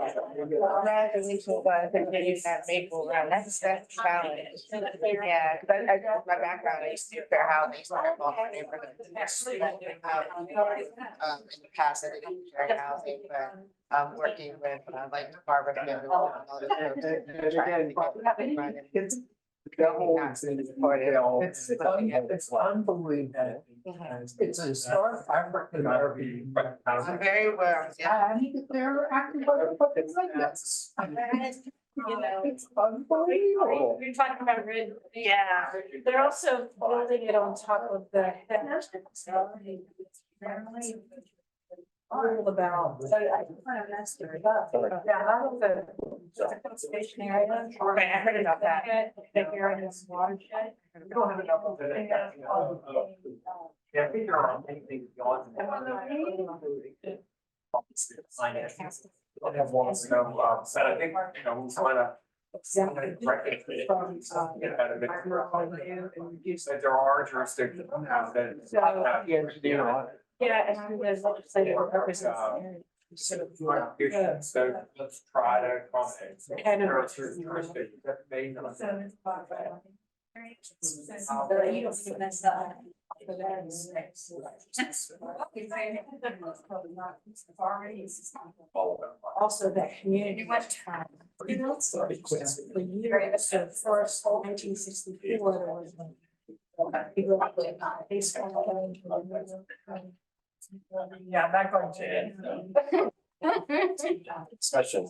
Maple Run, that's challenge. Yeah, cause I my background, I used to do fair housing, so I'm all for neighborhood. In the past, I did fair housing, but I'm working with like Barbara. It's the whole detail. It's unbelievable. It's a historic African American. I'm very well, yeah. They're acting like this. It's unbelievable. You're talking about red. Yeah. They're also building it on top of the. All about. Yeah, that was a conservation area. Right, I heard about that. The area is watershed. We don't have enough of it. Yeah, figure out anything beyond. Finances. Don't have one, so, but I think, we'll find out. That there are jurisdictions that have. Yeah, and there's legislative purposes. So let's try to accommodate. There are certain jurisdictions that may not. Also, that community went time. For years, so first 1964, there was. Yeah, I'm not going to. Especially.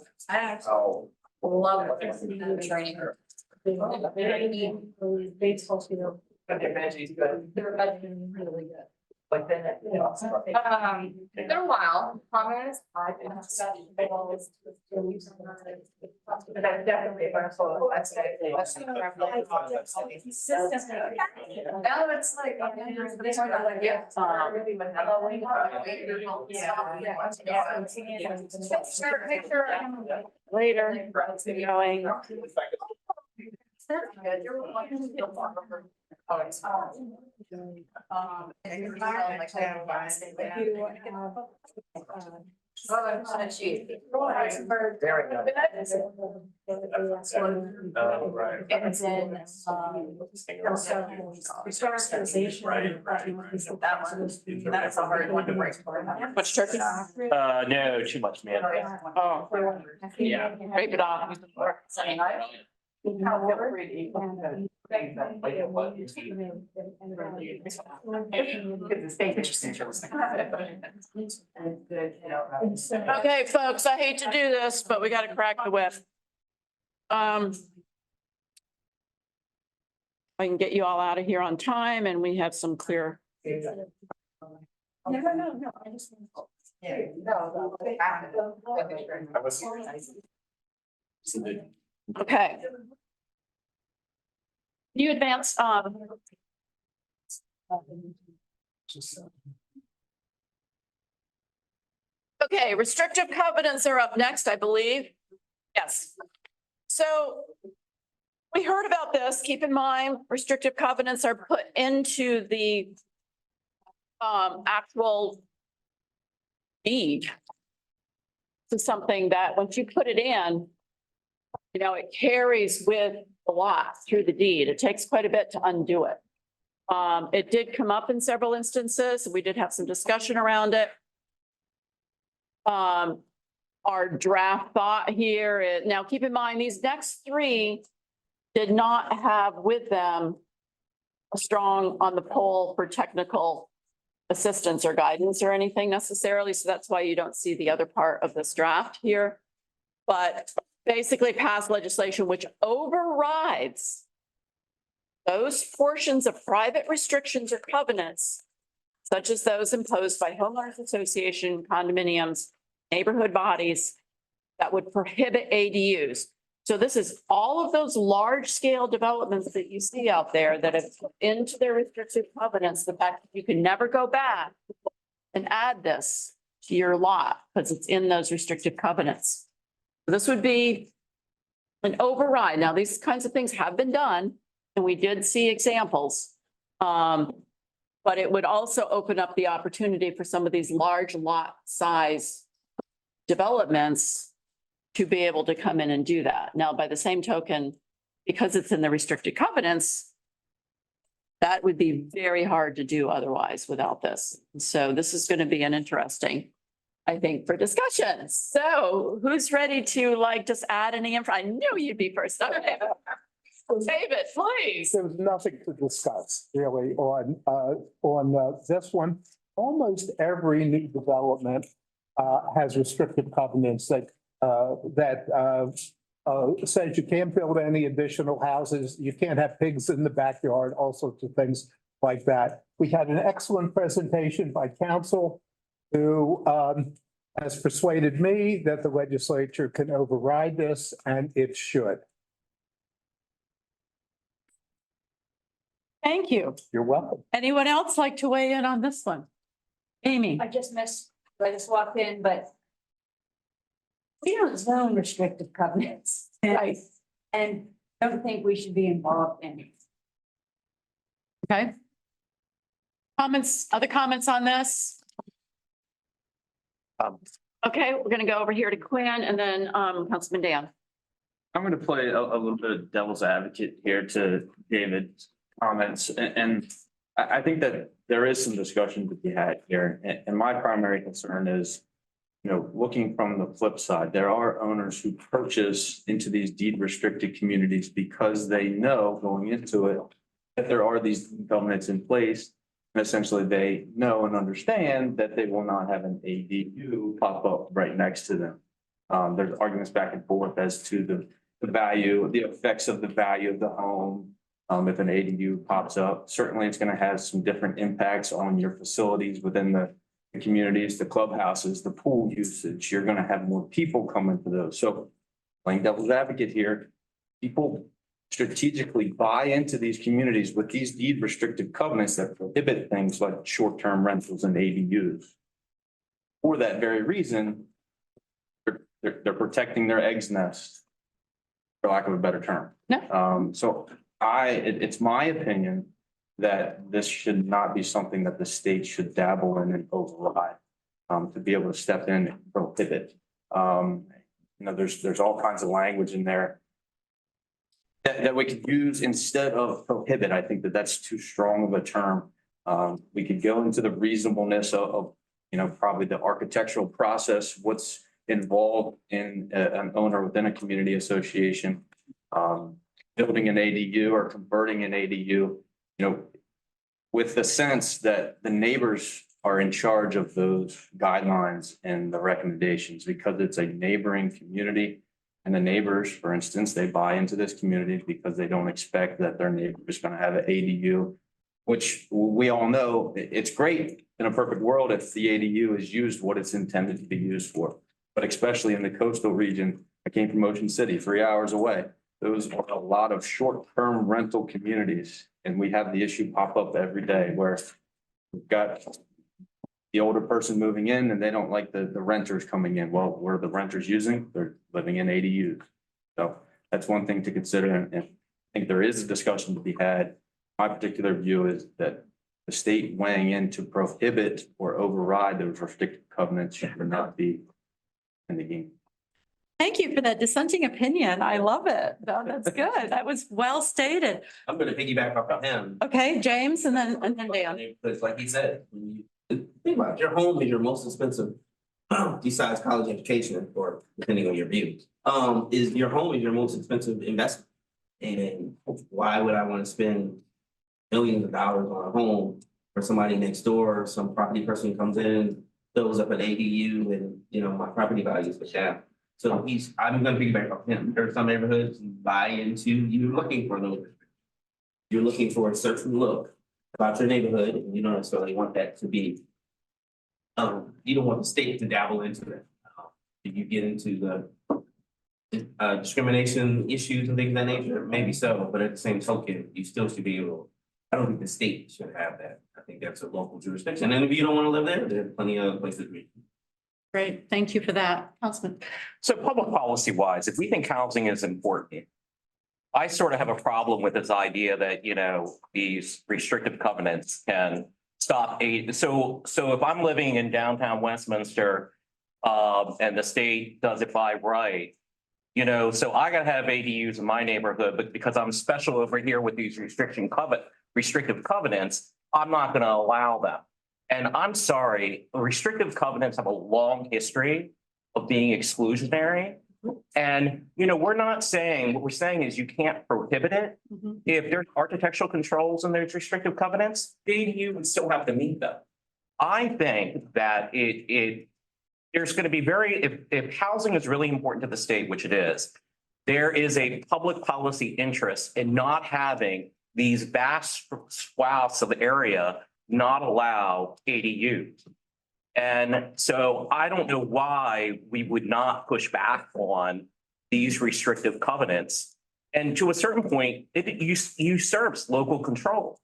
Oh. Love it. Training. Baseball field. But the veggies, but. They're really good. Like that. They're wild, promise. But that's definitely a goal. That's Now it's like. Later, going. Very good. Right. And then, That's a hard one to break. Much turkey? No, too much, man. Oh, Yeah. break it off. Okay, folks, I hate to do this, but we gotta crack the whip. I can get you all out of here on time and we have some clear. No. I just. Yeah. Okay. You advance, okay, restrictive covenants are up next, I believe. Yes. So we heard about this. Keep in mind, restrictive covenants are put into the actual deed. To something that once you put it in, you know, it carries with the lot through the deed. It takes quite a bit to undo it. It did come up in several instances. We did have some discussion around it. Our draft thought here is, now keep in mind, these next three did not have with them a strong on the pole for technical assistance or guidance or anything necessarily. So that's why you don't see the other part of this draft here. But basically pass legislation which overrides those portions of private restrictions or covenants, such as those imposed by homeowners association, condominiums, neighborhood bodies that would prohibit ADUs. So this is all of those large scale developments that you see out there that have put into their restrictive covenants, the fact that you can never go back and add this to your lot because it's in those restrictive covenants. This would be an override. Now, these kinds of things have been done and we did see examples. But it would also open up the opportunity for some of these large lot size developments to be able to come in and do that. Now, by the same token, because it's in the restricted covenants, that would be very hard to do otherwise without this. So this is going to be an interesting, I think, for discussion. So who's ready to like just add any info? I knew you'd be first. Okay. David, please. There was nothing to discuss really on this one. Almost every new development has restrictive covenants that says you can't build any additional houses, you can't have pigs in the backyard, all sorts of things like that. We had an excellent presentation by council who has persuaded me that the legislature can override this, and it should. Thank you. You're welcome. Anyone else like to weigh in on this one? Amy? I just walked in, but we don't zone restrictive covenants. Right. And don't think we should be involved in it. Okay. Comments, other comments on this? Okay, we're gonna go over here to Quinn and then Councilman Dan. I'm gonna play a little bit of devil's advocate here to David's comments, and I think that there is some discussion to be had here, and my primary concern is, you know, looking from the flip side, there are owners who purchase into these deed restricted communities because they know going into it that there are these covenants in place. And essentially they know and understand that they will not have an ADU pop up right next to them. There's arguments back and forth as to the value, the effects of the value of the home. If an ADU pops up, certainly it's going to have some different impacts on your facilities within the communities, the clubhouses, the pool usage. You're going to have more people coming to those. So playing devil's advocate here, people strategically buy into these communities with these deed restricted covenants that prohibit things like short-term rentals and ADUs. For that very reason, they're protecting their eggs nest, for lack of a better term. No. So it's my opinion that this should not be something that the state should dabble in and override. to be able to step in and prohibit. There's all kinds of language in there that we could use instead of prohibit. I think that's too strong of a term. We could go into the reasonableness of probably the architectural process, what's involved in an owner within a community association, building an ADU or converting an ADU, with the sense that the neighbors are in charge of those guidelines and the recommendations, because it's a neighboring community. And the neighbors, for instance, they buy into this community because they don't expect that their neighbor is going to have an ADU, which we all know it's great in a perfect world if the ADU is used what it's intended to be used for. But especially in the coastal region, I came from Ocean City, 3 hours away. Those are a lot of short-term rental communities. And we have the issue pop up every day where we've got the older person moving in and they don't like the renters coming in. Well, what are the renters using? They're living in ADUs. So that's one thing to consider. And I think there is a discussion to be had. My particular view is that the state weighing in to prohibit or override those restrictive covenants should not be in the game. Thank you for that dissenting opinion. I love it. No, that's good. That was well stated. I'm gonna piggyback off of him. Okay, James, and then Dan. Because like he said, when you think about it, your home is your most expensive, besides college education, or depending on your views, is your home is your most expensive investment. And why would I want to spend millions of dollars on a home for somebody next door, some property person comes in, fills up an ADU, and my property values go down. So I'm gonna piggyback off him. There are some neighborhoods you buy into, you're looking for those. You're looking for a certain look about your neighborhood, and you don't necessarily want that to be. You don't want the state to dabble into that. If you get into the discrimination issues and things of that nature, maybe so, but at the same token, you still should be able. I don't think the state should have that. I think that's a local jurisdiction. And if you don't want to live there, there are plenty of places. Great, thank you for that, Councilman. So public policy wise, if we think housing is important, I sort of have a problem with this idea that, these restrictive covenants can stop so if I'm living in downtown Westminster, and the state does it by right, so I gotta have ADUs in my neighborhood, but because I'm special over here with these restrictive covenants, I'm not gonna allow them. And I'm sorry, restrictive covenants have a long history of being exclusionary. And, we're not saying, what we're saying is you can't prohibit it. If there's architectural controls and there's restrictive covenants, the ADU would still have to meet them. I think that there's going to be if housing is really important to the state, which it is, there is a public policy interest in not having these vast swaths of the area not allow ADUs. And so I don't know why we would not push back on these restrictive covenants. And to a certain point, it usurps local control.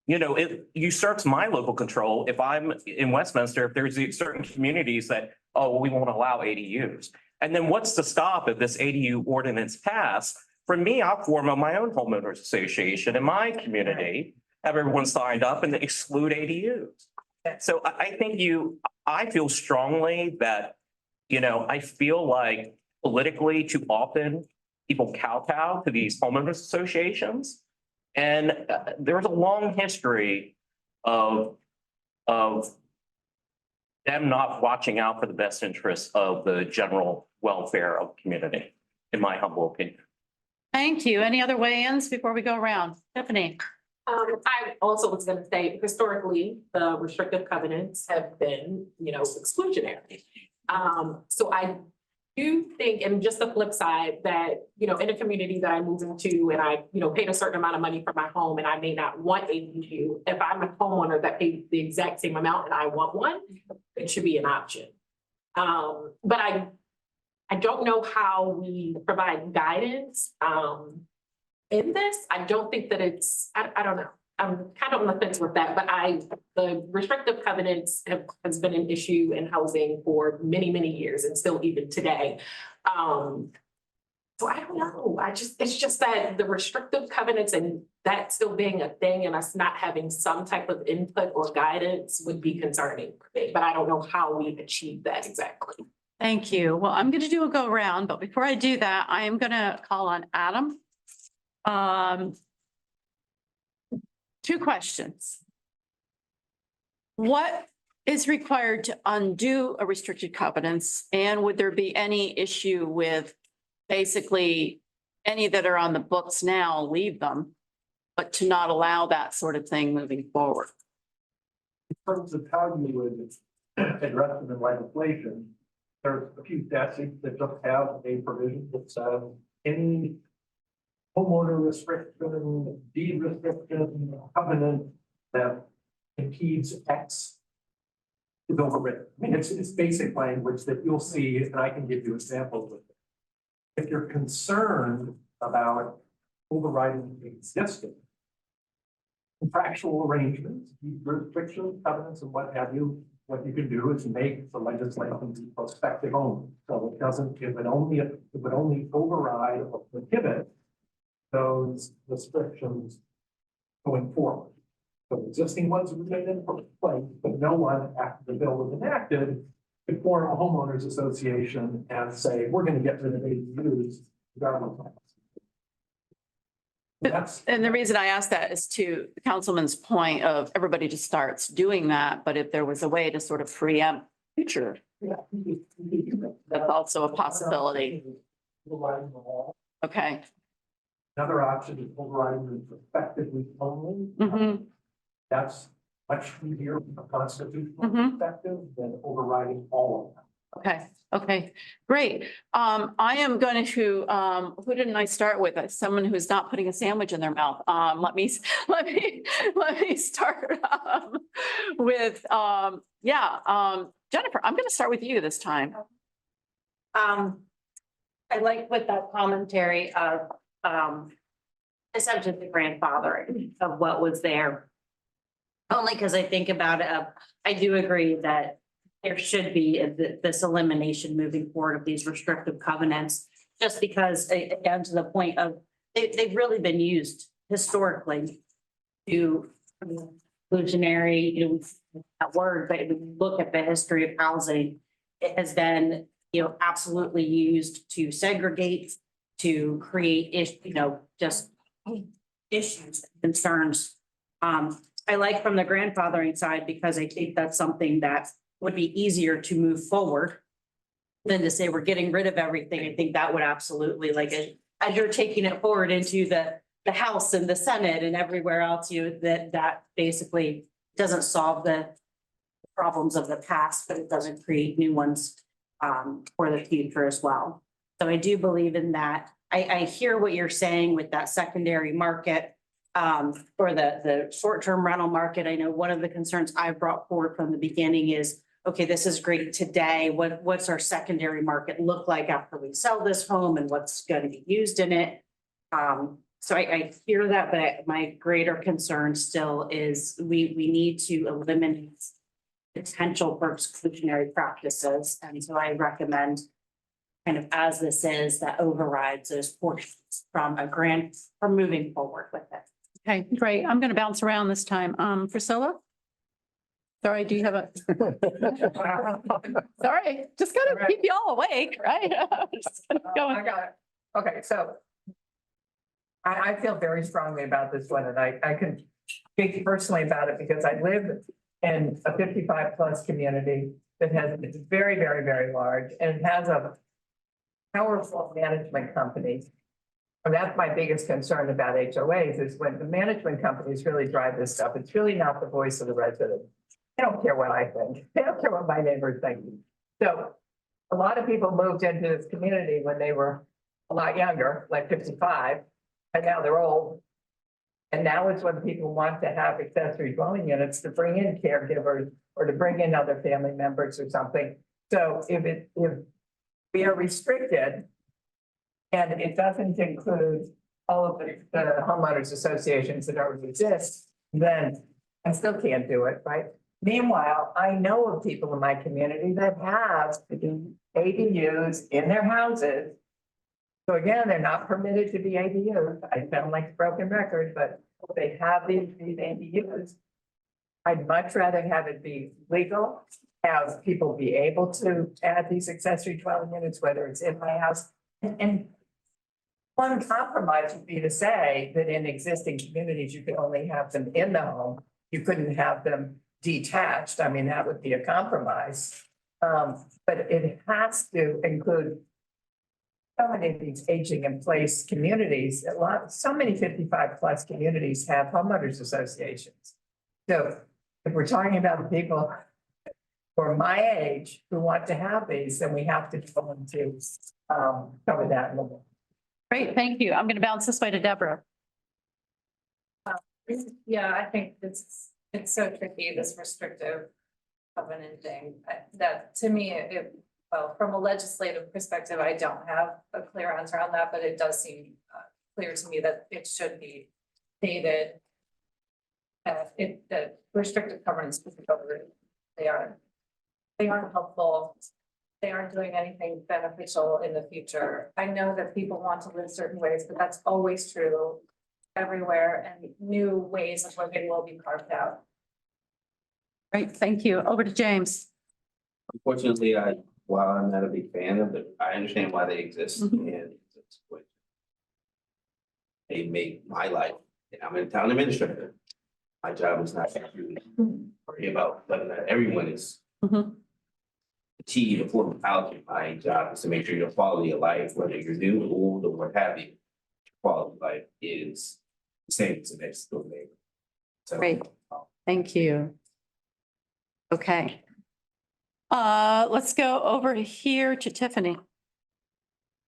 It usurps my local control. If I'm in Westminster, if there's certain communities that, we won't allow ADUs. And then what's to stop if this ADU ordinance passed? For me, I'll form my own homeowners association in my community, have everyone signed up and exclude ADUs. So I feel strongly that, I feel like politically too often people kowtow to these homeowners associations. And there's a long history of them not watching out for the best interests of the general welfare of the community, in my humble opinion. Thank you. Any other weigh-ins before we go around? Stephanie? I also was going to say, historically, the restrictive covenants have been, exclusionary. So I do think, and just the flip side, that, in a community that I move into and I, paid a certain amount of money for my home and I may not want ADU, if I'm a homeowner that paid the exact same amount and I want one, it should be an option. But I don't know how we provide guidance, in this. I don't think that I don't know. I'm kind of on the fence with that, but the restrictive covenants has been an issue in housing for many, many years and still even today. So I don't know, it's just that the restrictive covenants and that still being a thing and us not having some type of input or guidance would be concerning for me, but I don't know how we achieve that exactly. Thank you. Well, I'm going to do a go around, but before I do that, I am going to call on Adam. Two questions. What is required to undo a restricted covenants? And would there be any issue with basically any that are on the books now, leave them, but to not allow that sort of thing moving forward? In terms of how you would address them in legislation, there's a few statutes that just have a provision that says any homeowner restriction, deed restriction, covenant that impedes X is overridden. I mean, it's basic language that you'll see, and I can give you examples of it. If you're concerned about overriding existing contractual arrangements, deed restrictions, covenants, and what have you, what you can do is make the legislation be prospective only. So it would only override or prohibit those restrictions going forward. So existing ones remain in place, but no one after the bill was enacted could form a homeowners association and say, we're going to get rid of ADUs regardless. And the reason I asked that is to Councilman's point of everybody just starts doing that, but if there was a way to sort of preempt future, that's also a possibility. Okay. Another option is overriding them prospectively only. That's much easier from a constitutional perspective than overriding all of them. Okay, okay, great. I am going to, who didn't I start with? Someone who's not putting a sandwich in their mouth. Let me start with, Jennifer, I'm going to start with you this time. I like with that commentary of, essentially the grandfathering of what was there. Only because I think about it, I do agree that there should be this elimination moving forward of these restrictive covenants, just because again, to the point of they've really been used historically to exclusionary, that word, but if you look at the history of housing, it has been, absolutely used to segregate, to create just issues, concerns. I like from the grandfathering side, because I think that's something that would be easier to move forward than to say we're getting rid of everything. I think that would absolutely, like, as you're taking it forward into the House and the Senate and everywhere else, that basically doesn't solve the problems of the past, but it doesn't create new ones for the future as well. So I do believe in that. I hear what you're saying with that secondary market. For the short-term rental market. I know one of the concerns I've brought forward from the beginning is, okay, this is great today. What's our secondary market look like after we sell this home and what's going to be used in it? So I hear that, but my greater concern still is we need to eliminate potential for exclusionary practices. And so I recommend kind of as this is that overrides those portions from moving forward with it. Okay, great. I'm going to bounce around this time. Priscilla? Sorry, do you have a? Sorry, just gotta keep you all awake, right? Just gonna go. I got it. Okay, so I feel very strongly about this one, and I can speak personally about it because I live in a 55+ community that has, it's very, very, very large, and it has a powerful management company. And that's my biggest concern about HOAs is when the management companies really drive this stuff, it's really not the voice of the resident. They don't care what I think. They don't care what my neighbors think. So a lot of people moved into this community when they were a lot younger, like 55, and now they're old. And now is when people want to have accessory dwelling units to bring in caregivers or to bring in other family members or something. So if we are restricted, and it doesn't include all of the homeowners associations that already exist, then I still can't do it, right? Meanwhile, I know of people in my community that have ADUs in their houses So again, they're not permitted to be ADUs. I sound like a broken record, but they have these ADUs. I'd much rather have it be legal, have people be able to add these accessory dwelling units, whether it's in my house. And one compromise would be to say that in existing communities, you could only have them in the home. You couldn't have them detached. I mean, that would be a compromise. But it has to include so many of these aging in place communities. So many 55+ communities have homeowners associations. So if we're talking about the people who are my age who want to have these, then we have to go into cover that in a little. Great, thank you. I'm going to bounce this way to Deborah. Yeah, I think it's so tricky, this restrictive covenant thing. That to me, well, from a legislative perspective, I don't have a clear answer on that, but it does seem clear to me that it should be stated. That restrictive covenants, they aren't helpful. They aren't doing anything beneficial in the future. I know that people want to live certain ways, but that's always true everywhere, and new ways of living will be carved out. Great, thank you. Over to James. Unfortunately, while I'm not a big fan of it, I understand why they exist and it's what they make my life. And I'm a town administrator. My job is not to worry about whether or not everyone is achieve affordable housing. My job is to make sure your quality of life, whether you're new, old, or what have you, your quality of life is the same as the next door neighbor. So, Great, thank you. Okay. Let's go over here to Tiffany.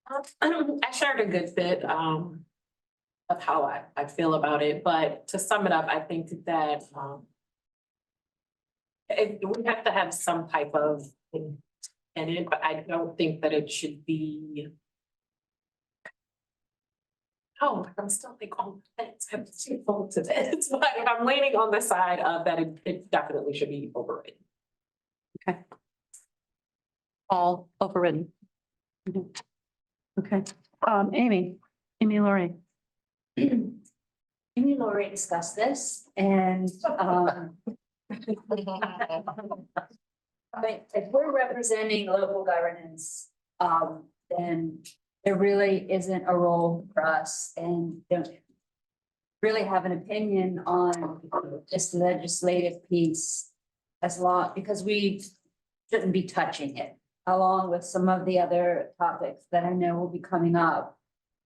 I shared a good bit of how I feel about it, but to sum it up, I think that we have to have some type of thing in it, but I don't think that it should be. Oh, I'm still like, oh, thanks, I'm too full to this, but I'm leaning on the side of that it definitely should be overridden. Okay. All overridden. Okay, Amy Laurie. Amy Laurie discussed this and but if we're representing local governance, then there really isn't a role for us and don't really have an opinion on this legislative piece as long, because we shouldn't be touching it, along with some of the other topics that I know will be coming up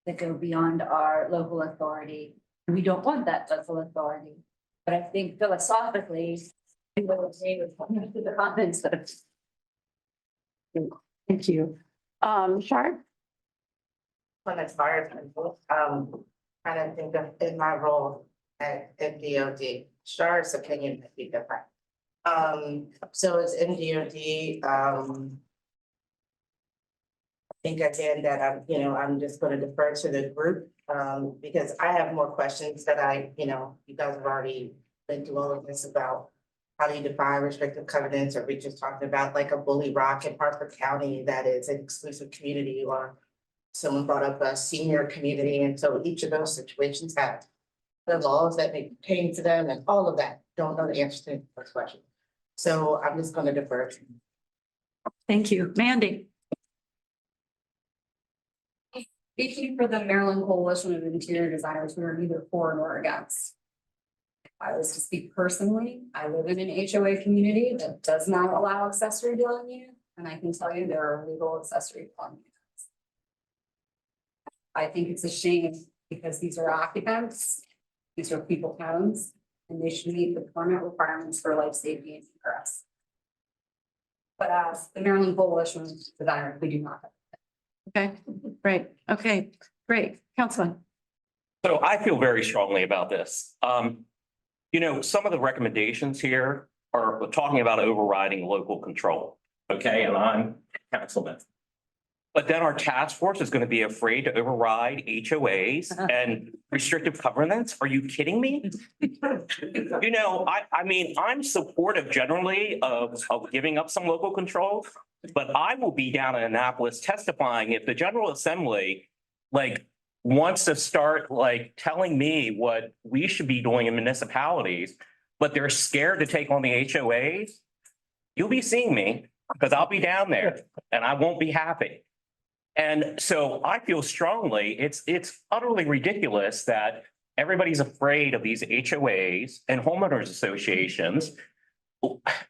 that go beyond our local authority. We don't want that local authority, but I think philosophically, we will agree with the comments that have. Thank you. Shard? When it's environmental, I don't think of in my role at DOD, Shard's opinion might be different. So it's in DOD, I think again that I'm just gonna defer to the group, because I have more questions that you guys have already been through all of this about how do you define restrictive covenants, or we just talking about like a Bully Rock in Hartford County that is an exclusive community, or someone brought up a senior community, and so each of those situations have the laws that may pertain to them and all of that. Don't know the answer to those questions. So I'm just gonna defer. Thank you. Mandy? Speaking for the Maryland Coalition of Interior Designers, we are neither for nor against. If I was to speak personally, I live in an HOA community that does not allow accessory dwelling units, and I can tell you there are legal accessory dwelling units. I think it's a shame because these are occupants, these are people's homes, and they should meet the permit requirements for life safety and egress. But as the Maryland Coalition of Designers, we do not have. Okay, great. Okay, great. Councilman? So I feel very strongly about this. Some of the recommendations here are talking about overriding local control. Okay, and I'm councilman. But then our task force is going to be afraid to override HOAs and restrictive covenants. Are you kidding me? I mean, I'm supportive generally of giving up some local control, but I will be down in Annapolis testifying if the General Assembly like wants to start like telling me what we should be doing in municipalities, but they're scared to take on the HOAs, you'll be seeing me because I'll be down there and I won't be happy. And so I feel strongly, it's utterly ridiculous that everybody's afraid of these HOAs and homeowners associations.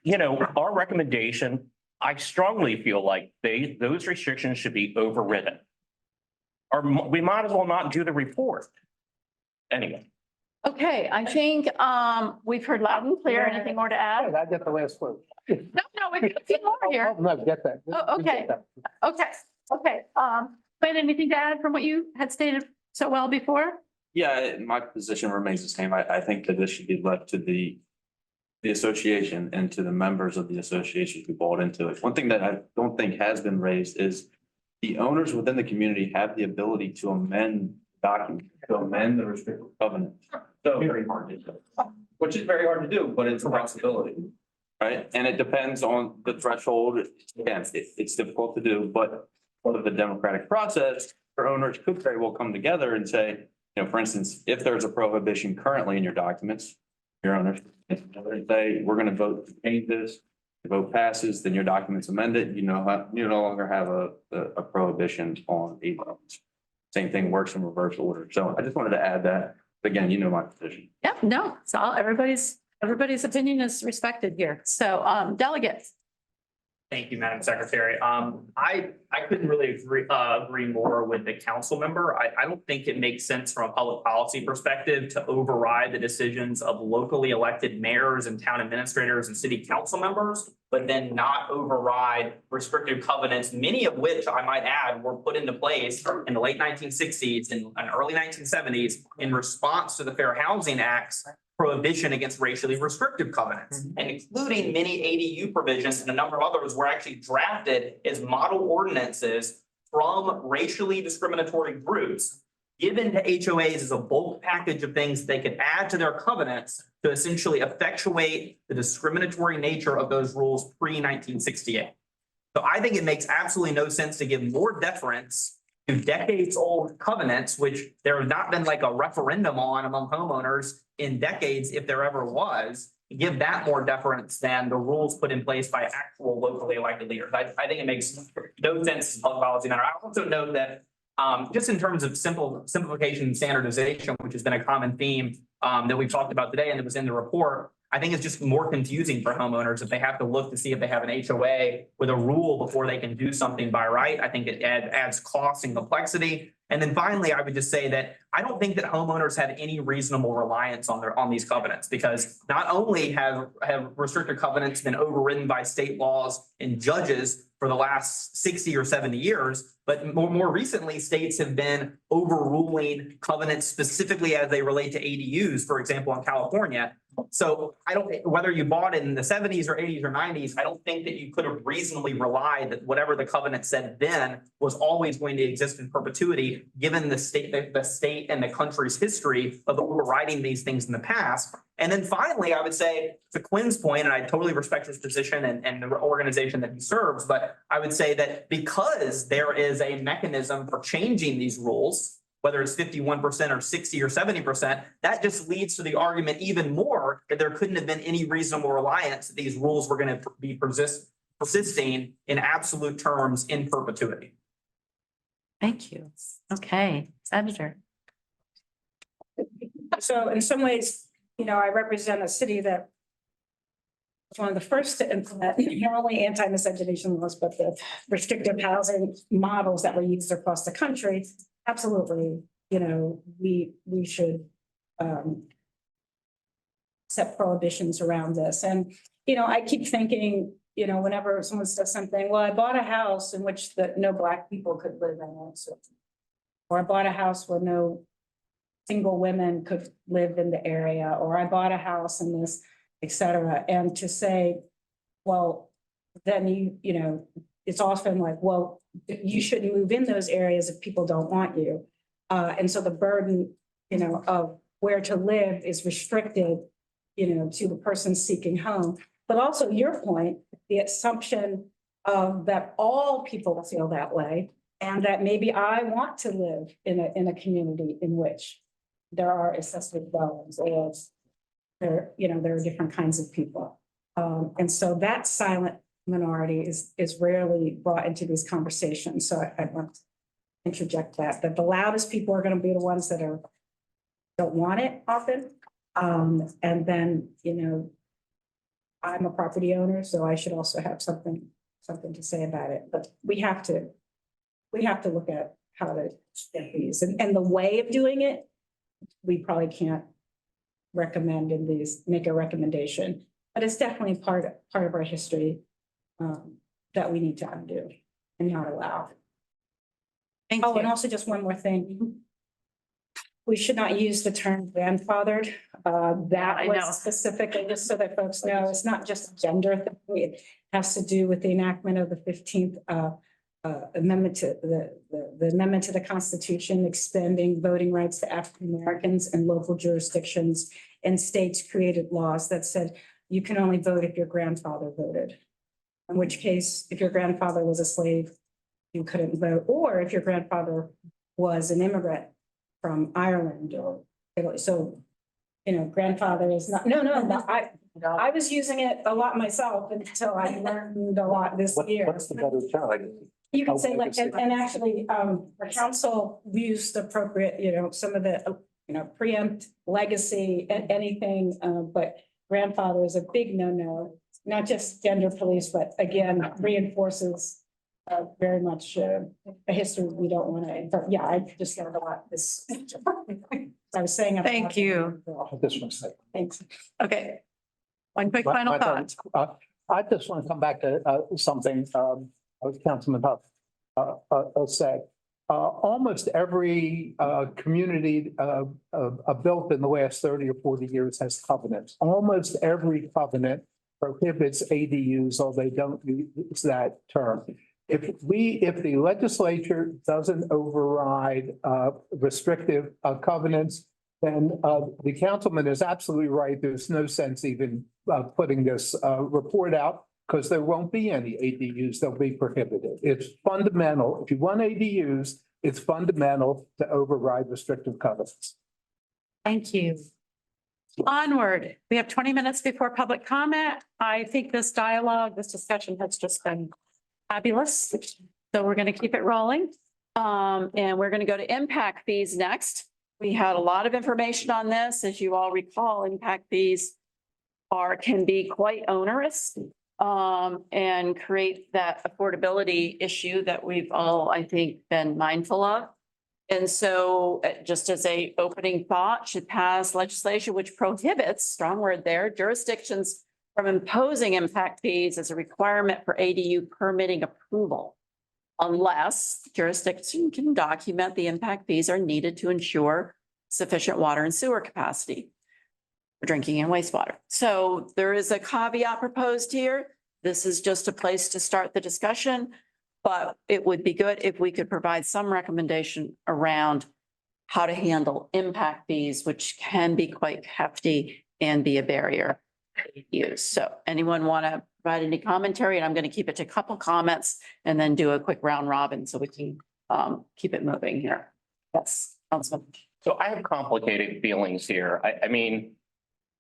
You know, our recommendation, I strongly feel like those restrictions should be overridden. Or we might as well not do the report. Anyway. Okay, I think we've heard loud and clear. Anything more to add? I get the last word. No, we got a few more here. No, get that. Oh, okay. Okay. Ben, anything to add from what you had stated so well before? Yeah, my position remains the same. I think that this should be left to the association and to the members of the association who bought into it. One thing that I don't think has been raised is the owners within the community have the ability to amend documents, to amend the restrictive covenant. So very hard to do, which is very hard to do, but it's a possibility. Right? And it depends on the threshold. Again, it's difficult to do, but part of the democratic process, our owners could very well come together and say, you know, for instance, if there's a prohibition currently in your documents, your owners say, we're going to vote to change this. The vote passes, then your documents amended. You know, you no longer have a prohibition on ADUs. Same thing works in reverse order. So I just wanted to add that. Again, you know my position. Yep, no, it's all, everybody's opinion is respected here. So delegates. Thank you, Madam Secretary. I couldn't really agree more with the council member. I don't think it makes sense from a public policy perspective to override the decisions of locally elected mayors and town administrators and city council members, but then not override restrictive covenants, many of which I might add were put into place in the late 1960s and early 1970s in response to the Fair Housing Act's prohibition against racially restrictive covenants, and including many ADU provisions and a number of others were actually drafted as model ordinances from racially discriminatory groups given to HOAs as a bulk package of things they could add to their covenants to essentially effectuate the discriminatory nature of those rules pre-1968. So I think it makes absolutely no sense to give more deference to decades-old covenants, which there has not been like a referendum on among homeowners in decades, if there ever was, give that more deference than the rules put in place by actual locally elected leaders. I think it makes no sense as a public policy matter. I also note that just in terms of simplification and standardization, which has been a common theme that we've talked about today and it was in the report, I think it's just more confusing for homeowners if they have to look to see if they have an HOA with a rule before they can do something by right. I think it adds cost and complexity. And then finally, I would just say that I don't think that homeowners have any reasonable reliance on these covenants, because not only have restricted covenants been overridden by state laws and judges for the last 60 or 70 years, but more recently, states have been overruling covenants specifically as they relate to ADUs, for example, in California. So I don't, whether you bought it in the 70s or 80s or 90s, I don't think that you could have reasonably relied that whatever the covenant said then was always going to exist in perpetuity, given the state and the country's history of overriding these things in the past. And then finally, I would say to Quinn's point, and I totally respect his position and the organization that he serves, but I would say that because there is a mechanism for changing these rules, whether it's 51% or 60 or 70%, that just leads to the argument even more that there couldn't have been any reasonable reliance that these rules were going to be persisting in absolute terms in perpetuity. Thank you. Okay, Senator. So in some ways, you know, I represent a city that was one of the first to implement not only anti-miscegenation laws, but the restrictive housing models that were used across the country. Absolutely, you know, we should set prohibitions around this. And, you know, I keep thinking, you know, whenever someone says something, well, I bought a house in which no Black people could live in it. So, or I bought a house where no single women could live in the area, or I bought a house in this, et cetera. And to say, well, then you know, it's often like, well, you shouldn't move in those areas if people don't want you. And so the burden, you know, of where to live is restricted, you know, to the person seeking home. But also your point, the assumption of that all people feel that way And that maybe I want to live in a community in which there are accessory dwellings or there, there are different kinds of people. And so that silent minority is rarely brought into these conversations. So I want to interject that the loudest people are going to be the ones that don't want it often. And then, I'm a property owner, so I should also have something to say about it. But we have to look at how to get these and the way of doing it. We probably can't recommend in these, make a recommendation, but it's definitely part of our history that we need to undo and not allow. Thank Oh, and you. also just one more thing. We should not use the term grandfathered. That I know. was specifically, just so that folks know, it's not just a gender thing. It has to do with the enactment of the 15th amendment to the amendment to the Constitution, extending voting rights to African Americans and local jurisdictions, and states created laws that said you can only vote if your grandfather voted. In which case, if your grandfather was a slave, you couldn't vote, or if your grandfather was an immigrant from Ireland or Italy. So, grandfather is not, no, I was using it a lot myself until I learned a lot this year. What's the better term? You can say like, and actually, the council used appropriate, some of the, preempt, legacy, anything, but grandfather is a big no-no, not just gender police, but again, reinforces very much a history we don't want to, yeah, I just learned a lot this. I was saying. Thank you. This one second. Thanks. Okay. One quick final thought. I just want to come back to something Councilman Huff said. Almost every community built in the last 30 or 40 years has covenants. Almost every covenant prohibits ADUs, although they don't use that term. If the legislature doesn't override restrictive covenants, then the councilman is absolutely right. There's no sense even putting this report out because there won't be any ADUs. They'll be prohibited. It's fundamental. If you want ADUs, it's fundamental to override restrictive covenants. Thank you. Onward. We have 20 minutes before public comment. I think this dialogue, this discussion has just been fabulous. So we're going to keep it rolling. And we're going to go to impact fees next. We had a lot of information on this. As you all recall, impact fees can be quite onerous and create that affordability issue that we've all, I think, been mindful of. And so just as a opening thought, should pass legislation which prohibits, strong word there, jurisdictions from imposing impact fees as a requirement for ADU permitting approval, unless jurisdiction can document the impact fees are needed to ensure sufficient water and sewer capacity for drinking and wastewater. So there is a caveat proposed here. This is just a place to start the discussion, but it would be good if we could provide some recommendation around how to handle impact fees, which can be quite hefty and be a barrier to use. So anyone want to provide any commentary? And I'm going to keep it to a couple comments and then do a quick round robin so we can keep it moving here. Yes, Councilman. So I have complicated feelings here. I mean,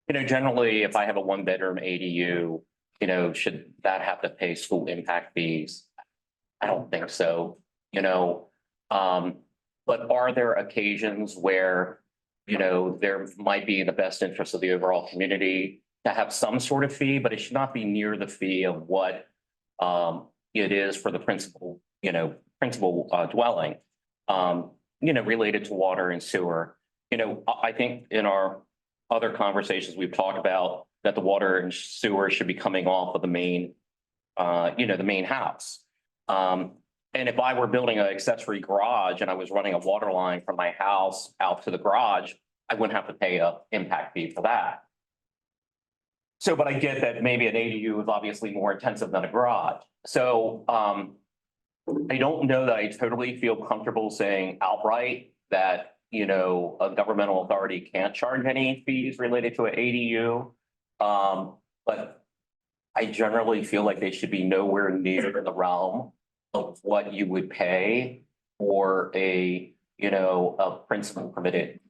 generally, if I have a one-bedroom ADU, should that have to pay school impact fees? I don't think so, but are there occasions where, there might be in the best interest of the overall community to have some sort of fee, but it should not be near the fee of what it is for the principal dwelling, related to water and sewer. I think in our other conversations, we've talked about that the water and sewer should be coming off of the main, the main house. And if I were building an accessory garage and I was running a water line from my house out to the garage, I wouldn't have to pay an impact fee for that. So, but I get that maybe an ADU is obviously more intensive than a garage. So I don't know that I totally feel comfortable saying outright that, a governmental authority can't charge any fees related to an ADU. But I generally feel like they should be nowhere near the realm of what you would pay for a, a principal permitted,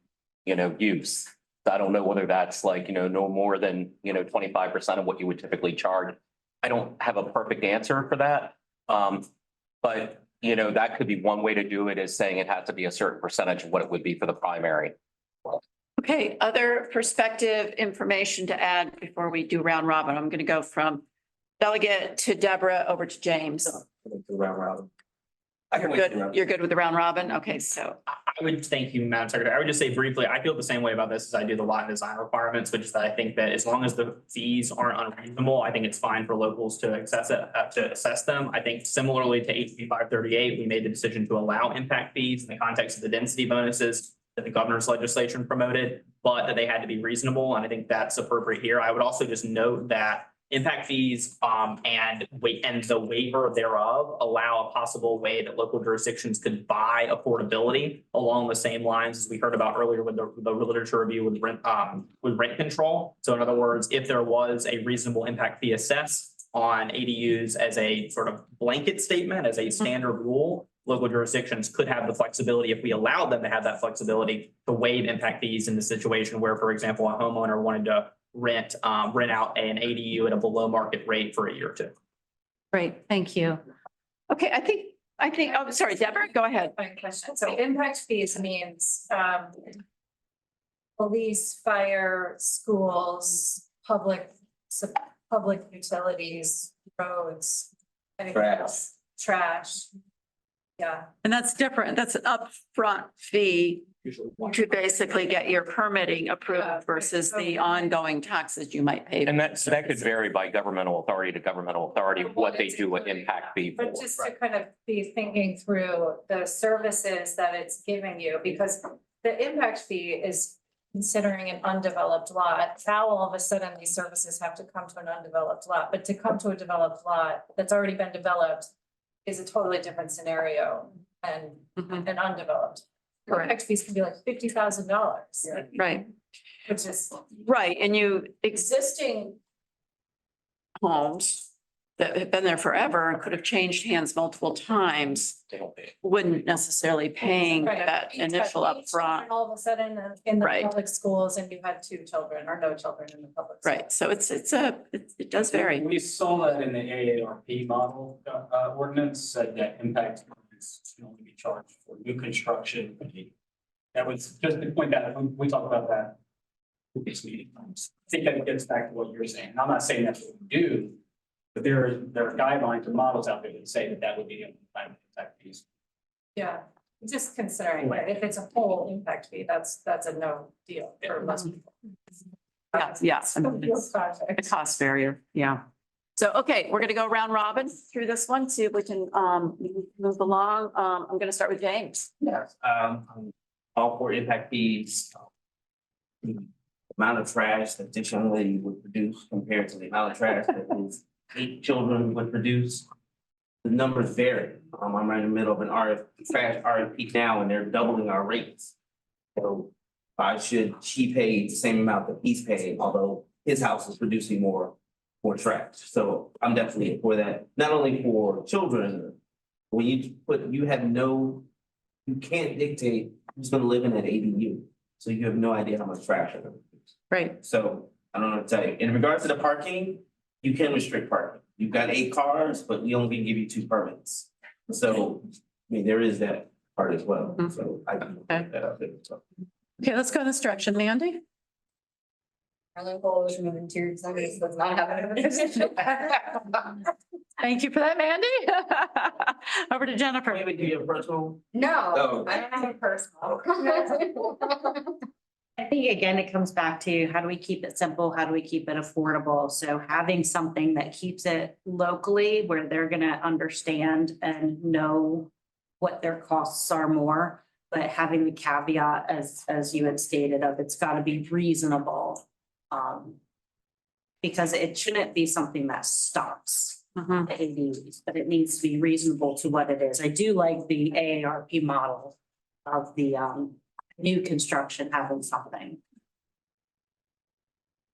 use. I don't know whether that's like, no more than, 25% of what you would typically charge. I don't have a perfect answer for that. But, that could be one way to do it, is saying it has to be a certain percentage of what it would be for the primary. Okay, other perspective information to add before we do round robin. I'm going to go from delegate to Deborah over to James. You're good. You're good with the round robin? Okay, so. I would, thank you, Madam Secretary. I would just say briefly, I feel the same way about this as I do the lot design requirements, which is that I think that as long as the fees aren't unreasonable, I think it's fine for locals to assess them. I think similarly to HB 538, we made the decision to allow impact fees in the context of the density bonuses that the governor's legislation promoted, but that they had to be reasonable. And I think that's appropriate here. I would also just note that impact fees and the waiver thereof allow a possible way that local jurisdictions could buy affordability along the same lines as we heard about earlier with the literature review with rent control. So in other words, if there was a reasonable impact fee assessed on ADUs as a sort of blanket statement, as a standard rule, local jurisdictions could have the flexibility, if we allowed them to have that flexibility, to waive impact fees in the situation where, for example, a homeowner wanted to rent out an ADU at a below market rate for a year or two. Great, thank you. Okay, I think, oh, sorry, Deborah, go ahead. My question. So impact fees means police, fire, schools, public utilities, roads, anything else, trash. Yeah. And that's different. That's an upfront fee to basically get your permitting approved versus the ongoing taxes you might pay. And that could vary by governmental authority to governmental authority, what they do with impact fee for. But just to kind of be thinking through the services that it's giving you, because the impact fee is considering an undeveloped lot. Now, all of a sudden, these services have to come to an undeveloped lot, but to come to a developed lot that's already been developed is a totally different scenario than an undeveloped. Impact fees can be like $50,000. Right. Which is. Right, and existing homes that have been there forever and could have changed hands multiple times wouldn't necessarily paying Right. that You initial had 8 children upfront. All of a sudden in the Right. public schools and you had 2 children or no children in the public. Right, so it does vary. We saw that in the AARP model ordinance, said that impact fees can only be charged for new construction. That was just to point that, we talked about that in this meeting. I think that gets back to what you're saying. And I'm not saying that's what we do, but there are guidelines or models out there that say that that would be the only time of impact fees. Yeah, just considering that if it's a whole impact fee, that's a no deal for most people. Yes, the cost barrier, yeah. So, okay, we're gonna go round robin through this one, see if we can move along. I'm gonna start with James. Yes, all for impact fees. The amount of trash that this young lady would produce compared to the amount of trash that his 8 children would produce. The numbers vary. I'm right in the middle of an trash RFP now and they're doubling our rates. So why should she pay the same amount that he's paying, although his house is producing more trash? So I'm definitely for that, not only for children. When you can't dictate who's gonna live in that ADU. So you have no idea how much trash they're gonna produce. Right. So I don't know what to tell you. In regards to the parking, you can restrict parking. You've got 8 cars, but we only give you 2 permits. So, I mean, there is that part as well. So I can put that out there. So. Okay, let's go in this direction, Mandy. Berlin Coalition of Interior Designers does not have a position. Thank you for that, Mandy. Over to Jennifer. Maybe do your personal. No, Oh. I don't have a personal. I think again, it comes back to how do we keep it simple? How do we keep it affordable? So having something that keeps it locally where they're gonna understand and know what their costs are more, but having the caveat as you had stated of it's gotta be reasonable. Because it shouldn't be something that stops the ADUs, but it needs to be reasonable to what it is. I do like the AARP model of the new construction having something.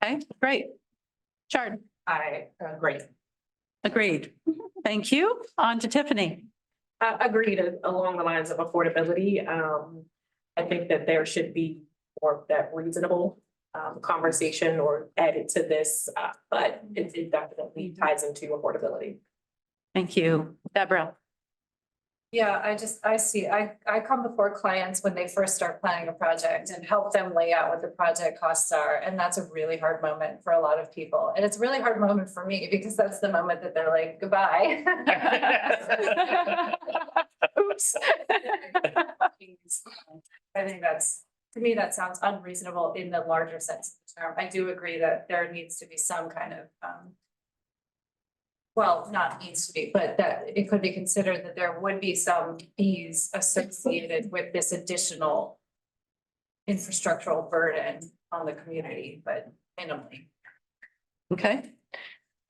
Okay, great. Chard. I agree. Agreed. Thank you. On to Tiffany. Agreed along the lines of affordability. I think that there should be more of that reasonable conversation or added to this, but it definitely ties into affordability. Thank you. Deborah? Yeah, I come before clients when they first start planning a project and help them lay out what the project costs are. And that's a really hard moment for a lot of people. And it's a really hard moment for me because that's the moment that they're like, goodbye. Oops. I think to me, that sounds unreasonable in the larger sense of the term. I do agree that there needs to be some kind of, well, not needs to be, but that it could be considered that there would be some fees associated with this additional infrastructural burden on the community, but minimally. Okay.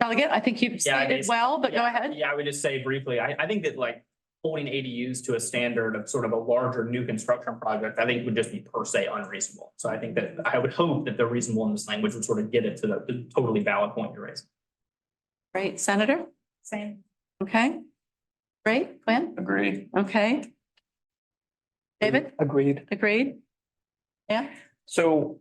Delegate, I think you've stated well, but go ahead. Yeah, I would just say briefly, I think that like holding ADUs to a standard of sort of a larger new construction project, I think would just be per se unreasonable. So I think that I would hope that the reasonableness language would sort of get it to the totally valid point you're raising. Great. Senator? Same. Okay. Great. Gwen? Agreed. Okay. David? Agreed. Agreed? Yeah. So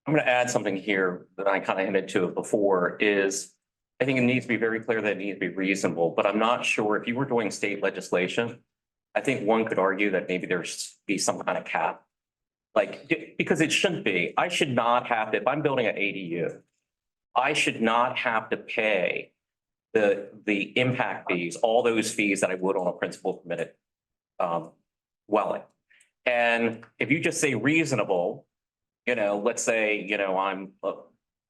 I'm going to add something here that I kind of hinted to it before is I think it needs to be very clear that it needs to be reasonable, but I'm not sure if you were doing state legislation, I think one could argue that maybe there should be some kind of cap. Like, because it shouldn't be. I should not have to, if I'm building an ADU, I should not have to pay the impact fees, all those fees that I would on a principal permitted dwelling. And if you just say reasonable, you know, let's say, you know, I'm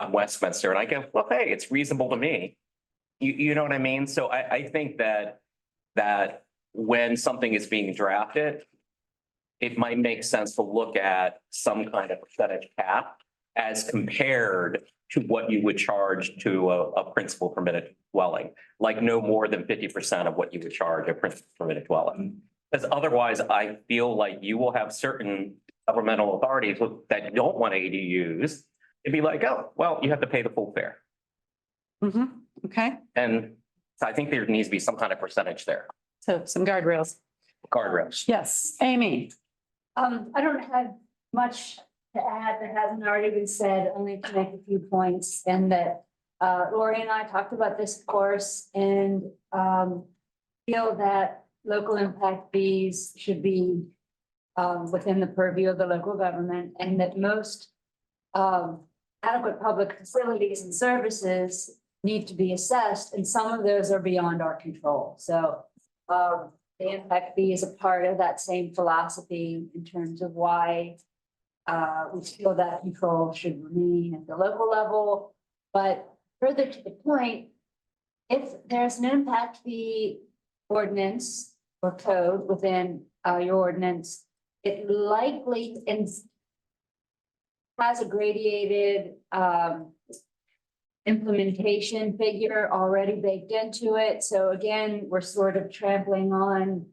Westminster and I go, well, hey, it's reasonable to me. You know what I mean? So I think that when something is being drafted, it might make sense to look at some kind of percentage cap as compared to what you would charge to a principal permitted dwelling, like no more than 50% of what you would charge a principal permitted dwelling. Because otherwise, I feel like you will have certain governmental authorities that don't want ADUs. It'd be like, oh, well, you have to pay the full fare. Mm-hmm. Okay. And so I think there needs to be some kind of percentage there. So some guardrails. Guardrails. Yes. Amy? I don't have much to add that hasn't already been said, only to make a few points, and that Lori and I talked about this, of course, and feel that local impact fees should be within the purview of the local government, and that most adequate public facilities and services need to be assessed, and some of those are beyond our control. So the impact fee is a part of that same philosophy in terms of why we feel that control should remain at the local level. But further to the point, if there's an impact fee ordinance or code within your ordinance, it likely has a gradated implementation figure already baked into it. So again, we're sort of trampling on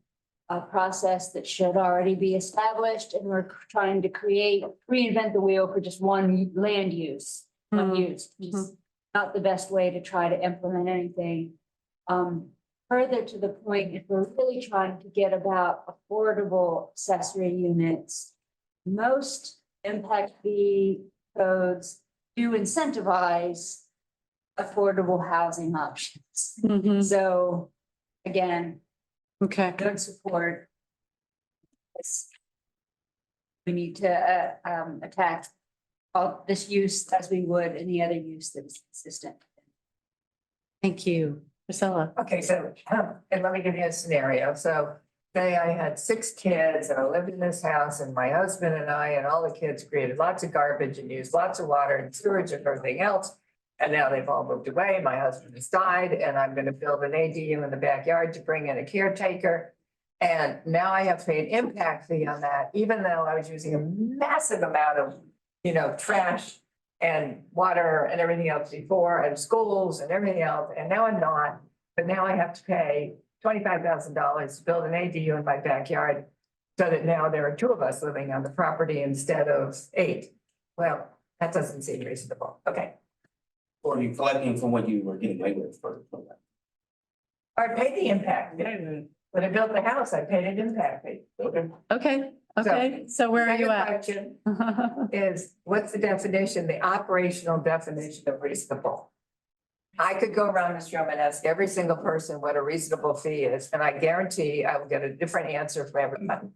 a process that should already be established, and we're trying to reinvent the wheel for just one land use, one use, which is not the best way to try to implement anything. Further to the point, if we're really trying to get about affordable accessory units, most impact fee codes do incentivize affordable housing options. So again, okay, don't support this. We need to attack all this use as we would any other use that is consistent. Thank you. Priscilla? Okay, so, and let me give you a scenario. So say I had 6 kids and I lived in this house, and my husband and I and all the kids created lots of garbage and used lots of water and sewage and everything else. And now they've all moved away. My husband has died, and I'm going to build an ADU in the backyard to bring in a caretaker. And now I have to pay an impact fee on that, even though I was using a massive amount of, you know, trash and water and everything else before, and schools and everything else. And now I'm not, but now I have to pay $25,000 to build an ADU in my backyard, so that now there are 2 of us living on the property instead of 8. Well, that doesn't seem reasonable. Okay. Or you collecting from what you were getting away with for that. Or pay the impact. When I built the house, I paid an impact fee. Okay, so where are you Second at? question is, what's the definition, the operational definition of reasonable? I could go around this room and ask every single person what a reasonable fee is, and I guarantee I will get a different answer from everyone.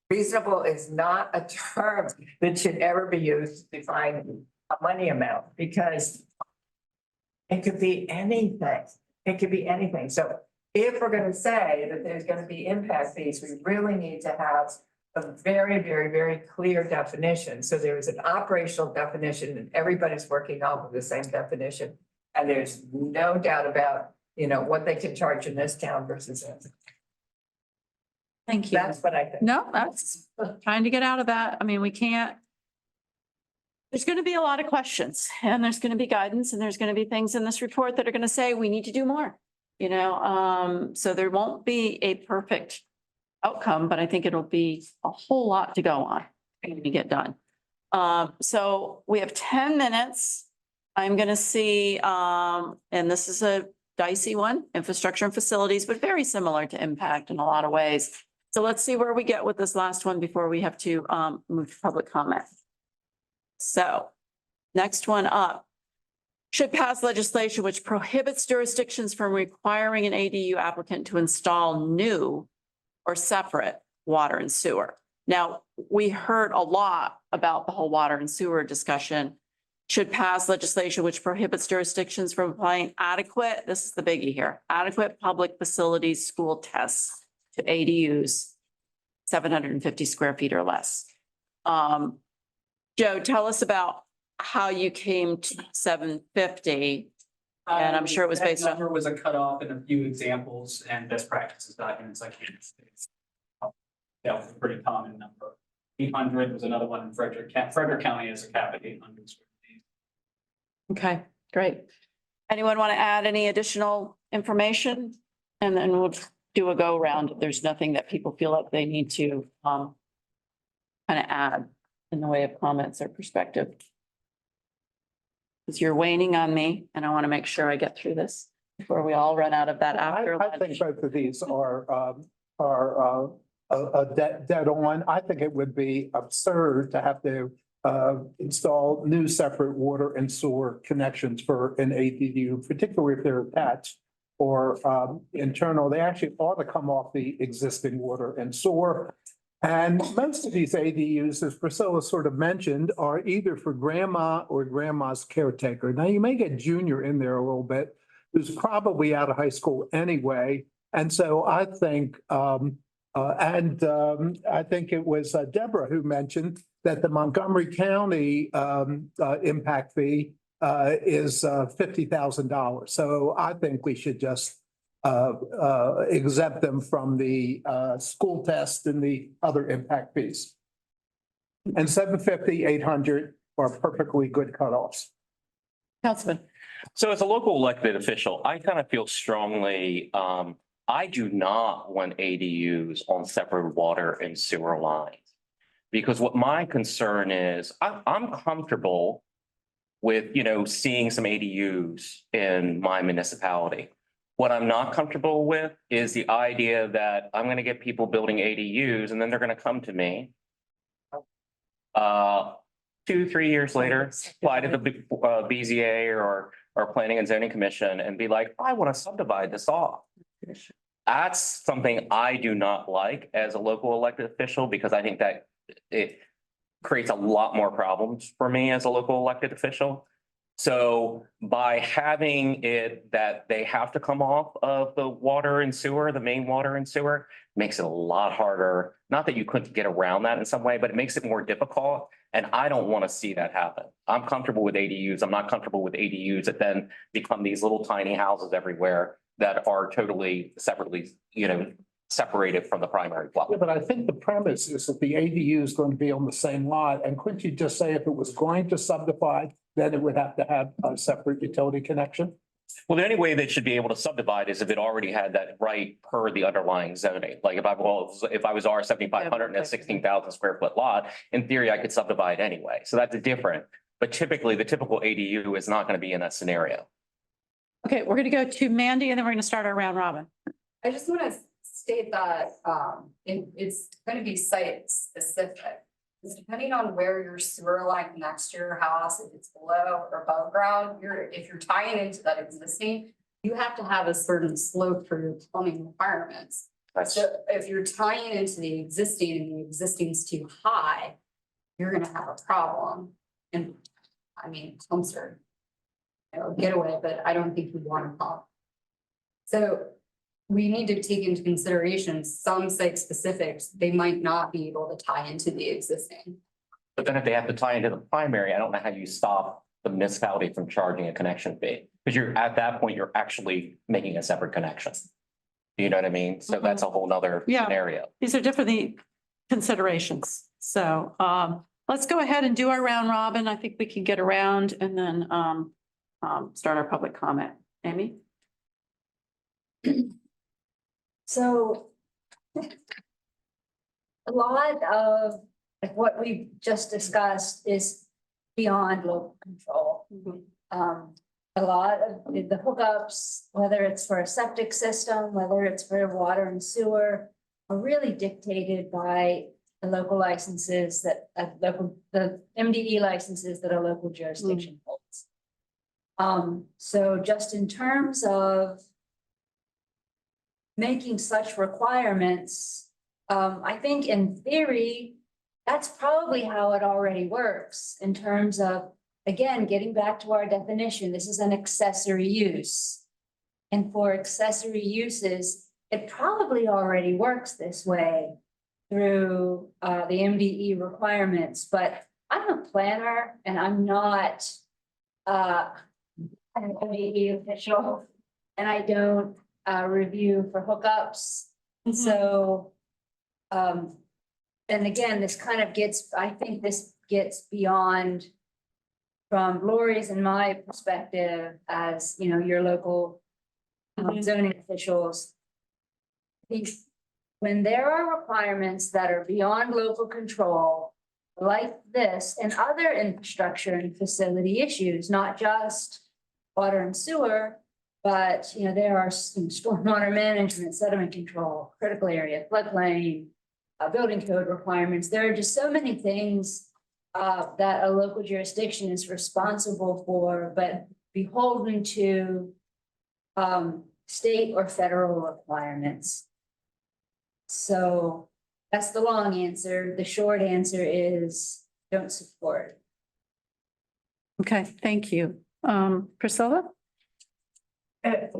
Reasonable is not a term that should ever be used to define a money amount, because it could be anything. It could be anything. So if we're gonna say that there's gonna be impact fees, we really need to have a very, very, very clear definition. So there is an operational definition and everybody's working off of the same definition. And there's no doubt about, what they can charge in this town versus that. Thank you. That's what I think. No, that's trying to get out of that. I mean, we can't. There's going to be a lot of questions and there's going to be guidance and there's going to be things in this report that are going to say we need to do more. So there won't be a perfect outcome, but I think it'll be a whole lot to go on and to get done. So we have 10 minutes. I'm going to see, and this is a dicey one, infrastructure and facilities, but very similar to impact in a lot of ways. So let's see where we get with this last one before we have to move to public comment. So next one up. Should pass legislation which prohibits jurisdictions from requiring an ADU applicant to install new or separate water and sewer. Now, we heard a lot about the whole water and sewer discussion. Should pass legislation which prohibits jurisdictions from applying adequate, this is the biggie here, adequate public facilities school tests to ADUs, 750 square feet or less. Joe, tell us about how you came to 750. And I'm sure it was based on. That number was a cutoff in a few examples and best practices documents like that was a pretty common number. 800 was another one in Frederick County has a cap at 800 square feet. Okay, great. Anyone want to add any additional information? And then we'll do a go round. If there's nothing that people feel like they need to kind of add in the way of comments or perspective. Because you're waning on me and I want to make sure I get through this before we all run out of that after. I think both of these are dead on. I think it would be absurd to have to install new separate water and sewer connections for an ADU, particularly if they're attached or internal. They actually ought to come off the existing water and sewer. And most of these ADUs, as Priscilla sort of mentioned, are either for grandma or grandma's caretaker. Now, you may get Junior in there a little bit, who's probably out of high school anyway. And so I think, I think it was Deborah who mentioned that the Montgomery County impact fee is $50,000. So I think we should just exempt them from the school test and the other impact fees. And 750, 800 are perfectly good cutoffs. Councilman. So as a local elected official, I kind of feel strongly, I do not want ADUs on separate water and sewer lines. Because what my concern is, I'm comfortable with, seeing some ADUs in my municipality. What I'm not comfortable with is the idea that I'm gonna get people building ADUs and then they're gonna come to me 2-3 years later, apply to the BZA or Planning and Zoning Commission and be like, I want to subdivide this off. That's something I do not like as a local elected official, because I think that it creates a lot more problems for me as a local elected official. So by having it that they have to come off of the water and sewer, the main water and sewer, makes it a lot harder. Not that you couldn't get around that in some way, but it makes it more difficult. And I don't want to see that happen. I'm comfortable with ADUs. I'm not comfortable with ADUs that then become these little tiny houses everywhere that are totally separately, separated from the primary plot. Yeah, but I think the premise is that the ADU is going to be on the same lot. And couldn't you just say if it was going to subdivide, then it would have to have a separate utility connection? Well, the only way they should be able to subdivide is if it already had that right per the underlying zoning. Like if I was R 7,500 and a 16,000 square foot lot, in theory, I could subdivide anyway. So that's different. But typically, the typical ADU is not going to be in that scenario. Okay, we're going to go to Mandy and then we're going to start our round robin. I just want to state that, it's gonna be site specific. Because depending on where your sewer line connects to your house, if it's below or above ground, if you're tying into that existing, you have to have a certain slope for your plumbing requirements. So if you're tying into the existing and the existing's too high, you're gonna have a problem. And I mean, pumps are, getaway, but I don't think you want a pump. So we need to take into consideration some site specifics, they might not be able to tie into the existing. But then if they have to tie into the primary, I don't know how you stop the municipality from charging a connection fee. Because you're, at that point, you're actually making a separate connection. You know what I mean? So that's a whole nother Yeah. scenario. These are different considerations. So let's go ahead and do our round robin. I think we can get around and then start our public comment. Amy? So a lot of like what we just discussed is beyond local control. A lot of the hookups, whether it's for a septic system, whether it's for water and sewer, are really dictated by the local licenses that the MDE licenses that a local jurisdiction holds. So just in terms of making such requirements, I think in theory, that's probably how it already works in terms of, again, getting back to our definition, this is an accessory use. And for accessory uses, it probably already works this way through the MDE requirements, but I'm a planner and I'm not an MDE official, and I don't review for hookups. So, and again, this kind of gets, I think this gets beyond from Lori's and my perspective as, your local zoning officials. I think when there are requirements that are beyond local control, like this and other infrastructure and facility issues, not just water and sewer, but, there are some stormwater management, sediment control, critical area, floodplain, building code requirements. There are just so many things that a local jurisdiction is responsible for, but beholden to state or federal requirements. So that's the long answer. The short answer is don't support. Okay, thank you. Priscilla? I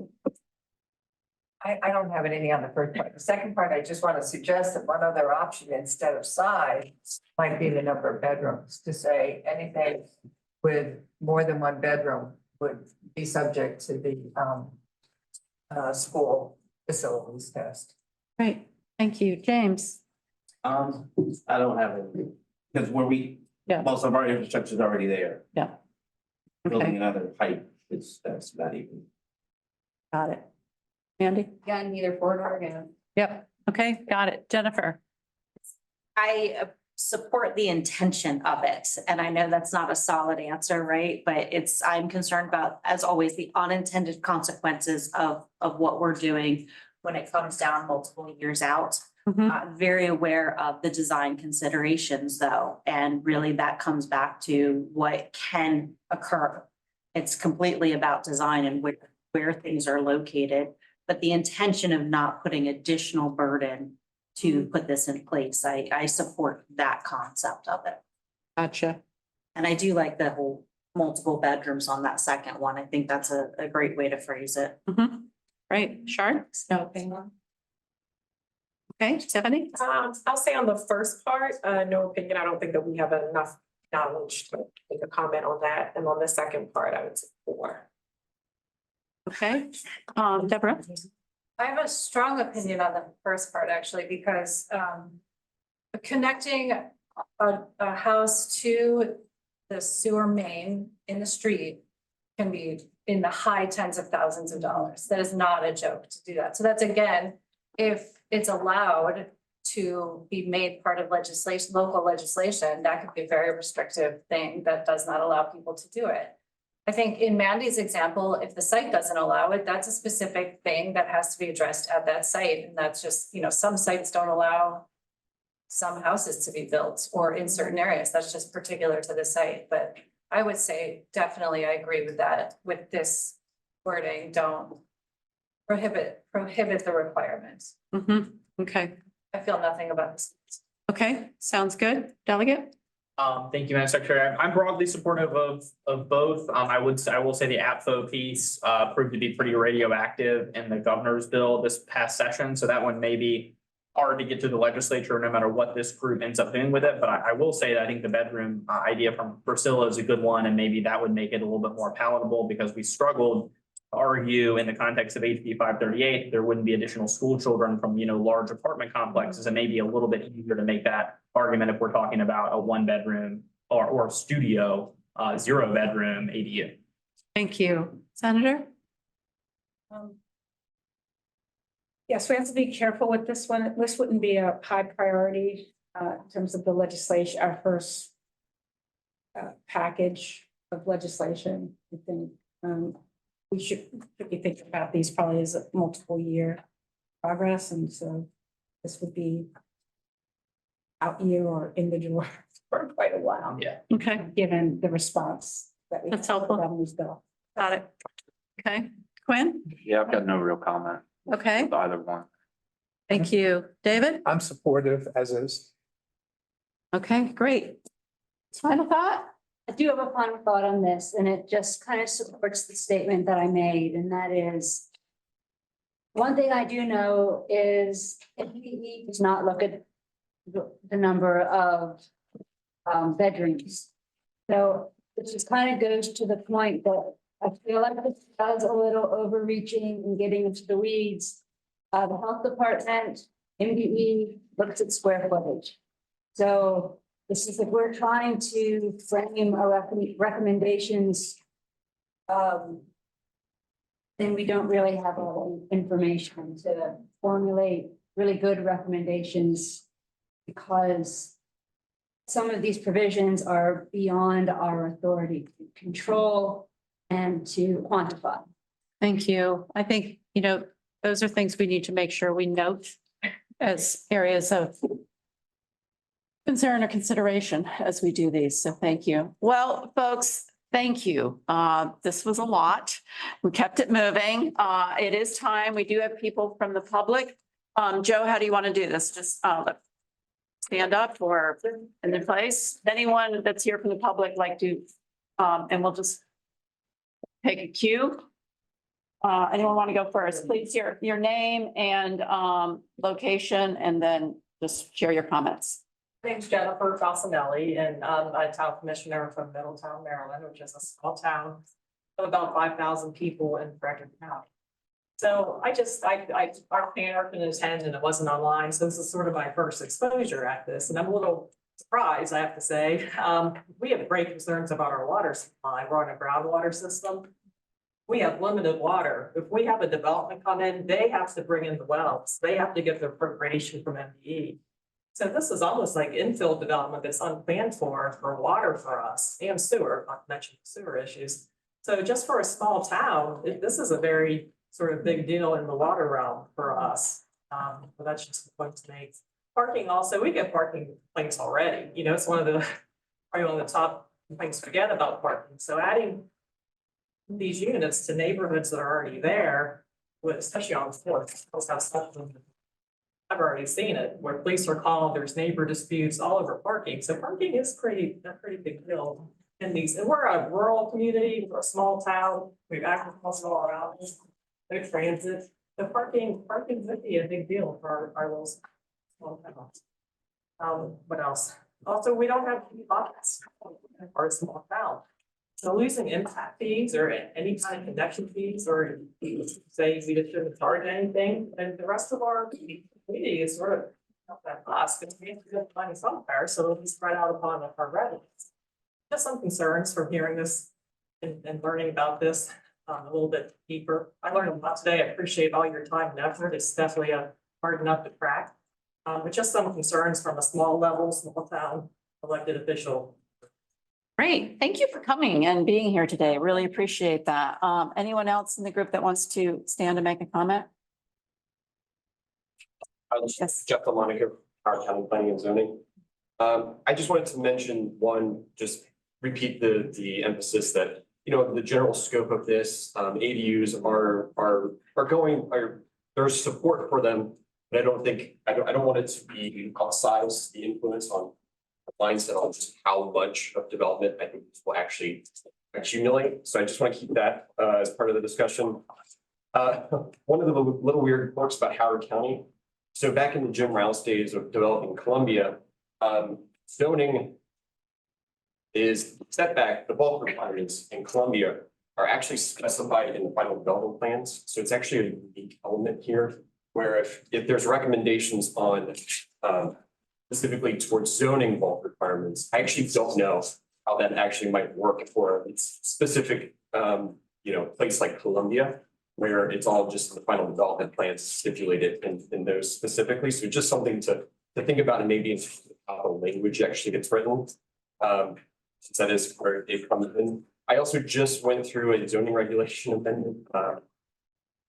don't have anything on the first part. The second part, I just want to suggest that one other option instead of size might be the number of bedrooms, to say anything with more than one bedroom would be subject to the school facilities test. Great, thank you. James? I don't have any, because most of our infrastructure is already there. Yeah. Building another height, that's not even. Got it. Andy? Again, neither for nor against. Yep. Okay, got it. Jennifer? I support the intention of it, and I know that's not a solid answer, right? But I'm concerned about, as always, the unintended consequences of what we're doing when it comes down multiple years out. I'm very aware of the design considerations though, and really that comes back to what can occur. It's completely about design and where things are located, but the intention of not putting additional burden to put this in place, I support that concept of it. Gotcha. And I do like the whole multiple bedrooms on that second one. I think that's a great way to phrase it. Right, Shard? No opinion. Okay, Tiffany? I'll say on the first part, no opinion. I don't think that we have enough knowledge to make a comment on that. And on the second part, I would support. Okay, Deborah? I have a strong opinion on the first part, actually, because connecting a house to the sewer main in the street can be in the high tens of thousands of dollars. That is not a joke to do that. So that's, again, if it's allowed to be made part of legislation, local legislation, that could be a very restrictive thing that does not allow people to do it. I think in Mandy's example, if the site doesn't allow it, that's a specific thing that has to be addressed at that site. And that's just, some sites don't allow some houses to be built or in certain areas. That's just particular to the site. But I would say definitely I agree with that, with this wording, don't prohibit the requirements. Okay, I feel nothing about this. okay, sounds good. Delegate? Thank you, Madam Secretary. I'm broadly supportive of both. I will say the APFO piece proved to be pretty radioactive in the governor's bill this past session. So that one may be hard to get to the legislature no matter what this group ends up doing with it. But I will say that I think the bedroom idea from Priscilla is a good one, and maybe that would make it a little bit more palatable because we struggled to argue in the context of HB 538, there wouldn't be additional school children from, large apartment complexes. And maybe a little bit easier to make that argument if we're talking about a 1-bedroom or studio, 0-bedroom ADU. Thank you. Senator? Yes, we have to be careful with this one. This wouldn't be a high priority in terms of the legislation, our first package of legislation. I think we should be thinking about these probably as a multiple year progress, and so this would be out year or in the drawer for quite a while. Yeah. Okay, Given the response that we. That's helpful. Governor's bill. got it. Okay, Quinn? Yeah, I've got no real comment Okay, with either one. thank you. David? I'm supportive as is. Okay, great. Final thought? I do have a final thought on this, and it just kind of supports the statement that I made, and that is one thing I do know is MPE does not look at the number of bedrooms. So it just kind of goes to the point that I feel like this is a little overreaching and getting into the weeds. The health department, MPE looks at square footage. So this is if we're trying to frame our recommendations, then we don't really have all the information to formulate really good recommendations because some of these provisions are beyond our authority to control and to quantify. Thank you. I think, those are things we need to make sure we note as areas of concern or consideration as we do these. So thank you. Well, folks, thank you. This was a lot. We kept it moving. It is time. We do have people from the public. Joe, how do you want to do this? Just stand up or in their place? Anyone that's here from the public like to, and we'll just take a cue. Anyone want to go first? Please, your name and location, and then just share your comments. My name's Jennifer Falcinelli, and I'm a town commissioner from Middletown, Maryland, which is a small town of about 5,000 people in Frederick County. So our parent can attend, and it wasn't online, so this is sort of my first exposure at this, and I'm a little surprised, I have to say. We have great concerns about our water supply. We're on a groundwater system. We have limited water. If we have a development come in, they have to bring in the wells. They have to get their appropriation from MDE. So this is almost like infill development that's unplanned for water for us and sewer, not to mention sewer issues. So just for a small town, this is a very sort of big deal in the water realm for us. But that's just the point to make. Parking also, we get parking complaints already. It's one of the top complaints to get about parking. So adding these units to neighborhoods that are already there, especially on the fourth, I've already seen it where police are called, there's neighbor disputes all over parking. So parking is a pretty big deal in these, and we're a rural community, we're a small town, we've agriculture all around us, no transit. The parking would be a big deal for our little small towns. What else? Also, we don't have any lots for a small town. So losing impact fees or any kind of connection fees, or say we just shouldn't charge anything, and the rest of our community is sort of not that cost, because we have to get money somewhere, so it'll be spread out upon our revenues. Just some concerns from hearing this and learning about this a little bit deeper. I learned a lot today. I appreciate all your time and effort. It's definitely hard enough to crack. But just some concerns from a small level, small town elected official. Great. Thank you for coming and being here today. Really appreciate that. Anyone else in the group that wants to stand and make a comment? Yes. Jeff Delmonica, Howard County Planning and Zoning. I just wanted to mention one, just repeat the emphasis that, you know, the general scope of this, ADUs there's support for them. But I don't want it to be outsized the influence on the mindset on just how much of development I think this will actually accumulate. So I just want to keep that as part of the discussion. One of the little weird quirks about Howard County. So back in the Jim Rouse days of developing Columbia, zoning is setback, the bulk requirements in Columbia are actually specified in the final development plans. So it's actually a unique element here, where if there's recommendations on specifically towards zoning bulk requirements, I actually don't know how that actually might work for a specific place like Columbia, where it's all just the final development plans stipulated in those specifically. So just something to think about, and maybe how the language actually gets written. Since that is where it comes in. I also just went through a zoning regulation amendment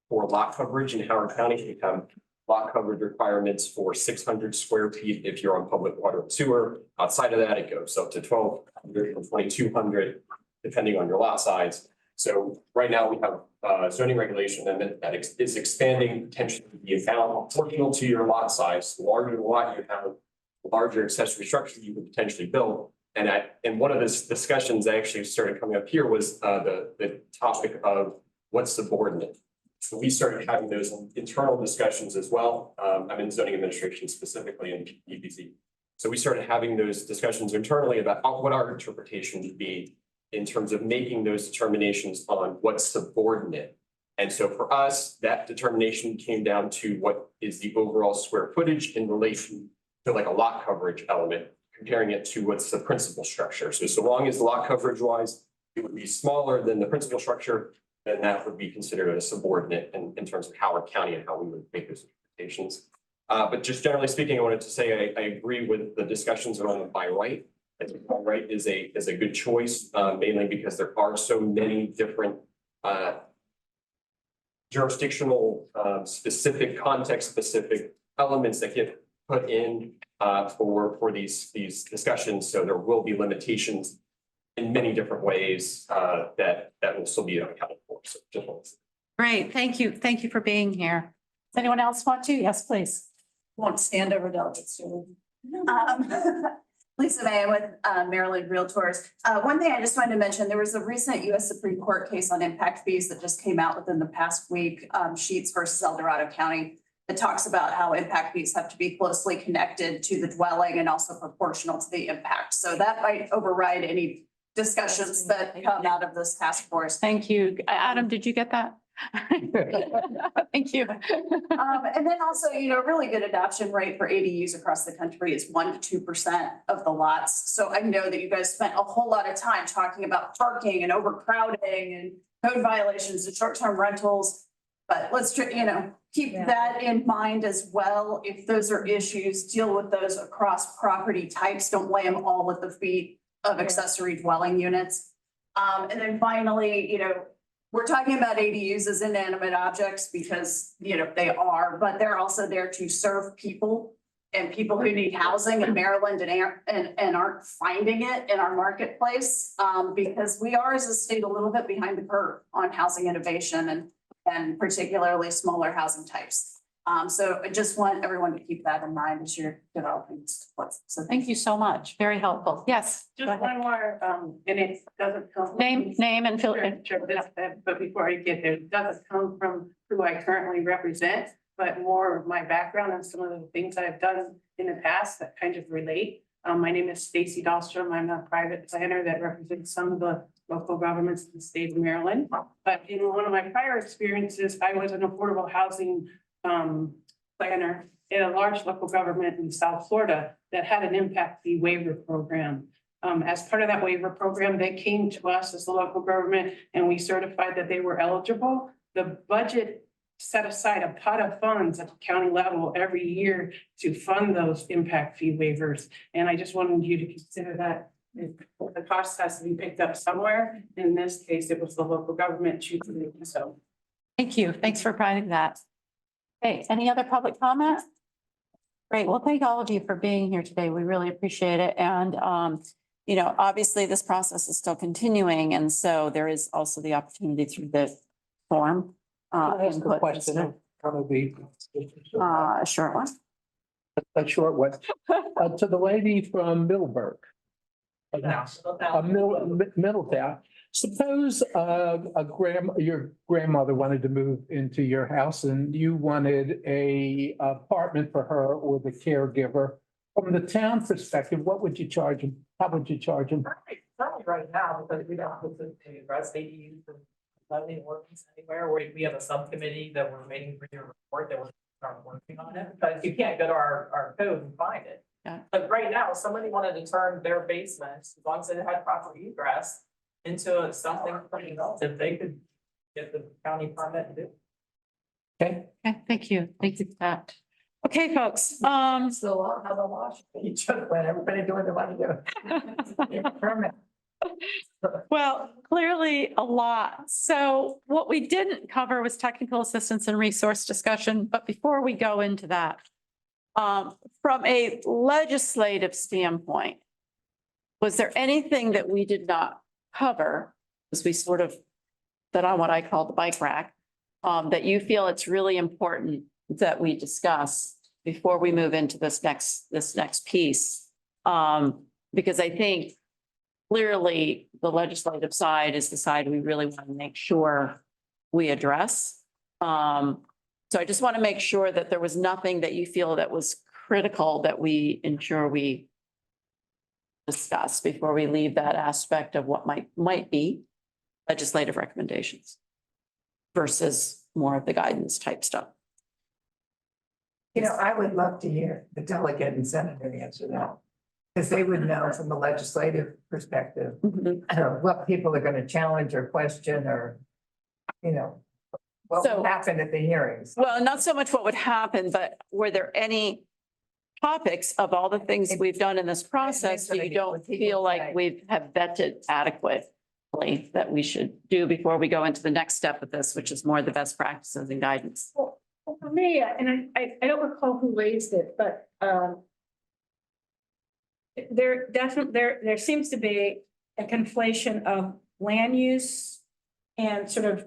for lot coverage in Howard County. You have lot coverage requirements for 600 square feet if you're on public water and sewer. Outside of that, it goes up to 1,200 or 2,200, depending on your lot size. So right now we have a zoning regulation amendment that is expanding potentially the amount proportional to your lot size. The larger the lot you have, the larger accessory structure you could potentially build. And one of the discussions that actually started coming up here was the topic of what's subordinate. So we started having those internal discussions as well. I'm in zoning administration specifically in PPZ. So we started having those discussions internally about what our interpretation would be in terms of making those determinations on what's subordinate. And so for us, that determination came down to what is the overall square footage in relation to like a lot coverage element, comparing it to what's the principal structure. So long as lot coverage wise, it would be smaller than the principal structure, then that would be considered a subordinate in terms of Howard County and how we would make those interpretations. But just generally speaking, I wanted to say I agree with the discussions around the by right. I think by right is a good choice, mainly because there are so many different jurisdictional specific, context specific elements that get put in for these discussions. So there will be limitations in many different ways that will still be accounted for. So just want to say. Great, thank you. Thank you for being here. Does anyone else want to? Yes, please. Won't stand over delegates. Lisa May with Maryland Realtors. One thing I just wanted to mention, there was a recent U.S. Supreme Court case on impact fees that just came out within the past week, Sheets versus El Dorado County. It talks about how impact fees have to be closely connected to the dwelling and also proportional to the impact. So that might override any discussions that come out of this task force. Thank you. Adam, did you get that? Thank you. And then also, a really good adoption rate for ADUs across the country is 1% to 2% of the lots. So I know that you guys spent a whole lot of time talking about parking and overcrowding and code violations and short-term rentals. But let's keep that in mind as well. If those are issues, deal with those across property types. Don't lay them all at the feet of accessory dwelling units. And then finally, we're talking about ADUs as inanimate objects because, they are, but they're also there to serve people and people who need housing in Maryland and aren't finding it in our marketplace. Because we are as a state a little bit behind the curve on housing innovation and particularly smaller housing types. So I just want everyone to keep that in mind as you're developing this. So thank you so much. Very helpful. Yes. Just one more, and it doesn't come. Name and fill. Sure, but before I get there, it doesn't come from who I currently represent, but more of my background and some of the things I've done in the past that kind of relate. My name is Stacy Dahlstrom. I'm a private planner that represents some of the local governments in the state of Maryland. But in one of my prior experiences, I was an affordable housing planner in a large local government in South Florida that had an impact fee waiver program. As part of that waiver program, they came to us as the local government and we certified that they were eligible. The budget set aside a pot of funds at the county level every year to fund those impact fee waivers. And I just wanted you to consider that The cost has to be picked up somewhere. In this case, it was the local government choosing to do so. Thank you. Thanks for providing that. Okay, any other public comment? Great. Well, thank all of you for being here today. We really appreciate it. And, you know, obviously this process is still continuing. And so there is also the opportunity through the form. Ask a input. question, probably. A short one. A short one, to the lady from Middleburg. Middletown. Suppose your grandmother wanted to move into your house and you wanted a apartment for her or the caregiver. From the town perspective, what would you charge them? How would you charge them? Certainly right now, because we don't have to address ADUs and zoning ordinance anywhere, we have a subcommittee that we're waiting for your report that we're start working on it, because you can't go to our code and find it. Yeah. But right now, if somebody wanted to turn their basement, as long as it had proper egress, into something pretty else, if they could get the county permit and do. Okay. Okay, thank you. Thank you for that. Okay, folks, So how the law should be, when everybody doing the one to do. Permit. well, clearly a lot. So what we didn't cover was technical assistance and resource discussion, but before we go into that, from a legislative standpoint, was there anything that we did not cover, as we sort of, that on what I call the bike rack, that you feel it's really important that we discuss before we move into this next piece? Because I think clearly the legislative side is the side we really want to make sure we address. So I just want to make sure that there was nothing that you feel that was critical that we ensure we discuss before we leave that aspect of what might be legislative recommendations versus more of the guidance type stuff. You know, I would love to hear the delegate and senator answer that. Because they would know from a legislative perspective, what people are gonna challenge or question or, you know, what So- will happen at the hearings. Well, not so much what would happen, but were there any topics of all the things we've done in this process that you don't feel like we have vetted adequately that we should do before we go into the next step of this, which is more the best practices and guidance? Well, for me, and I don't recall who raised it, but there seems to be a conflation of land use and sort of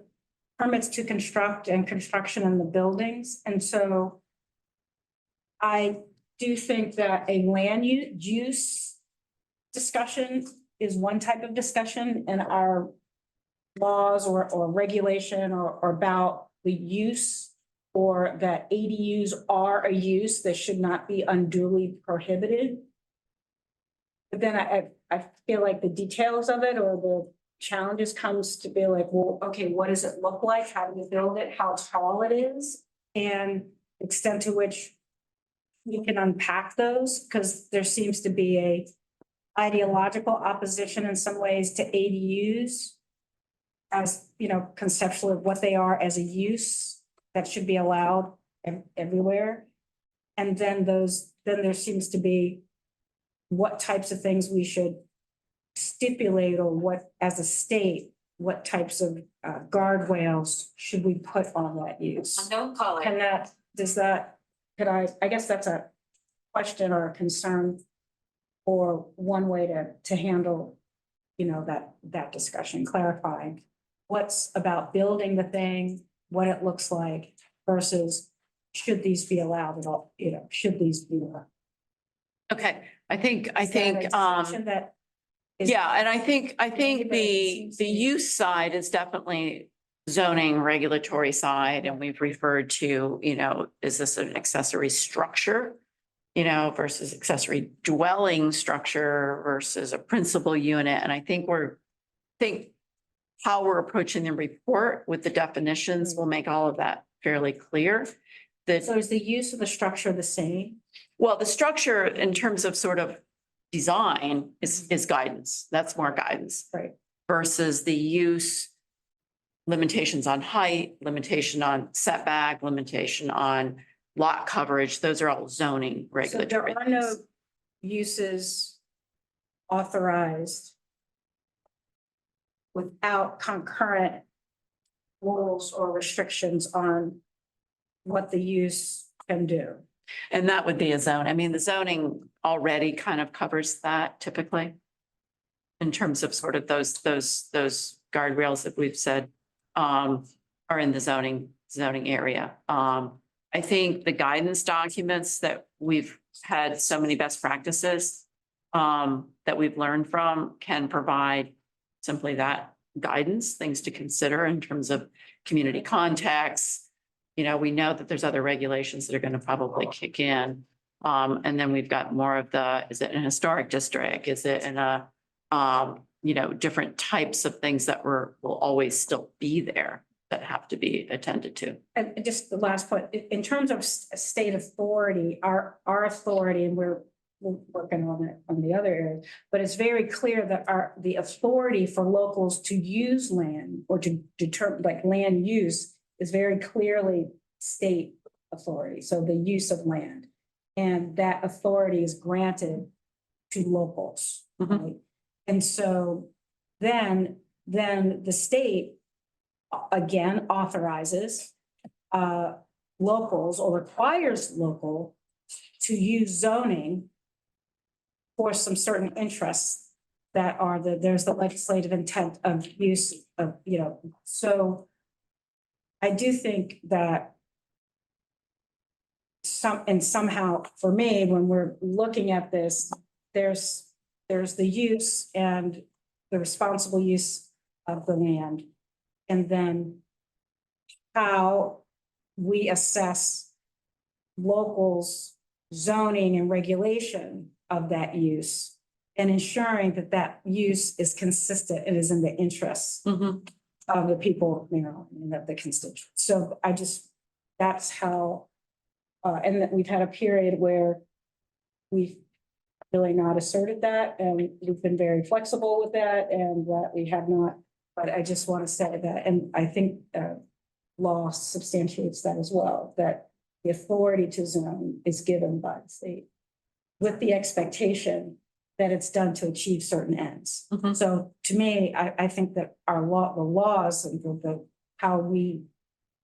permits to construct and construction in the buildings. And so I do think that a land use discussion is one type of discussion in our laws or regulation or about the use, or that ADUs are a use that should not be unduly prohibited. But then I feel like the details of it or the challenges comes to be like, well, okay, what does it look like? How do we build it? How tall it is? And extent to which we can unpack those, because there seems to be a ideological opposition in some ways to ADUs as, you know, conceptual of what they are as a use that should be allowed everywhere. And then there seems to be what types of things we should stipulate, or what, as a state, what types of guardrails should we put on that use? Don't call it. And I guess that's a question or a concern, or one way to handle, you know, that discussion, clarifying what's about building the thing, what it looks like versus should these be allowed at all, you know, should these be allowed? Okay, I think, That is- yeah, and I think the use side is definitely zoning regulatory side, and we've referred to, you know, is this an accessory structure? You know, versus accessory dwelling structure versus a principal unit, and I think how we're approaching the report with the definitions will make all of that fairly clear. So is the use of the structure the same? Well, the structure in terms of sort of design is guidance. That's more guidance. Right. Versus the use, limitations on height, limitation on setback, limitation on lot coverage. Those are all zoning So regulatory. there are no uses authorized without concurrent rules or restrictions on what the use can do. And that would be a zone. I mean, the zoning already kind of covers that typically. In terms of sort of those guardrails that we've said are in the zoning area. I think the guidance documents that we've had so many best practices that we've learned from can provide simply that guidance, things to consider in terms of community contacts. You know, we know that there's other regulations that are going to probably kick in. And then we've got more of is it an historic district? Is it in a, you know, different types of things that will always still be there that have to be attended to. And just the last point, in terms of state authority, our authority, and we're working on it on the other areas, but it's very clear that the authority for locals to use land or to determine like land use is very clearly state authority. So the use of land, and that authority is granted to locals. Right? And so then the state again authorizes locals or requires local to use zoning for some certain interests that are there's the legislative intent of use of, you know, so I do think that somehow for me, when we're looking at this, there's the use and the responsible use of the land. And then how we assess locals' zoning and regulation of that use and ensuring that that use is consistent and is in the interests of the people, you know, and of the constituents. So that's how, and that we've had a period where we've really not asserted that, and we've been very flexible with that, and that we have not. But I just want to say that, and I think law substantiates that as well, that the authority to zone is given by the state with the expectation that it's done to achieve certain ends. So to me, I think that the laws and how we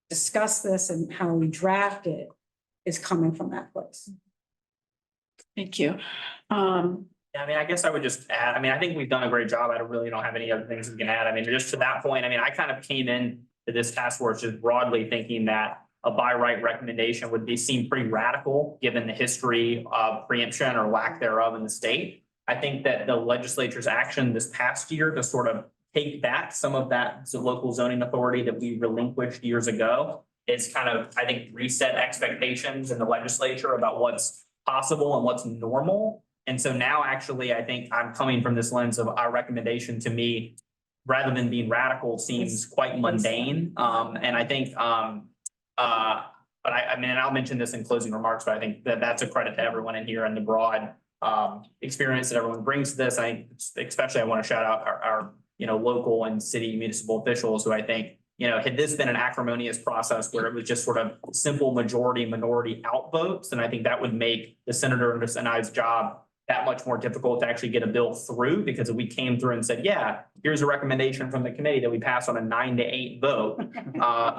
discuss this and how we draft it is coming from that place. Thank you. Yeah, I mean, I guess I would just add, I mean, I think we've done a great job. I really don't have any other things we can add. I mean, just to that point, I mean, I kind of came in to this task force just broadly thinking that a by right recommendation would seem pretty radical, given the history of preemption or lack thereof in the state. I think that the legislature's action this past year to sort of take back some of that local zoning authority that we relinquished years ago is kind of, I think, reset expectations in the legislature about what's possible and what's normal. And so now actually, I think I'm coming from this lens of our recommendation to me, rather than being radical, seems quite mundane. And I think, but I mean, and I'll mention this in closing remarks, but I think that that's a credit to everyone in here and the broad experience that everyone brings to this. I especially want to shout out our you know, local and city municipal officials who I think, you know, had this been an acrimonious process where it was just sort of simple majority minority outvotes, then I think that would make the senator and I's job that much more difficult to actually get a bill through, because if we came through and said, yeah, here's a recommendation from the committee that we pass on a 9-8 vote,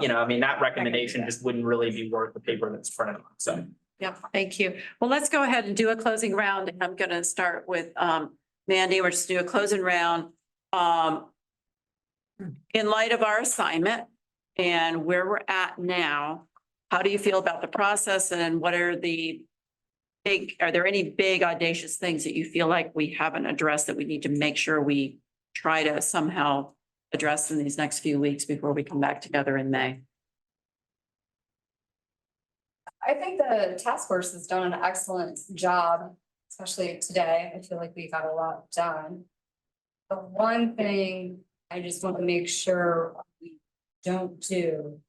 you know, I mean, that recommendation just wouldn't really be worth the paper that's printed on. So. Yeah, thank you. Well, let's go ahead and do a closing round. I'm going to start with Mandy. We're just do a closing round. In light of our assignment and where we're at now, how do you feel about the process, and what are there any big audacious things that you feel like we haven't addressed that we need to make sure we try to somehow address in these next few weeks before we come back together in May? I think the task force has done an excellent job, especially today. I feel like we got a lot done. The one thing I just want to make sure we don't do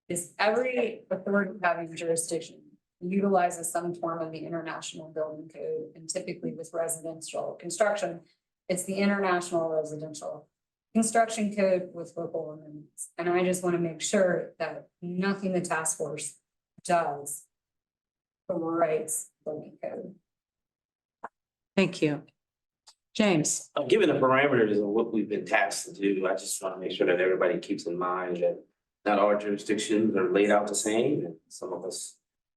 is every authority having jurisdiction utilizes some form of the International Building Code, and typically with residential construction, it's the International Residential Construction Code with local amendments. And I just want to make sure that nothing the task force does overwrites building code. Thank you. James. Given the parameters of what we've been tasked to do, I just want to make sure that everybody keeps in mind that not all jurisdictions are laid out the same, and some of us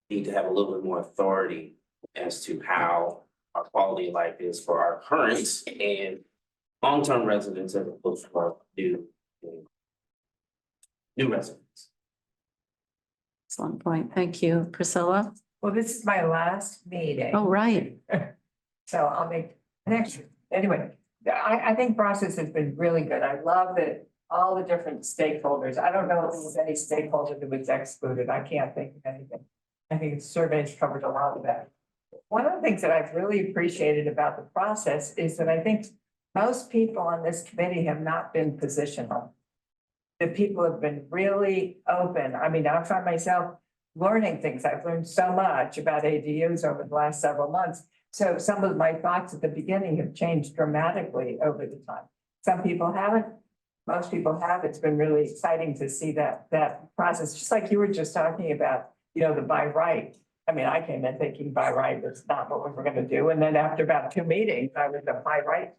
need to have a little bit more authority as to how our quality of life is for our current and long-term residents as opposed to our new residents. Excellent point. Thank you. Priscilla? Well, this is my last meeting. Oh, right. So I'll make next, anyway, I think process has been really good. I love that all the different stakeholders, I don't know if there was any stakeholder that was excluded. I can't think of anything. I think the surveys covered a lot of that. One of the things that I've really appreciated about the process is that I think most people on this committee have not been positional. The people have been really open. I mean, I find myself learning things. I've learned so much about ADUs over the last several months. So some of my thoughts at the beginning have changed dramatically over the time. Some people haven't, most people have. It's been really exciting to see that process, just like you were just talking about, you know, the by right. I mean, I came in thinking by right was not what we were going to do. And then after about 2 meetings, I was a by right.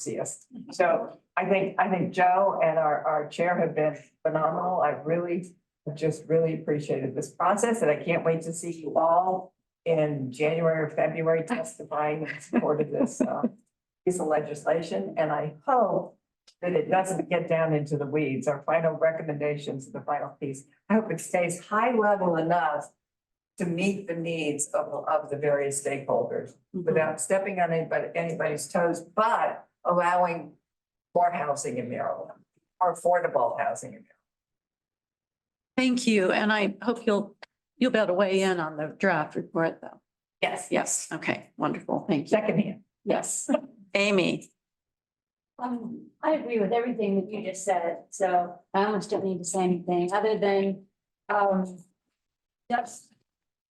Yes. So I think Joe and our chair have been phenomenal. I've just really appreciated this process, and I can't wait to see you all in January or February testifying in support of this piece of legislation. And I hope that it doesn't get down into the weeds. Our final recommendations, the final piece, I hope it stays high level enough to meet the needs of the various stakeholders without stepping on anybody's toes, but allowing more housing in Maryland, or affordable housing in Maryland. Thank you. And I hope you'll be able to weigh in on the draft report, though. Yes. Yes. Okay. Wonderful. Thank you. Secondhand. Yes. Amy. I agree with everything that you just said, so I almost don't need to say anything other than, just,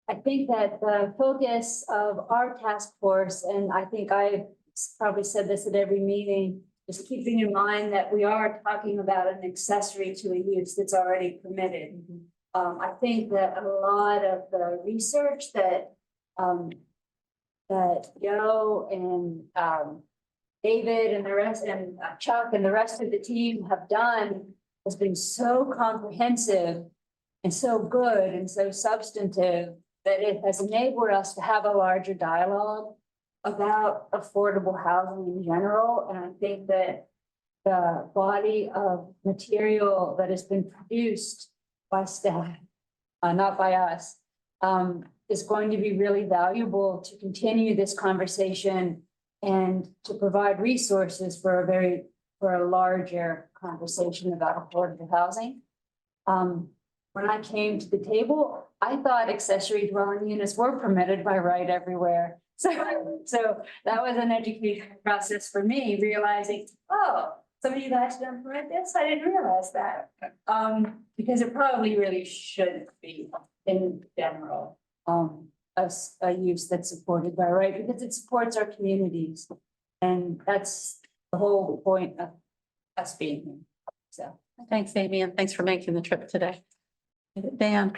I think that the focus of our task force, and I think I probably said this at every meeting, just keeping in mind that we are talking about an accessory to a use that's already permitted. I think that a lot of the research that Joe and David and the rest, and Chuck and the rest of the team have done has been so comprehensive and so good and so substantive that it has enabled us to have a larger dialogue about affordable housing in general. And I think that the body of material that has been produced by staff, not by us, is going to be really valuable to continue this conversation and to provide resources for a larger conversation about affordable housing. When I came to the table, I thought accessory dwelling units were permitted by right everywhere. So that was an educational process for me, realizing, oh, some of you guys don't permit this. I didn't realize that. Because it probably really should be in general, a use that's supported by right, because it supports our communities. And that's the whole point of us being here. So Thanks, Amy, and thanks for making the trip today. Dan.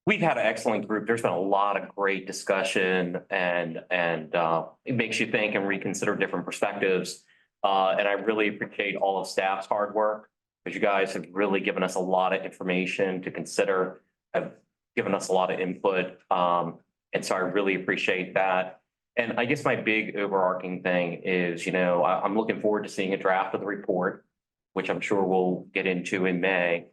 We've had an excellent group. There's been a lot of great discussion and it makes you think and reconsider different perspectives. And I really appreciate all of staff's hard work, because you guys have really given us a lot of information to consider, have given us a lot of input. And so I really appreciate that. And I guess my big overarching thing is, I'm looking forward to seeing a draft of the report, which I'm sure we'll get into in May.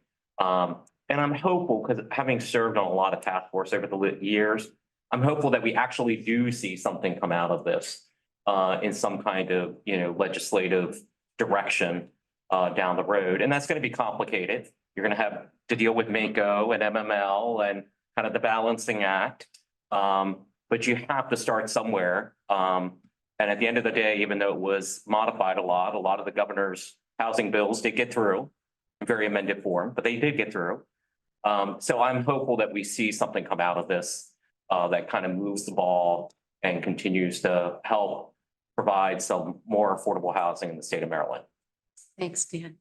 And I'm hopeful, because having served on a lot of task force over the years, I'm hopeful that we actually do see something come out of this in some kind of, legislative direction down the road. And that's going to be complicated. You're going to have to deal with MACO and MML and kind of the balancing act. But you have to start somewhere. And at the end of the day, even though it was modified a lot of the governor's housing bills did get through in very amended form, but they did get through. So I'm hopeful that we see something come out of this that kind of moves the ball and continues to help provide some more affordable housing in the state of Maryland. Thanks, Dan.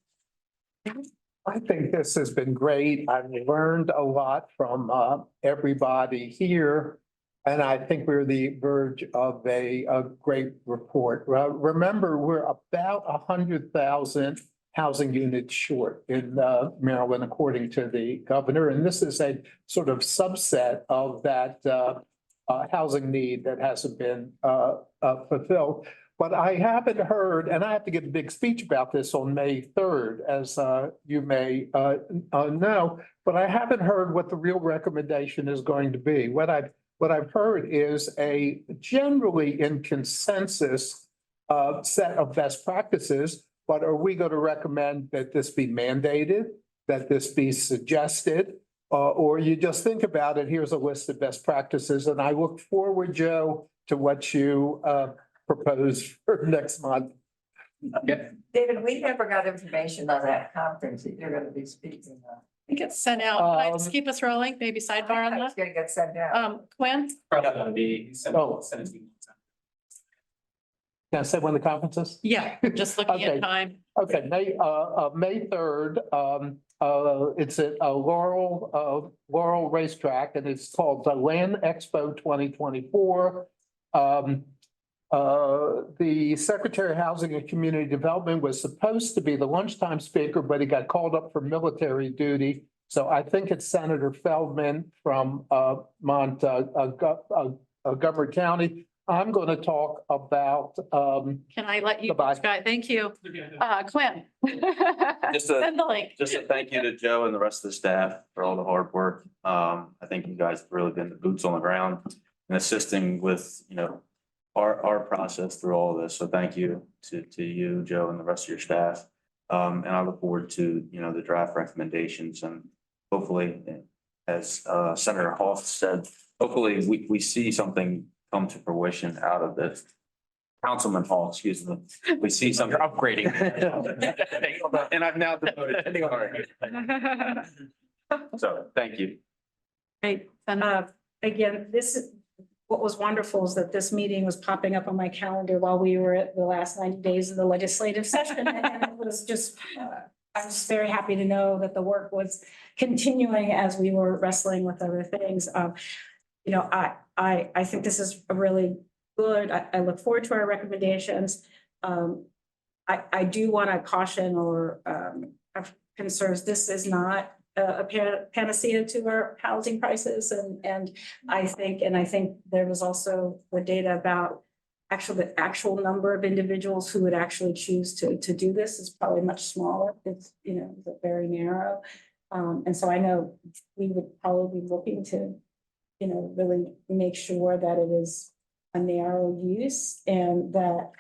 I think this has been great. I've learned a lot from everybody here. And I think we're the verge of a great report. Remember, we're about 100,000 housing units short in Maryland, according to the governor. And this is a sort of subset of that housing need that hasn't been fulfilled. But I haven't heard, and I have to give a big speech about this on May 3rd, as you may know, but I haven't heard what the real recommendation is going to be. What I've heard is a generally in consensus set of best practices, but are we going to recommend that this be mandated, that this be suggested, or you just think about it, here's a list of best practices, and I look forward, Joe, to what you propose for next month. David, we never got information on that conference that you're gonna be speaking on. I think it's sent out. Can I just keep us rolling, maybe sidebar on It's that? gonna get sent out. Quinn? Probably gonna be Oh. 17. Can I say when the conference is? Yeah, just looking Okay. at time. Okay, May 3rd, it's at Laurel Racetrack, and it's called the Land Expo 2024. The Secretary of Housing and Community Development was supposed to be the lunchtime speaker, but he got called up for military duty. So I think it's Senator Feldman from Montgomery County. I'm going to talk about Can I let you, Goodbye. Scott? Thank you. Quinn. Just Send the link. Just a thank you to Joe and the rest of the staff for all the hard work. I think you guys have really been the boots on the ground and assisting with, our process through all of this. So thank you to you, Joe, and the rest of your staff. And I look forward to, the draft recommendations and hopefully, as Senator Hoff said, hopefully we see something come to fruition out of this. Councilman Hall, excuse me. We see something upgrading. And I've now devoted. So thank you. Great. Again, what was wonderful is that this meeting was popping up on my calendar while we were at the last 90 days of the legislative session. And it was just, I'm just very happy to know that the work was continuing as we were wrestling with other things. I think this is a really good. I look forward to our recommendations. I do want to caution or have concerns. This is not a panacea to our housing prices, and I think there was also the data about the actual number of individuals who would actually choose to do this is probably much smaller. It's very narrow, and so I know we would probably be looking to really make sure that it is a narrow use and that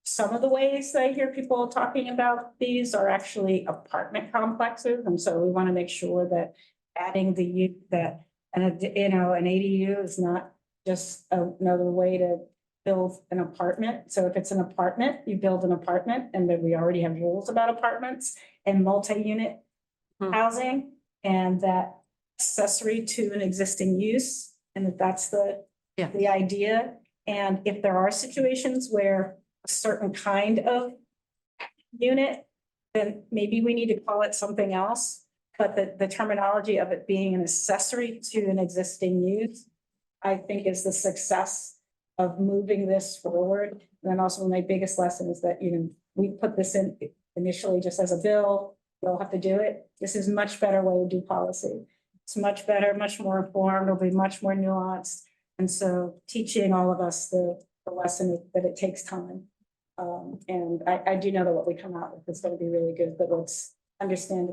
some of the ways that I hear people talking about these are actually apartment complexes. And so we want to make sure that adding an ADU is not just another way to build an apartment. So if it's an apartment, you build an apartment, and then we already have rules about apartments and multi-unit housing, and that accessory to an existing use, and that's the idea. And if there are situations where a certain kind of unit, then maybe we need to call it something else. But the terminology of it being an accessory to an existing use, I think is the success of moving this forward. And then also my biggest lesson is that, we put this in initially just as a bill, you'll have to do it. This is a much better way to do policy. It's much better, much more informed, it'll be much more nuanced. And so teaching all of us the lesson that it takes time. And I do know that what we come out with is going to be really good, but let's understand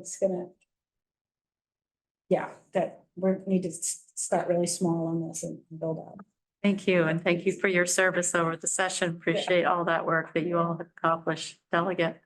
that we need to start really small on this and build out. Thank you. And thank you for your service over the session. Appreciate all that work that you all have accomplished. Delegate.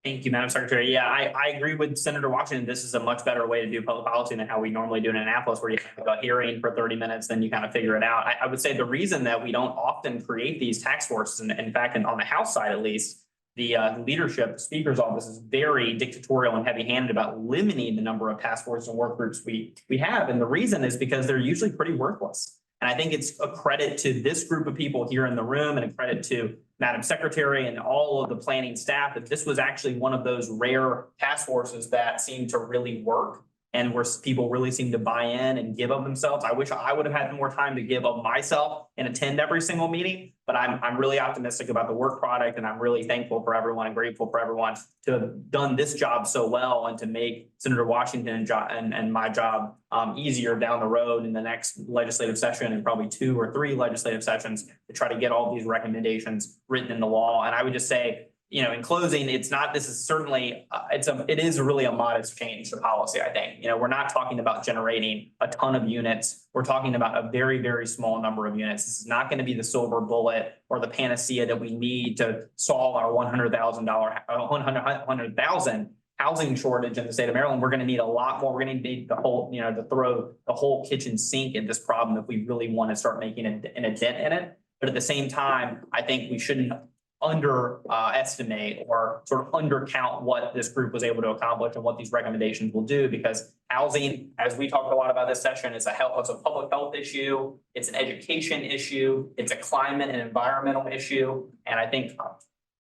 Thank you, Madam Secretary. Yeah, I agree with Senator Washington. This is a much better way to do public policy than how we normally do in Annapolis, where you have a hearing for 30 minutes, then you kind of figure it out. I would say the reason that we don't often create these task forces, and in fact, on the House side at least, the leadership, the Speaker's office is very dictatorial and heavy-handed about limiting the number of task forces and work groups we have. And the reason is because they're usually pretty worthless. And I think it's a credit to this group of people here in the room and a credit to Madam Secretary and all of the planning staff that this was actually one of those rare task forces that seemed to really work. and where people really seem to buy in and give of themselves. I wish I would have had more time to give of myself and attend every single meeting, but I'm really optimistic about the work product, and I'm really thankful for everyone and grateful for everyone to have done this job so well and to make Senator Washington and my job easier down the road in the next legislative session, and probably 2 or 3 legislative sessions, to try to get all these recommendations written into law. And I would just say, you know, in closing, this is certainly, it is really a modest change to policy, I think. You know, we're not talking about generating a ton of units. We're talking about a very, very small number of units. This is not going to be the silver bullet or the panacea that we need to solve our $100,000 housing shortage in the state of Maryland. We're going to need a lot more. We're going to need the whole, you know, to throw the whole kitchen sink at this problem if we really want to start making a dent in it. But at the same time, I think we shouldn't underestimate or sort of undercount what this group was able to accomplish and what these recommendations will do, because housing, as we talked a lot about this session, is it's a public health issue, it's an education issue, it's a climate and environmental issue. And I think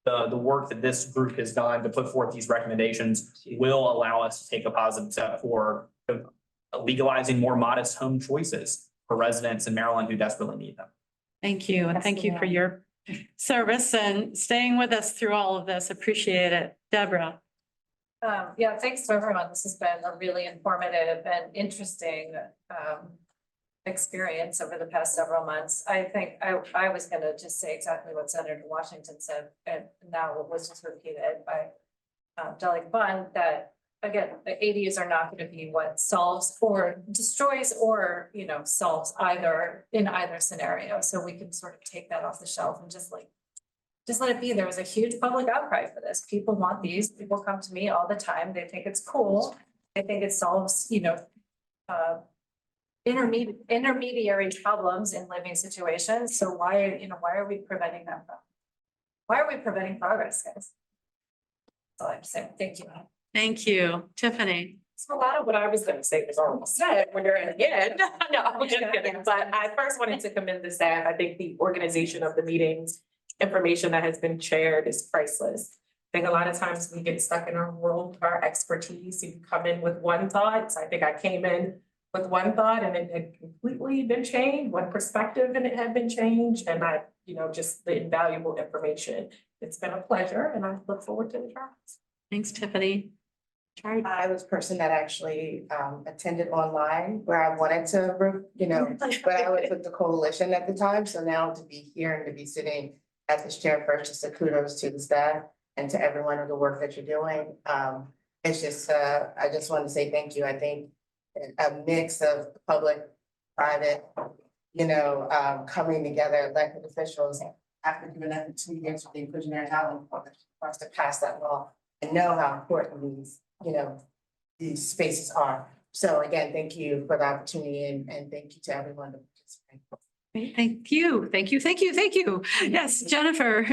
the work that this group has done to put forth these recommendations will allow us to take a positive step for legalizing more modest home choices for residents in Maryland who desperately need them. Thank you. And thank you for your service and staying with us through all of this. Appreciate it. Deborah. Yeah, thanks to everyone. This has been a really informative and interesting experience over the past several months. I think I was going to just say exactly what Senator Washington said, and now what was just repeated by Delegate Bond, that again, the ADUs are not going to be what solves or destroys or, you know, solves in either scenario. So we can sort of take that off the shelf and just let it be. There was a huge public outcry for this. People want these. People come to me all the time. They think it's cool. They think it solves, you know, intermediary problems in living situations. So why are we preventing them from? Why are we preventing progress, guys? That's all I'm saying. Thank you. Thank you. Tiffany. So a lot of what I was going to say was almost said when you're at the end. No, I'm just kidding. But I first wanted to commend the staff. I think the organization of the meetings, information that has been shared is priceless. I think a lot of times we get stuck in our world, our expertise. You come in with one thought. So I think I came in with one thought and it had completely been changed, one perspective and it had been changed. And just the invaluable information. It's been a pleasure and I look forward to the trials. Thanks, Tiffany. I was a person that actually attended online where I wanted to, but I was with the coalition at the time. So now to be here and to be sitting at this chair first, just a kudos to the staff and to everyone of the work that you're doing. It's just, I just want to say thank you. I think a mix of public, private, coming together, elected officials after doing that for 2 years with the inclusionary housing for us to pass that law and know how important these spaces are. So again, thank you for the opportunity and thank you to everyone to participate. Thank you. Thank you. Thank you. Thank you. Yes, Jennifer.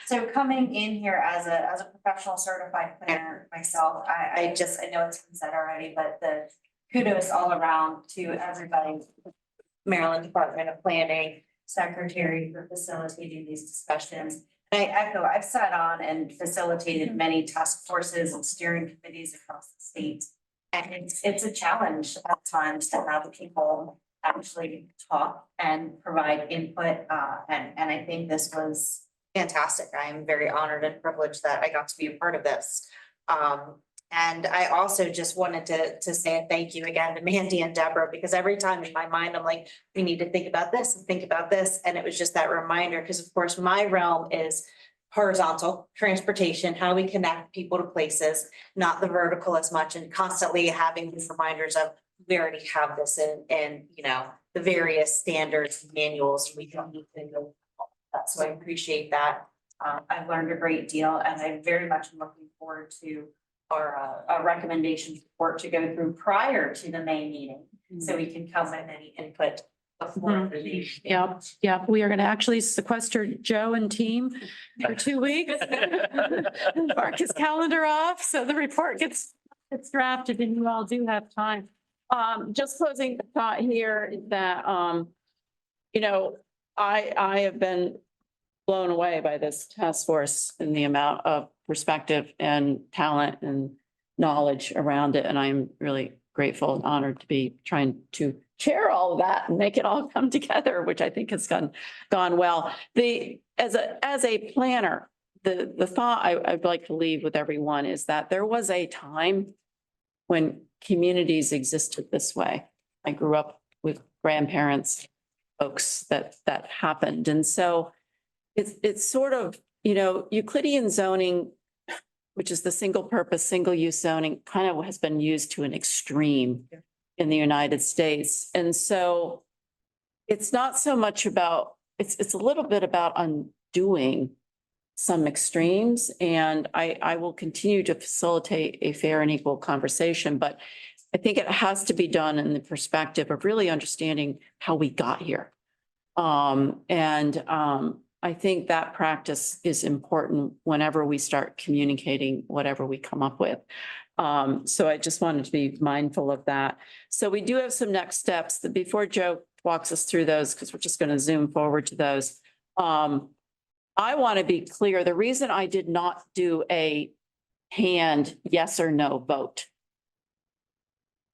So coming in here as a professional certified planner myself, I know it's been said already, but the kudos all around to everybody, Maryland Department of Planning, Secretary for facilitating these discussions. And I echo, I've sat on and facilitated many task forces and steering committees across the state. And it's a challenge at times to have people actually talk and provide input. And I think this was fantastic. I am very honored and privileged that I got to be a part of this. And I also just wanted to say a thank you again to Mandy and Deborah, because every time in my mind, I'm like, we need to think about this and think about this. And it was just that reminder, because of course my realm is horizontal transportation, how we connect people to places, not the vertical as much, and constantly having these reminders of we already have this in the various standards, manuals, we don't need to go. So I appreciate that. I've learned a great deal and I very much am looking forward to our recommendation report to go through prior to the May meeting. So we can come in any input before the meeting. Yeah. We are going to actually sequester Joe and team for 2 weeks. Mark his calendar off so the report gets drafted and you all do have time. Just closing thought here is that, I have been blown away by this task force and the amount of perspective and talent and knowledge around it. And I'm really grateful and honored to be trying to chair all of that and make it all come together, which I think has gone well. As a planner, the thought I'd like to leave with everyone is that there was a time when communities existed this way. I grew up with grandparents, folks that happened. And so it's sort of, Euclidean zoning, which is the single purpose, single use zoning, kind of has been used to an extreme in the United States. And so it's not so much about, it's a little bit about undoing some extremes. And I will continue to facilitate a fair and equal conversation, but I think it has to be done in the perspective of really understanding how we got here. I think that practice is important whenever we start communicating whatever we come up with. So I just wanted to be mindful of that. So we do have some next steps that before Joe walks us through those, because we're just going to zoom forward to those. I want to be clear. The reason I did not do a hand yes or no vote.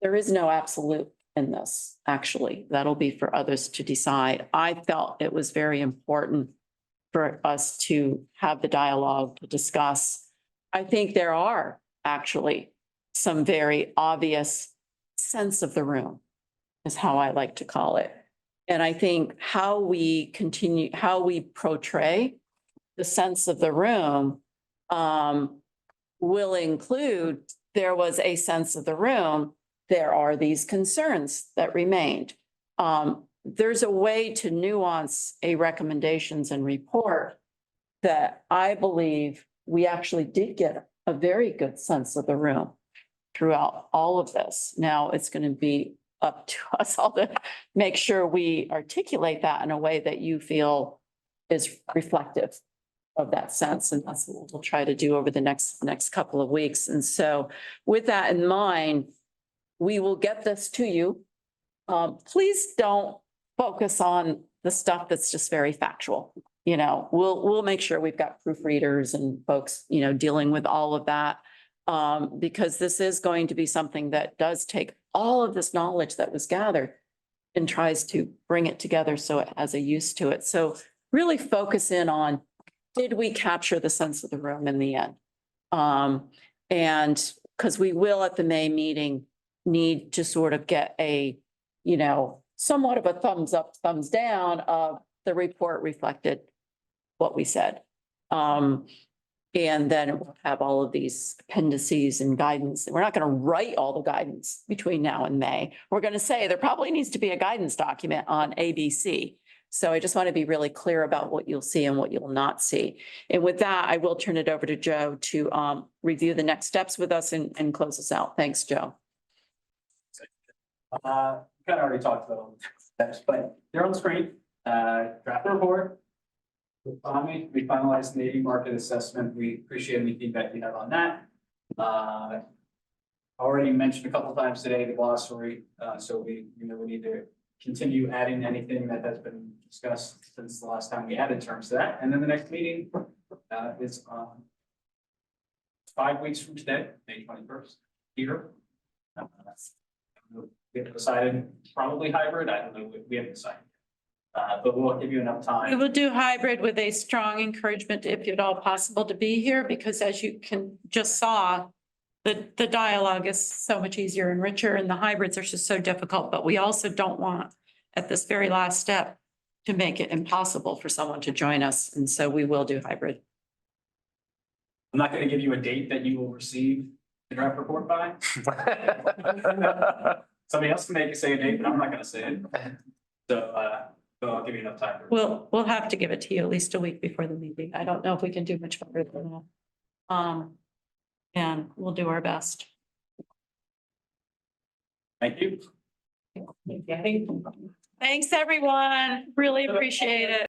There is no absolute in this, actually. That'll be for others to decide. I felt it was very important for us to have the dialogue to discuss. I think there are actually some very obvious sense of the room is how I like to call it. And I think how we portray the sense of the room will include, there was a sense of the room, there are these concerns that remained. There's a way to nuance a recommendations and report that I believe we actually did get a very good sense of the room throughout all of this. Now it's going to be up to us all to make sure we articulate that in a way that you feel is reflective of that sense. And that's what we'll try to do over the next couple of weeks. And so with that in mind, we will get this to you. Please don't focus on the stuff that's just very factual. We'll make sure we've got proofreaders and folks, dealing with all of that. Because this is going to be something that does take all of this knowledge that was gathered and tries to bring it together so it has a use to it. So really focus in on, did we capture the sense of the room in the end? And because we will at the May meeting need to sort of get a, somewhat of a thumbs up, thumbs down of the report reflected what we said. And then we'll have all of these appendices and guidance. We're not going to write all the guidance between now and May. We're going to say there probably needs to be a guidance document on ABC. So I just want to be really clear about what you'll see and what you'll not see. And with that, I will turn it over to Joe to review the next steps with us and close us out. Thanks, Joe. Kind of already talked about all the steps, but they're on the screen. Draft report. We finalized the market assessment. We appreciate any feedback you have on that. Already mentioned a couple times today the glossary. So we need to continue adding anything that has been discussed since the last time we added terms to that. And then the next meeting is 5 weeks from today, May 21st, here. We have decided probably hybrid. I don't know. We haven't decided. But we'll give you enough time. We will do hybrid with a strong encouragement, if at all possible, to be here, because as you just saw, the dialogue is so much easier and richer, and the hybrids are just so difficult. But we also don't want, at this very last step, to make it impossible for someone to join us. And so we will do hybrid. I'm not going to give you a date that you will receive the draft report by. Somebody else can say a date, but I'm not going to say it. So I'll give you enough time. We'll have to give it to you at least a week before the meeting. I don't know if we can do much better than that. And we'll do our best. Thank you. Thanks, everyone. Really appreciate it.